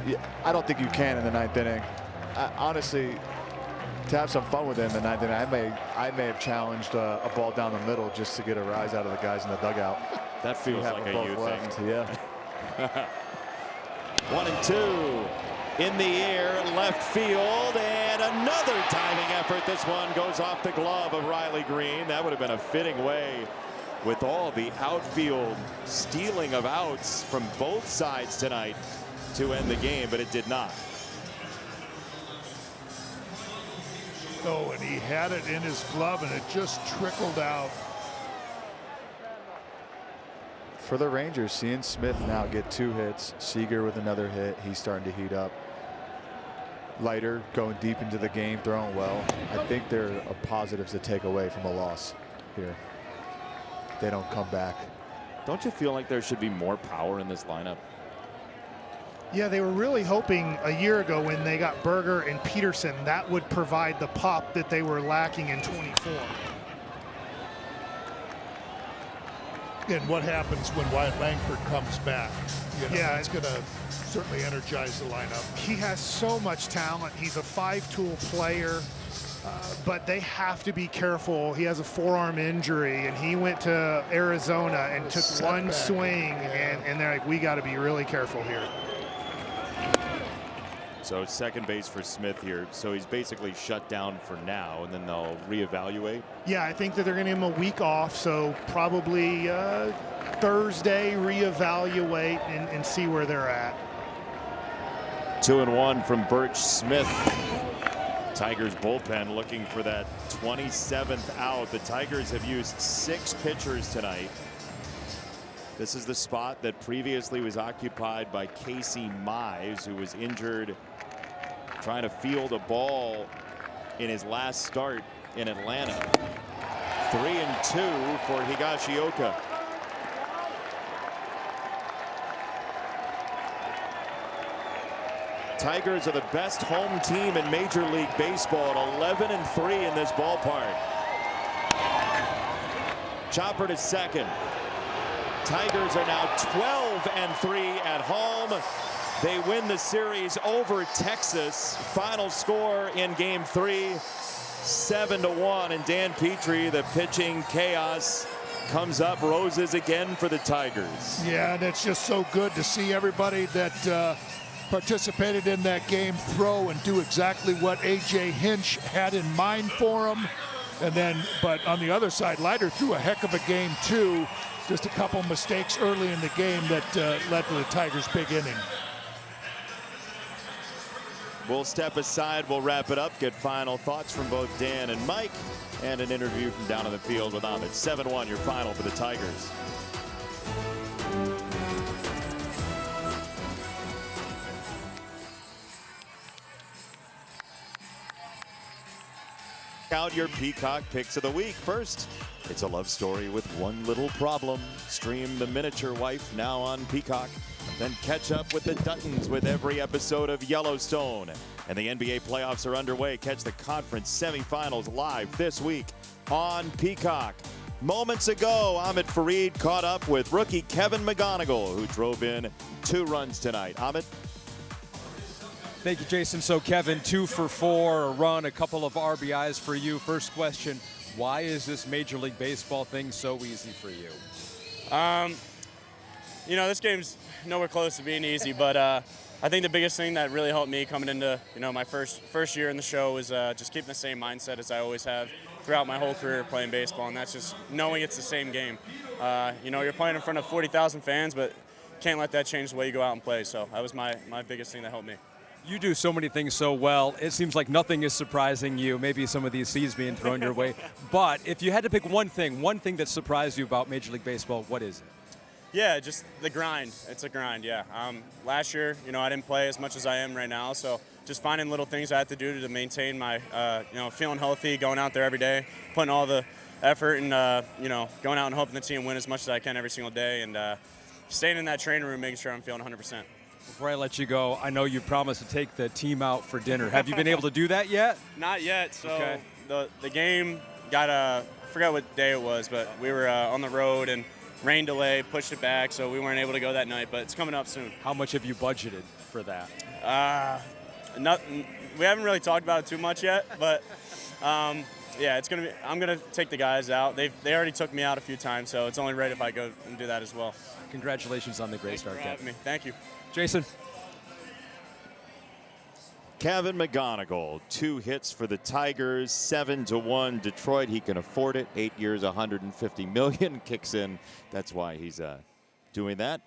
I don't think you can in the 9th inning. Honestly, to have some fun with it in the 9th inning, I may have challenged a ball down the middle just to get a rise out of the guys in the dugout. That feels like a you thing. Yeah. 1-2 in the air, left field, and another timing effort. This one goes off the glove of Riley Green. That would have been a fitting way, with all the outfield stealing of outs from both sides tonight, to end the game, but it did not. Oh, and he had it in his glove, and it just trickled out. For the Rangers, seeing Smith now get 2 hits, Seager with another hit, he's starting to heat up. Leiter going deep into the game, throwing well. I think there are positives to take away from a loss here. They don't come back. Don't you feel like there should be more power in this lineup? Yeah, they were really hoping a year ago when they got Berger and Peterson that would provide the pop that they were lacking in 24. And what happens when Wyatt Langford comes back? You know, yeah, it's going to certainly energize the lineup. He has so much talent. He's a 5-tool player, but they have to be careful. He has a forearm injury, and he went to Arizona and took one swing, and they're like, we got to be really careful here. So second base for Smith here. So he's basically shut down for now, and then they'll reevaluate. Yeah, I think that they're going to give him a week off. So probably Thursday, reevaluate and see where they're at. 2-1 from Birch Smith. Tigers bullpen looking for that 27th out. The Tigers have used 6 pitchers tonight. This is the spot that previously was occupied by Casey Mize, who was injured trying to field a ball in his last start in Atlanta. 3-2 for Higashioka. Tigers are the best home team in Major League Baseball at 11-3 in this ballpark. Chopper to second. Tigers are now 12-3 at home. They win the series over Texas. Final score in game 3, 7-1. And Dan Petrie, the pitching chaos, comes up roses again for the Tigers. Yeah, and it's just so good to see everybody that participated in that game throw and do exactly what A.J. Hinch had in mind for him. And then, but on the other side, Leiter threw a heck of a game too. Just a couple mistakes early in the game that led to the Tigers' big inning. We'll step aside. We'll wrap it up. Get final thoughts from both Dan and Mike, and an interview from down on the field with Ahmed. 7-1, your final for the Tigers. Out your Peacock picks of the week. First, it's a love story with one little problem. Stream The Miniature Wife now on Peacock. Then catch up with the Duttons with every episode of Yellowstone. And the NBA playoffs are underway. Catch the conference semifinals live this week on Peacock. Moments ago, Ahmed Fareed caught up with rookie Kevin McGonigal, who drove in 2 runs tonight. Ahmed? Thank you, Jason. So, Kevin, 2 for 4, a run, a couple of RBIs for you. First question, why is this Major League Baseball thing so easy for you? You know, this game's nowhere close to being easy, but I think the biggest thing that really helped me coming into, my first year in the show was just keeping the same mindset as I always have throughout my whole career playing baseball, and that's just knowing it's the same game. You're playing in front of 40,000 fans, but can't let that change the way you go out and play. So that was my biggest thing that helped me. You do so many things so well. It seems like nothing is surprising you. Maybe some of these seeds being thrown your way. But if you had to pick one thing that surprised you about Major League Baseball, what is it? Yeah, just the grind. It's a grind, yeah. Last year, I didn't play as much as I am right now, so just finding little things I have to do to maintain my, feeling healthy, going out there every day, putting all the effort and, going out and hoping the team win as much as I can every single day, and staying in that training room, making sure I'm feeling 100%. Before I let you go, I know you promised to take the team out for dinner. Have you been able to do that yet? Not yet. So okay. the game got I forgot what day it was, but we were on the road and rain delay pushed it back, so we weren't able to go that night. But it's coming up soon. How much have you budgeted for that? We haven't really talked about it too much yet, but yeah, it's gonna be. I'm gonna take the guys out. They already took me out a few times, so it's only right if I go and do that as well. Congratulations on the great start, Kevin. Thank you, Jason. Kevin McGonigal, 2 hits for the Tigers, 7-1 Detroit. He can afford it. 8 years, $150 million kicks in. That's why he's doing that.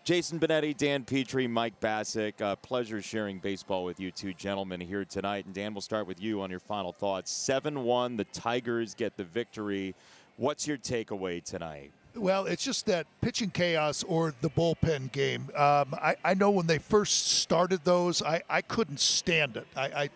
Jason Benetti, Dan Petrie, Mike Bassick. Pleasure sharing baseball with you two gentlemen here tonight. And Dan, we'll start with you on your final thoughts. 7-1, the Tigers get the victory. What's your takeaway tonight? Well, it's just that pitching chaos or the bullpen game. I know when they first started those, I couldn't stand it. I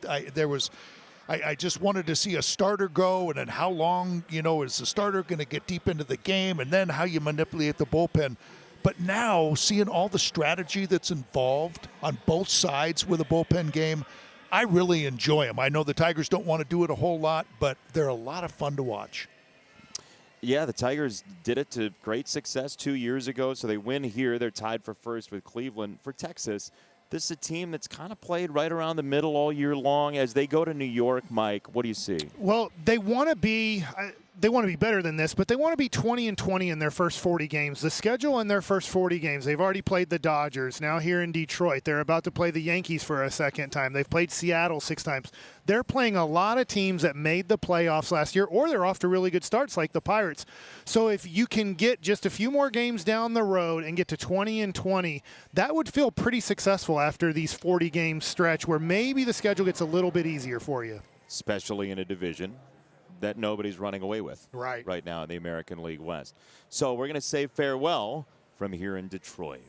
just wanted to see a starter go, and then how long, is the starter going to get deep into the game, and then how you manipulate the bullpen. But now, seeing all the strategy that's involved on both sides with a bullpen game, I really enjoy them. I know the Tigers don't want to do it a whole lot, but they're a lot of fun to watch. Yeah, the Tigers did it to great success 2 years ago, so they win here. They're tied for first with Cleveland. For Texas, this is a team that's kind of played right around the middle all year long. As they go to New York, Mike, what do you see? Well, they want to be better than this, but they want to be 20-20 in their first 40 games. The schedule in their first 40 games, they've already played the Dodgers. Now here in Detroit, they're about to play the Yankees for a second time. They've played Seattle 6 times. They're playing a lot of teams that made the playoffs last year, or they're off to really good starts like the Pirates. So if you can get just a few more games down the road and get to 20-20, that would feel pretty successful after these 40-game stretch where maybe the schedule gets a little bit easier for you. Especially in a division that nobody's running away with right now in the American League West. So we're going to say farewell from here in Detroit.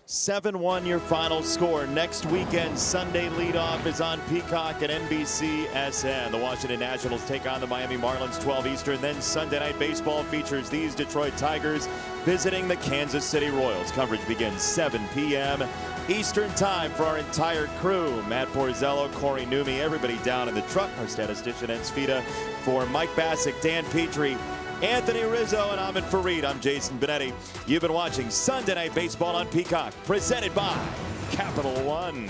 7-1 your final score. Next weekend, Sunday leadoff is on Peacock and NBC-SN. The Washington Nationals take on the Miami Marlins 12 Eastern. Then Sunday Night Baseball features these Detroit Tigers visiting the Kansas City Royals. Coverage begins 7 p.m. Eastern time for our entire crew. Matt Borzello, Corey Newmy, everybody down in the truck. Our statistician Ed Svita. For Mike Bassick, Dan Petrie, Anthony Rizzo, and Ahmed Fareed, I'm Jason Benetti. You've been watching Sunday Night Baseball on Peacock, presented by Capital One.